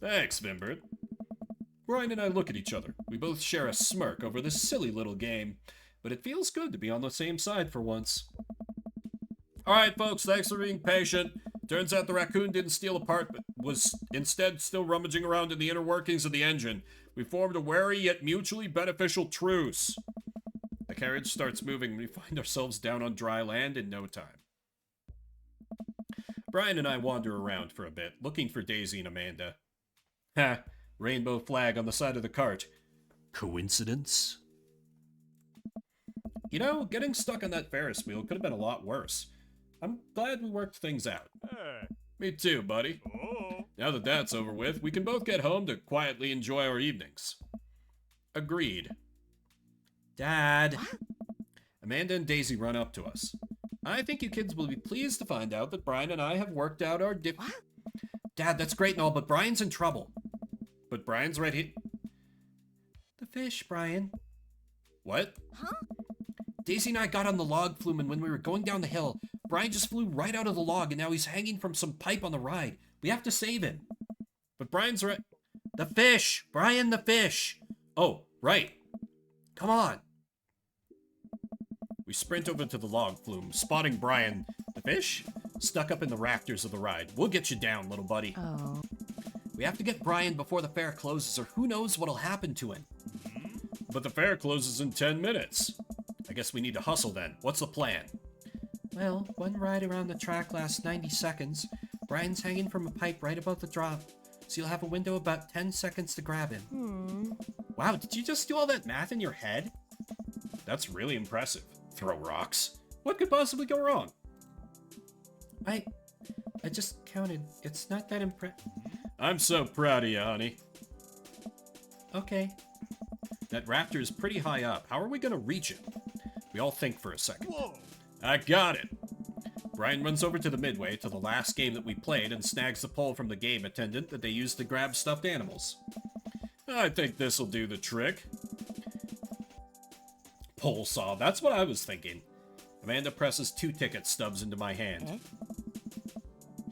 Thanks, Vimbert. Brian and I look at each other. We both share a smirk over this silly little game, but it feels good to be on the same side for once. Alright, folks, thanks for being patient. Turns out the raccoon didn't steal a part, but was instead still rummaging around in the inner workings of the engine. We formed a wary yet mutually beneficial truce. The carriage starts moving and we find ourselves down on dry land in no time. Brian and I wander around for a bit, looking for Daisy and Amanda. Ha! Rainbow flag on the side of the cart. Coincidence? You know, getting stuck on that Ferris wheel could have been a lot worse. I'm glad we worked things out. Hey. Me too, buddy. Oh. Now that that's over with, we can both get home to quietly enjoy our evenings. Agreed. Dad. Amanda and Daisy run up to us. I think you kids will be pleased to find out that Brian and I have worked out our Dad, that's great and all, but Brian's in trouble. But Brian's right here. The fish, Brian. What? Huh? Daisy and I got on the log flume, and when we were going down the hill, Brian just flew right out of the log, and now he's hanging from some pipe on the ride. We have to save him. But Brian's right. The fish! Brian, the fish! Oh, right. Come on. We sprint over to the log flume, spotting Brian, the fish, stuck up in the rafters of the ride. We'll get you down, little buddy. Oh. We have to get Brian before the fair closes, or who knows what'll happen to him. But the fair closes in 10 minutes. I guess we need to hustle then. What's the plan? Well, one ride around the track lasts 90 seconds. Brian's hanging from a pipe right above the drop, so you'll have a window about 10 seconds to grab him. Wow, did you just do all that math in your head? That's really impressive. Throw rocks. What could possibly go wrong? I just counted. It's not that impressive. I'm so proud of you, honey. Okay. That raptor is pretty high up. How are we gonna reach it? We all think for a second. Whoa! I got it. Brian runs over to the midway to the last game that we played and snags the pole from the game attendant that they used to grab stuffed animals. I think this'll do the trick. Pole saw, that's what I was thinking. Amanda presses 2 ticket stubs into my hand.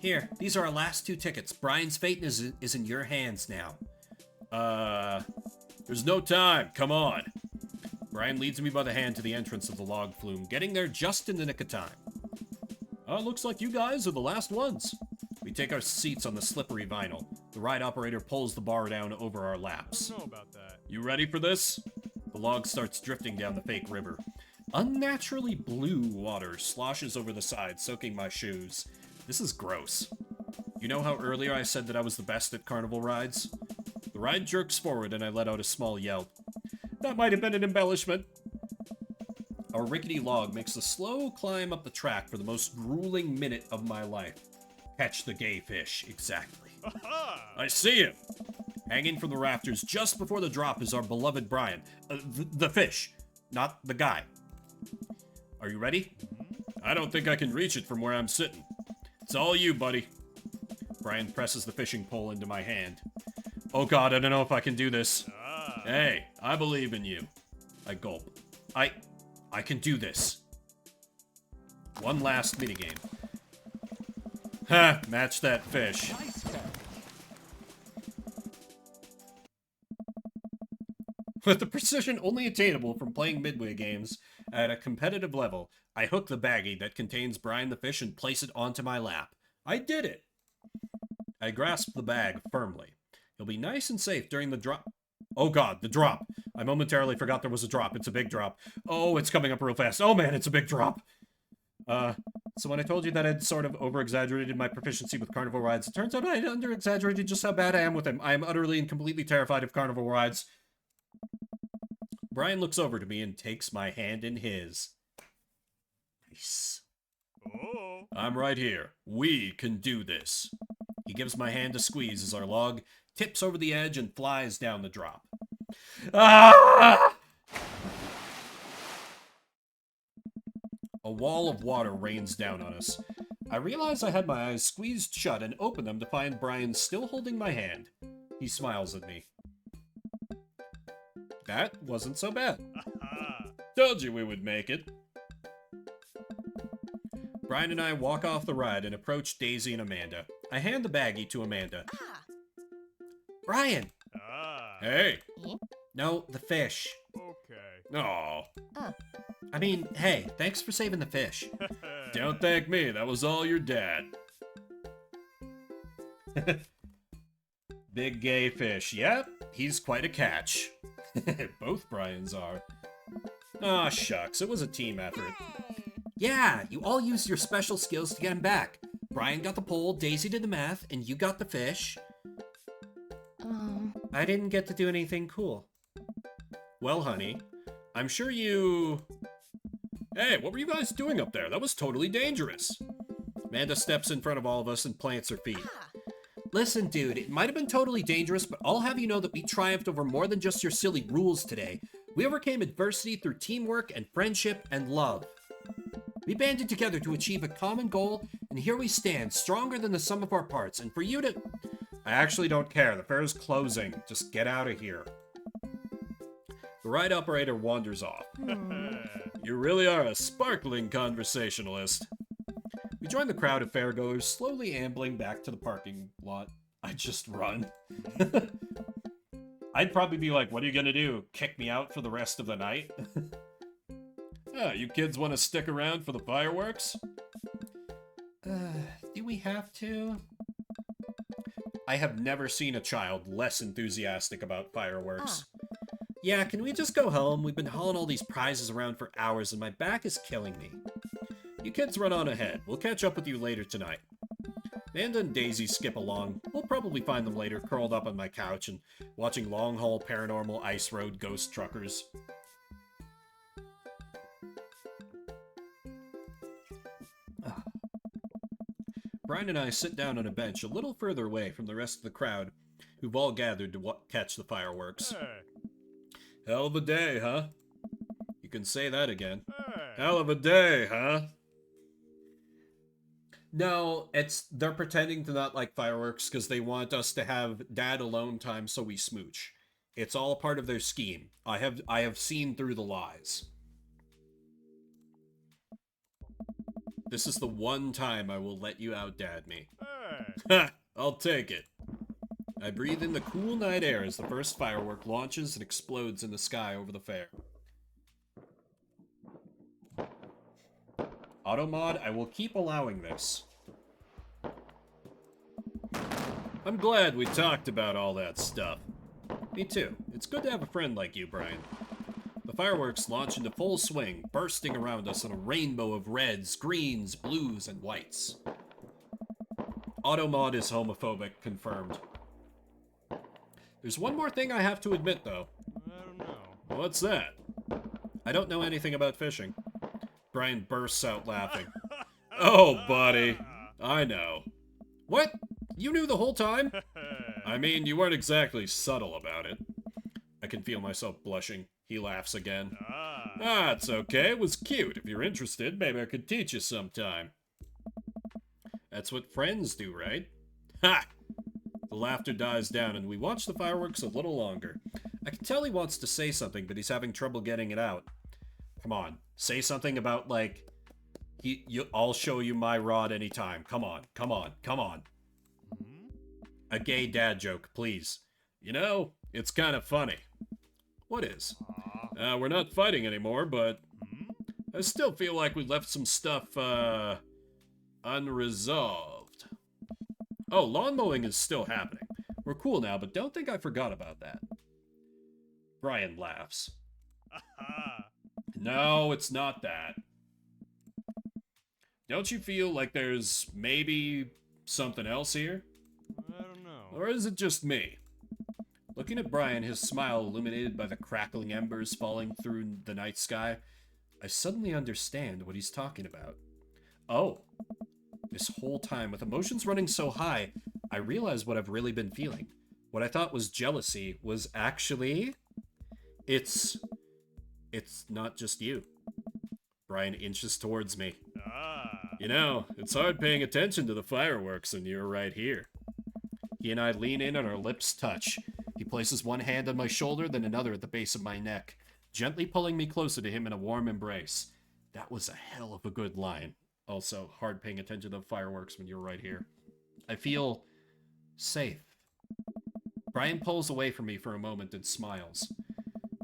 Here, these are our last 2 tickets. Brian's fate is in your hands now. There's no time, come on. Brian leads me by the hand to the entrance of the log flume, getting there just in the nick of time. Looks like you guys are the last ones. We take our seats on the slippery vinyl. The ride operator pulls the bar down over our laps. I don't know about that. You ready for this? The log starts drifting down the fake river. Unnaturally blue water sloshes over the side, soaking my shoes. This is gross. You know how earlier I said that I was the best at carnival rides? The ride jerks forward and I let out a small yelp. That might have been an embellishment. Our rickety log makes a slow climb up the track for the most grueling minute of my life. Catch the gay fish, exactly. Aha! I see him! Hanging from the rafters just before the drop is our beloved Brian. The fish, not the guy. Are you ready? I don't think I can reach it from where I'm sitting. It's all you, buddy. Brian presses the fishing pole into my hand. Oh god, I don't know if I can do this. Hey, I believe in you. I gulp. I can do this. One last minigame. Ha! Match that fish. With the precision only attainable from playing Midway games at a competitive level, I hook the baggie that contains Brian the fish and place it onto my lap. I did it! I grasp the bag firmly. He'll be nice and safe during the drop. Oh god, the drop. I momentarily forgot there was a drop. It's a big drop. Oh, it's coming up real fast. Oh man, it's a big drop. So when I told you that I'd sort of over-exaggerated my proficiency with carnival rides, it turns out I under-exaggerated just how bad I am with them. I am utterly and completely terrified of carnival rides. Brian looks over to me and takes my hand in his. Nice. Oh! I'm right here. We can do this. He gives my hand a squeeze as our log tips over the edge and flies down the drop. Ah! A wall of water rains down on us. I realize I had my eyes squeezed shut and open them to find Brian still holding my hand. He smiles at me. That wasn't so bad. Aha! Told you we would make it. Brian and I walk off the ride and approach Daisy and Amanda. I hand the baggie to Amanda. Brian! Ah! Hey! No, the fish. Okay. Aw. I mean, hey, thanks for saving the fish. Don't thank me, that was all your dad. Big gay fish. Yep, he's quite a catch. Both Brians are. Aw, shucks, it was a team effort. Yeah, you all used your special skills to get him back. Brian got the pole, Daisy did the math, and you got the fish. I didn't get to do anything cool. Well, honey, I'm sure you... Hey, what were you guys doing up there? That was totally dangerous. Amanda steps in front of all of us and plants her feet. Listen, dude, it might have been totally dangerous, but I'll have you know that we triumphed over more than just your silly rules today. We overcame adversity through teamwork and friendship and love. We banded together to achieve a common goal, and here we stand, stronger than the sum of our parts, and for you to... I actually don't care. The fair's closing. Just get out of here. The ride operator wanders off. You really are a sparkling conversationalist. We join the crowd of fairgoers slowly ambling back to the parking lot. I just run. I'd probably be like, what are you gonna do? Kick me out for the rest of the night? You kids want to stick around for the fireworks? Do we have to? I have never seen a child less enthusiastic about fireworks. Yeah, can we just go home? We've been hauling all these prizes around for hours and my back is killing me. You kids run on ahead. We'll catch up with you later tonight. Amanda and Daisy skip along. We'll probably find them later, curled up on my couch and watching long-haul paranormal ice road ghost truckers. Brian and I sit down on a bench a little further away from the rest of the crowd, who've all gathered to catch the fireworks. Hey. Hell of a day, huh? You can say that again. Hey. Hell of a day, huh? No, they're pretending to not like fireworks because they want us to have dad alone time so we smooch. It's all part of their scheme. I have seen through the lies. This is the one time I will let you out-dad me. Hey. Ha! I'll take it. I breathe in the cool night air as the first firework launches and explodes in the sky over the fair. Automod, I will keep allowing this. I'm glad we talked about all that stuff. Me too. It's good to have a friend like you, Brian. The fireworks launch into full swing, bursting around us in a rainbow of reds, greens, blues, and whites. Automod is homophobic, confirmed. There's one more thing I have to admit, though. I don't know. What's that? I don't know anything about fishing. Brian bursts out laughing. Oh, buddy. I know. What? You knew the whole time? I mean, you weren't exactly subtle about it. I can feel myself blushing. He laughs again. Ah, it's okay. It was cute. If you're interested, maybe I could teach you sometime. That's what friends do, right? Ha! The laughter dies down, and we watch the fireworks a little longer. I can tell he wants to say something, but he's having trouble getting it out. Come on. Say something about, like, I'll show you my rod anytime. Come on. Come on. Come on. A gay dad joke, please. You know, it's kind of funny. What is? We're not fighting anymore, but I still feel like we left some stuff, unresolved. Oh, lawn mowing is still happening. We're cool now, but don't think I forgot about that. Brian laughs. No, it's not that. Don't you feel like there's maybe something else here? I don't know. Or is it just me? Looking at Brian, his smile illuminated by the crackling embers falling through the night sky, I suddenly understand what he's talking about. Oh. This whole time, with emotions running so high, I realize what I've really been feeling. What I thought was jealousy was actually... It's not just you. Brian inches towards me. You know, it's hard paying attention to the fireworks when you're right here. He and I lean in and our lips touch. He places one hand on my shoulder, then another at the base of my neck, gently pulling me closer to him in a warm embrace. That was a hell of a good line. Also, hard paying attention to the fireworks when you're right here. I feel safe. Brian pulls away from me for a moment and smiles.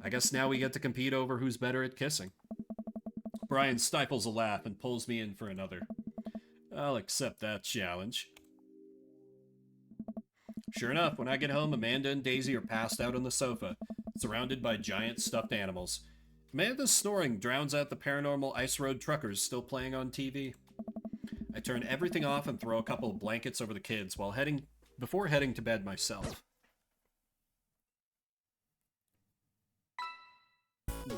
I guess now we get to compete over who's better at kissing. Brian stifles a laugh and pulls me in for another. I'll accept that challenge. Sure enough, when I get home, Amanda and Daisy are passed out on the sofa, surrounded by giant stuffed animals. Amanda's snoring drowns out the paranormal ice road truckers still playing on TV. I turn everything off and throw a couple of blankets over the kids before heading to bed myself.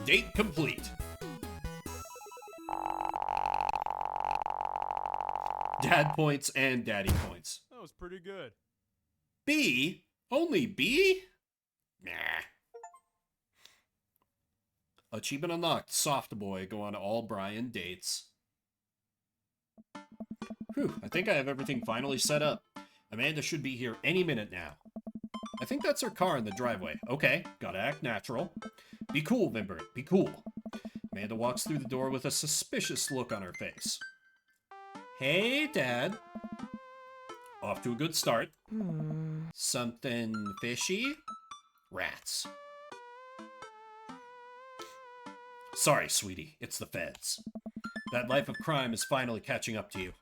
Date complete. Dad points and daddy points. That was pretty good. B? Only B? Nah. Achievement unlocked. Soft boy. Go on all Brian dates. Whew, I think I have everything finally set up. Amanda should be here any minute now. I think that's her car in the driveway. Okay, gotta act natural. Be cool, Vimber. Be cool. Amanda walks through the door with a suspicious look on her face. Hey, Dad. Off to a good start. Something fishy? Rats. Sorry, sweetie. It's the feds. That life of crime is finally catching up to you.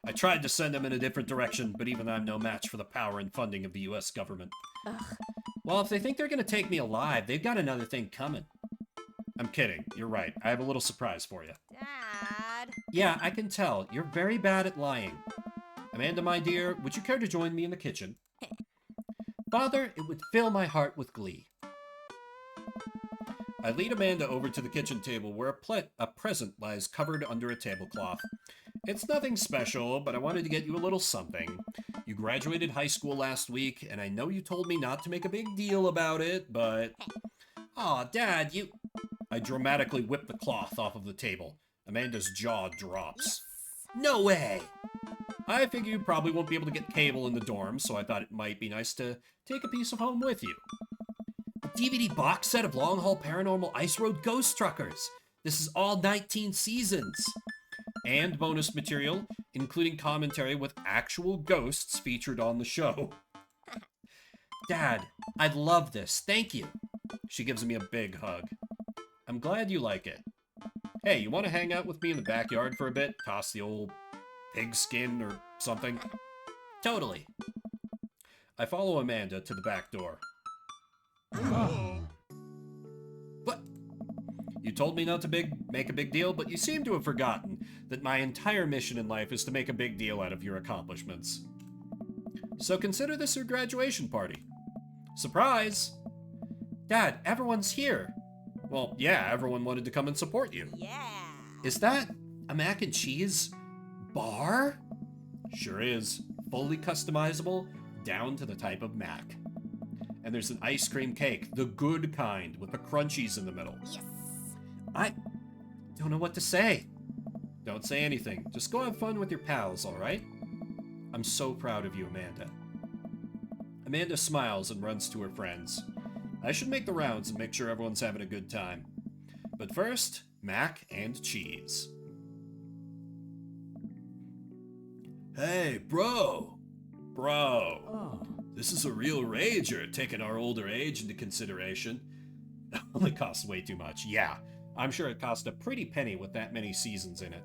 I tried to send them in a different direction, but even I'm no match for the power and funding of the US government. Ugh. Well, if they think they're gonna take me alive, they've got another thing coming. I'm kidding. You're right. I have a little surprise for you. Dad. Yeah, I can tell. You're very bad at lying. Amanda, my dear, would you care to join me in the kitchen? Father, it would fill my heart with glee. I lead Amanda over to the kitchen table where a present lies covered under a tablecloth. It's nothing special, but I wanted to get you a little something. You graduated high school last week, and I know you told me not to make a big deal about it, but... Aw, Dad, you... I dramatically whip the cloth off of the table. Amanda's jaw drops. No way! I figure you probably won't be able to get cable in the dorm, so I thought it might be nice to take a piece of home with you. A DVD box set of Long Haul Paranormal Ice Road Ghost Truckers. This is all 19 seasons. And bonus material, including commentary with actual ghosts featured on the show. Dad, I love this. Thank you. She gives me a big hug. I'm glad you like it. Hey, you want to hang out with me in the backyard for a bit? Toss the old pig skin or something? Totally. I follow Amanda to the back door. What? You told me not to make a big deal, but you seem to have forgotten that my entire mission in life is to make a big deal out of your accomplishments. So consider this your graduation party. Surprise! Dad, everyone's here. Well, yeah, everyone wanted to come and support you. Yeah. Is that a mac and cheese bar? Sure is. Fully customizable, down to the type of mac. And there's an ice cream cake, the good kind, with the crunchies in the middle. Yes. I don't know what to say. Don't say anything. Just go have fun with your pals, alright? I'm so proud of you, Amanda. Amanda smiles and runs to her friends. I should make the rounds and make sure everyone's having a good time. But first, mac and cheese. Hey, bro! Bro! Oh. This is a real rager, taking our older age into consideration. It only costs way too much. Yeah, I'm sure it cost a pretty penny with that many seasons in it.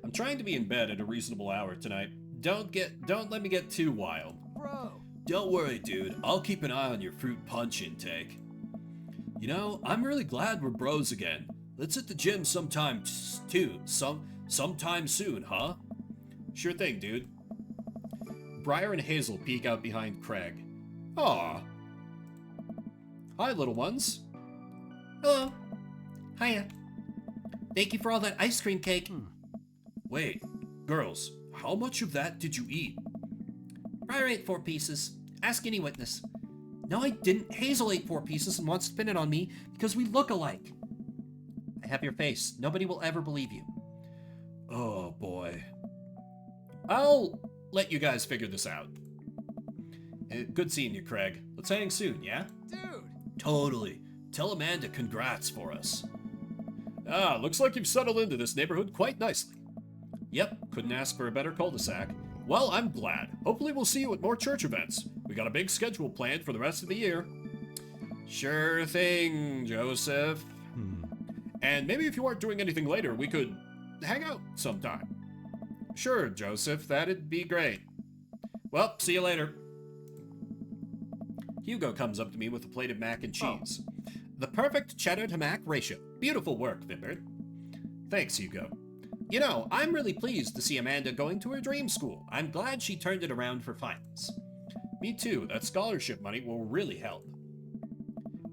I'm trying to be in bed at a reasonable hour tonight. Don't let me get too wild. Bro. Don't worry, dude. I'll keep an eye on your fruit punch intake. You know, I'm really glad we're bros again. Let's hit the gym sometime soon, huh? Sure thing, dude. Briar and Hazel peek out behind Craig. Aw. Hi, little ones. Hello. Hiya. Thank you for all that ice cream cake. Wait, girls, how much of that did you eat? Briar ate 4 pieces. Ask any witness. No, I didn't. Hazel ate 4 pieces and wants to pin it on me because we look alike. I have your face. Nobody will ever believe you. Oh, boy. I'll let you guys figure this out. Good seeing you, Craig. Let's hang soon, yeah? Dude. Totally. Tell Amanda congrats for us. Ah, looks like you've settled into this neighborhood quite nicely. Yep, couldn't ask for a better cul-de-sac. Well, I'm glad. Hopefully we'll see you at more church events. We got a big schedule planned for the rest of the year. Sure thing, Joseph. And maybe if you aren't doing anything later, we could hang out sometime. Sure, Joseph, that'd be great. Well, see you later. Hugo comes up to me with a plate of mac and cheese. The perfect cheddar to mac ratio. Beautiful work, Vimbert. Thanks, Hugo. You know, I'm really pleased to see Amanda going to her dream school. I'm glad she turned it around for finals. Me too. That scholarship money will really help.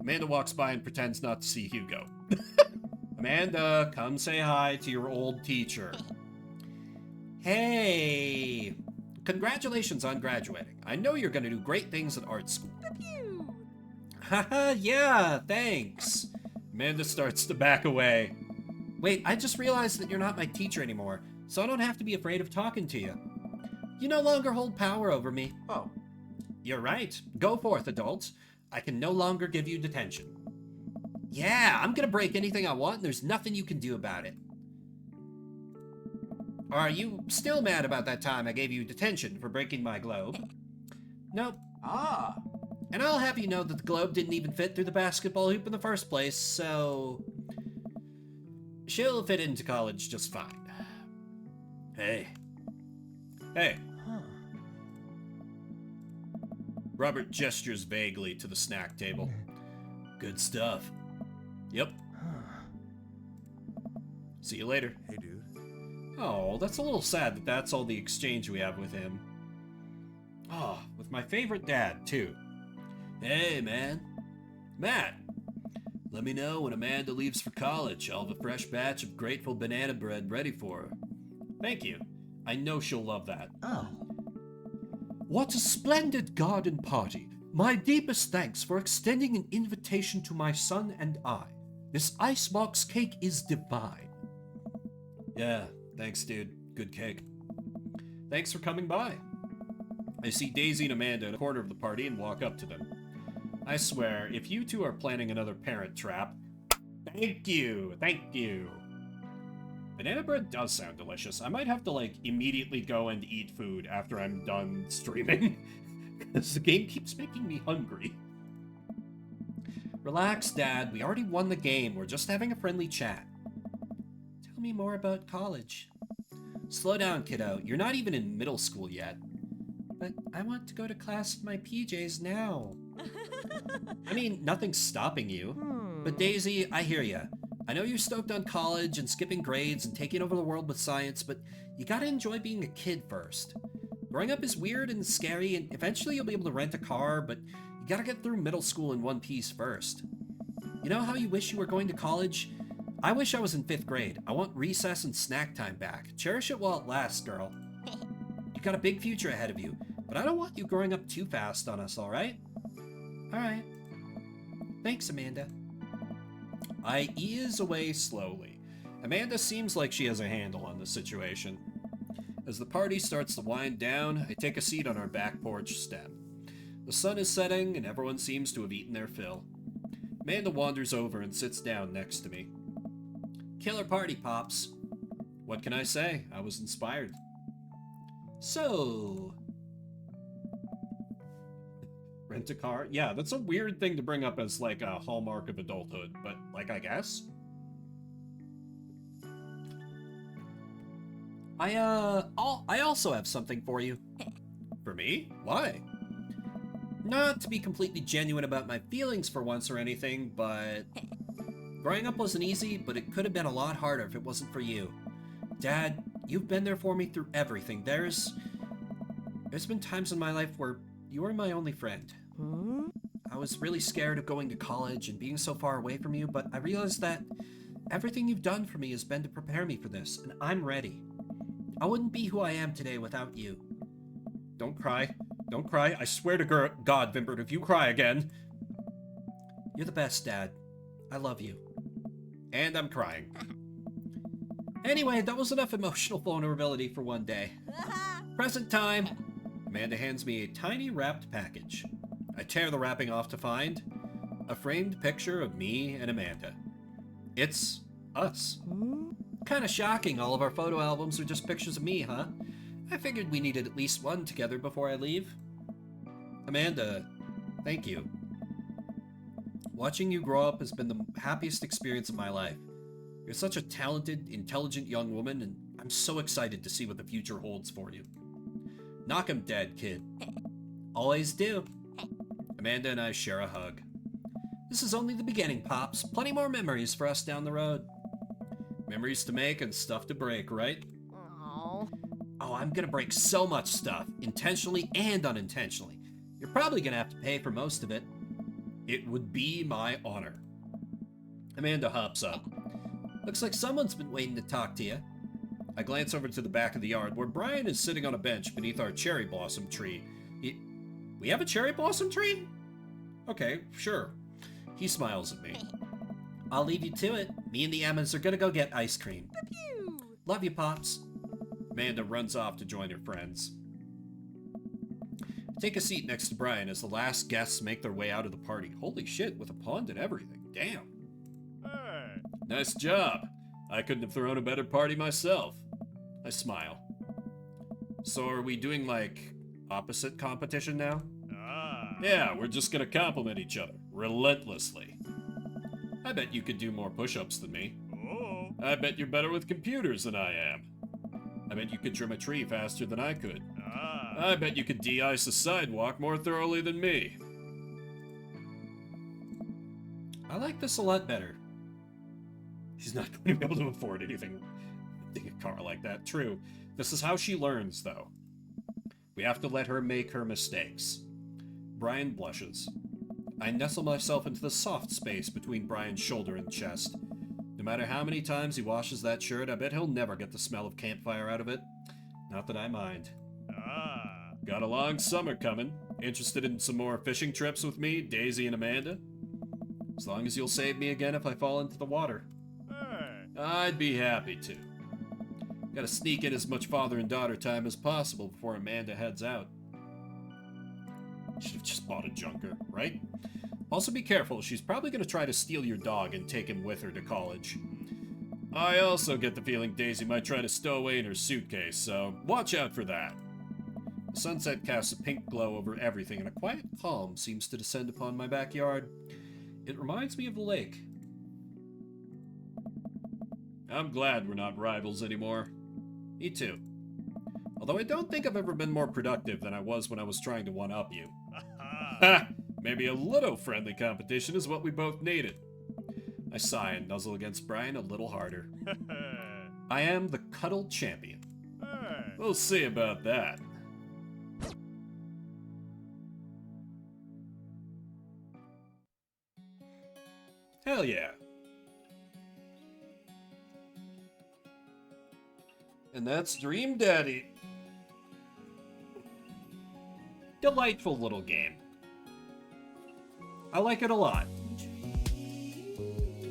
Amanda walks by and pretends not to see Hugo. Amanda, come say hi to your old teacher. Hey! Congratulations on graduating. I know you're gonna do great things at art school. Haha, yeah, thanks. Amanda starts to back away. Wait, I just realized that you're not my teacher anymore, so I don't have to be afraid of talking to you. You no longer hold power over me. Oh. You're right. Go forth, adults. I can no longer give you detention. Yeah, I'm gonna break anything I want, and there's nothing you can do about it. Are you still mad about that time I gave you detention for breaking my globe? Nope. Ah. And I'll have you know that the globe didn't even fit through the basketball hoop in the first place, so... she'll fit into college just fine. Hey. Hey. Huh. Robert gestures vaguely to the snack table. Good stuff. Yep. See you later. Hey, dude. Oh, that's a little sad that that's all the exchange we have with him. Oh, with my favorite dad, too. Hey, man. Matt. Let me know when Amanda leaves for college. I'll have a fresh batch of grateful banana bread ready for her. Thank you. I know she'll love that. Oh. What a splendid garden party. My deepest thanks for extending an invitation to my son and I. This icebox cake is divine. Yeah, thanks, dude. Good cake. Thanks for coming by. I see Daisy and Amanda in a corner of the party and walk up to them. I swear, if you two are planning another parent trap, thank you, thank you. Banana bread does sound delicious. I might have to, like, immediately go and eat food after I'm done streaming, because the game keeps making me hungry. Relax, Dad. We already won the game. We're just having a friendly chat. Tell me more about college. Slow down, kiddo. You're not even in middle school yet. But I want to go to class in my PJs now. I mean, nothing's stopping you. But Daisy, I hear ya. I know you're stoked on college and skipping grades and taking over the world with science, but you gotta enjoy being a kid first. Growing up is weird and scary, and eventually you'll be able to rent a car, but you gotta get through middle school in one piece first. You know how you wish you were going to college? I wish I was in 5th grade. I want recess and snack time back. Cherish it while it lasts, girl. You got a big future ahead of you, but I don't want you growing up too fast on us, alright? Alright. Thanks, Amanda. I ease away slowly. Amanda seems like she has a handle on the situation. As the party starts to wind down, I take a seat on our back porch step. The sun is setting, and everyone seems to have eaten their fill. Amanda wanders over and sits down next to me. Killer party, Pops. What can I say? I was inspired. So... Rent a car? Yeah, that's a weird thing to bring up as, like, a hallmark of adulthood, but, like, I guess? I also have something for you. For me? Why? Not to be completely genuine about my feelings for once or anything, but... Growing up wasn't easy, but it could have been a lot harder if it wasn't for you. Dad, you've been there for me through everything. There's been times in my life where you were my only friend. I was really scared of going to college and being so far away from you, but I realized that everything you've done for me has been to prepare me for this, and I'm ready. I wouldn't be who I am today without you. Don't cry. Don't cry. I swear to God, Vimbert, if you cry again... You're the best, Dad. I love you. And I'm crying. Anyway, that was enough emotional vulnerability for one day. Present time! Amanda hands me a tiny wrapped package. I tear the wrapping off to find a framed picture of me and Amanda. It's us. Kinda shocking, all of our photo albums are just pictures of me, huh? I figured we needed at least one together before I leave. Amanda, thank you. Watching you grow up has been the happiest experience of my life. You're such a talented, intelligent young woman, and I'm so excited to see what the future holds for you. Knock 'em dead, kid. Always do. Amanda and I share a hug. This is only the beginning, Pops. Plenty more memories for us down the road. Memories to make and stuff to break, right? Oh. Oh, I'm gonna break so much stuff, intentionally and unintentionally. You're probably gonna have to pay for most of it. It would be my honor. Amanda hops up. Looks like someone's been waiting to talk to you. I glance over to the back of the yard where Brian is sitting on a bench beneath our cherry blossom tree. We have a cherry blossom tree? Okay, sure. He smiles at me. I'll leave you to it. Me and the Emmas are gonna go get ice cream. Pew. Love you, Pops. Amanda runs off to join her friends. Take a seat next to Brian as the last guests make their way out of the party. Holy shit, with a pond and everything. Damn. Hey. Nice job. I couldn't have thrown a better party myself. I smile. So are we doing, like, opposite competition now? Ah. Yeah, we're just gonna compliment each other. Relentlessly. I bet you could do more push-ups than me. Oh. I bet you're better with computers than I am. I bet you could trim a tree faster than I could. Ah. I bet you could de-ice a sidewalk more thoroughly than me. I like this a lot better. She's not going to be able to afford anything car like that, true. This is how she learns, though. We have to let her make her mistakes. Brian blushes. I nestle myself into the soft space between Brian's shoulder and chest. No matter how many times he washes that shirt, I bet he'll never get the smell of campfire out of it. Not that I mind. Ah. Got a long summer coming. Interested in some more fishing trips with me, Daisy and Amanda? As long as you'll save me again if I fall into the water. Hey. I'd be happy to. Gotta sneak in as much father and daughter time as possible before Amanda heads out. Should've just bought a junker, right? Also be careful, she's probably gonna try to steal your dog and take him with her to college. I also get the feeling Daisy might try to stow away in her suitcase, so watch out for that. The sunset casts a pink glow over everything, and a quiet calm seems to descend upon my backyard. It reminds me of the lake. I'm glad we're not rivals anymore. Me too. Although I don't think I've ever been more productive than I was when I was trying to one-up you. Ha! Maybe a little friendly competition is what we both needed. I sigh and nuzzle against Brian a little harder. I am the cuddle champion. Hey. We'll see about that. Hell yeah. And that's Dream Daddy. Delightful little game. I like it a lot.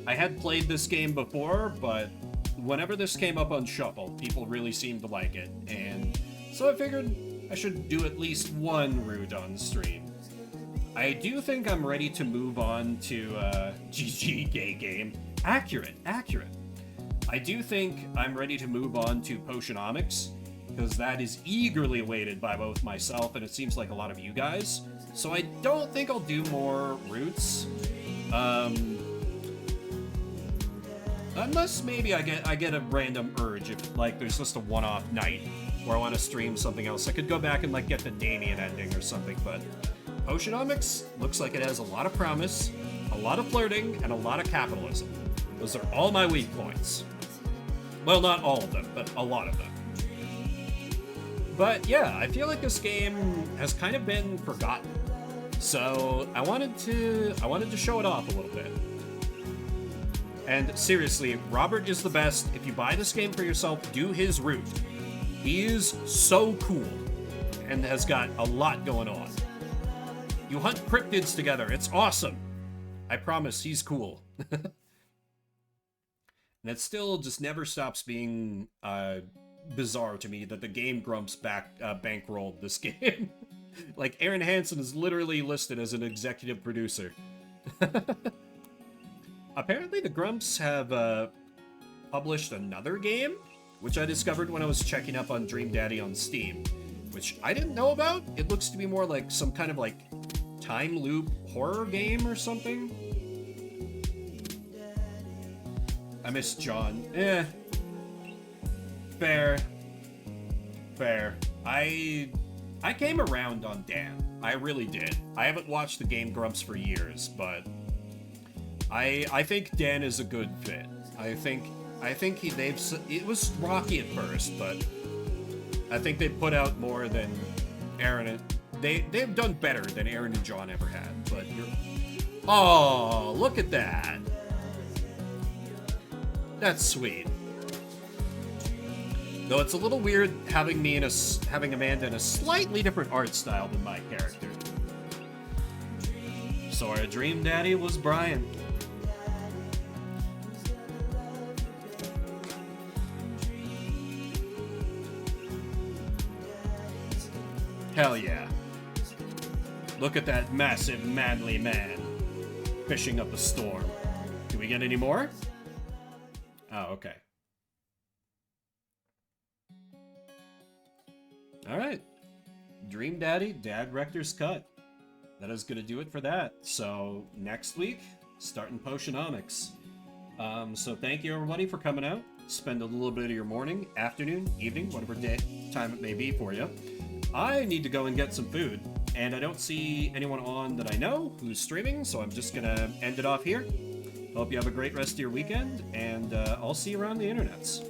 I had played this game before, but whenever this came up on Shuffle, people really seemed to like it, and so I figured I should do at least one route on stream. I do think I'm ready to move on to, GG gay game. Accurate. I do think I'm ready to move on to Potionomics, because that is eagerly awaited by both myself and it seems like a lot of you guys. So I don't think I'll do more routes. Unless maybe I get a random urge if like there's just a one-off night where I want to stream something else. I could go back and like get the Damien ending or something, but Potionomics looks like it has a lot of promise, a lot of flirting, and a lot of capitalism. Those are all my weak points. Well, not all of them, but a lot of them. But yeah, I feel like this game has kind of been forgotten. So I wanted to show it off a little bit. And seriously, Robert is the best. If you buy this game for yourself, do his route. He is so cool and has got a lot going on. You hunt cryptids together. It's awesome. I promise he's cool. And it still just never stops being bizarre to me that the Game Grumps bankrolled this game. Like, Aaron Hansen is literally listed as an executive producer. Apparently the Grumps have published another game, which I discovered when I was checking up on Dream Daddy on Steam, which I didn't know about. It looks to be more like some kind of like time loop horror game or something. I miss John. Fair. I came around on Dan. I really did. I haven't watched the Game Grumps for years, but I think Dan is a good fit. I think it was rocky at first, but I think they put out more than Aaron and they've done better than Aaron and John ever had. But oh, look at that. That's sweet. Though it's a little weird having Amanda in a slightly different art style than my character. So our Dream Daddy was Brian. Hell yeah. Look at that massive, manly man fishing up a storm. Do we get any more? Oh, okay. Alright. Dream Daddy, Dad Rector's Cut. That is going to do it for that. So, next week, starting Potionomics. So thank you everybody for coming out. Spend a little bit of your morning, afternoon, evening, whatever time it may be for you. I need to go and get some food, and I don't see anyone on that I know who's streaming, so I'm just going to end it off here. Hope you have a great rest of your weekend, and I'll see you around the internets.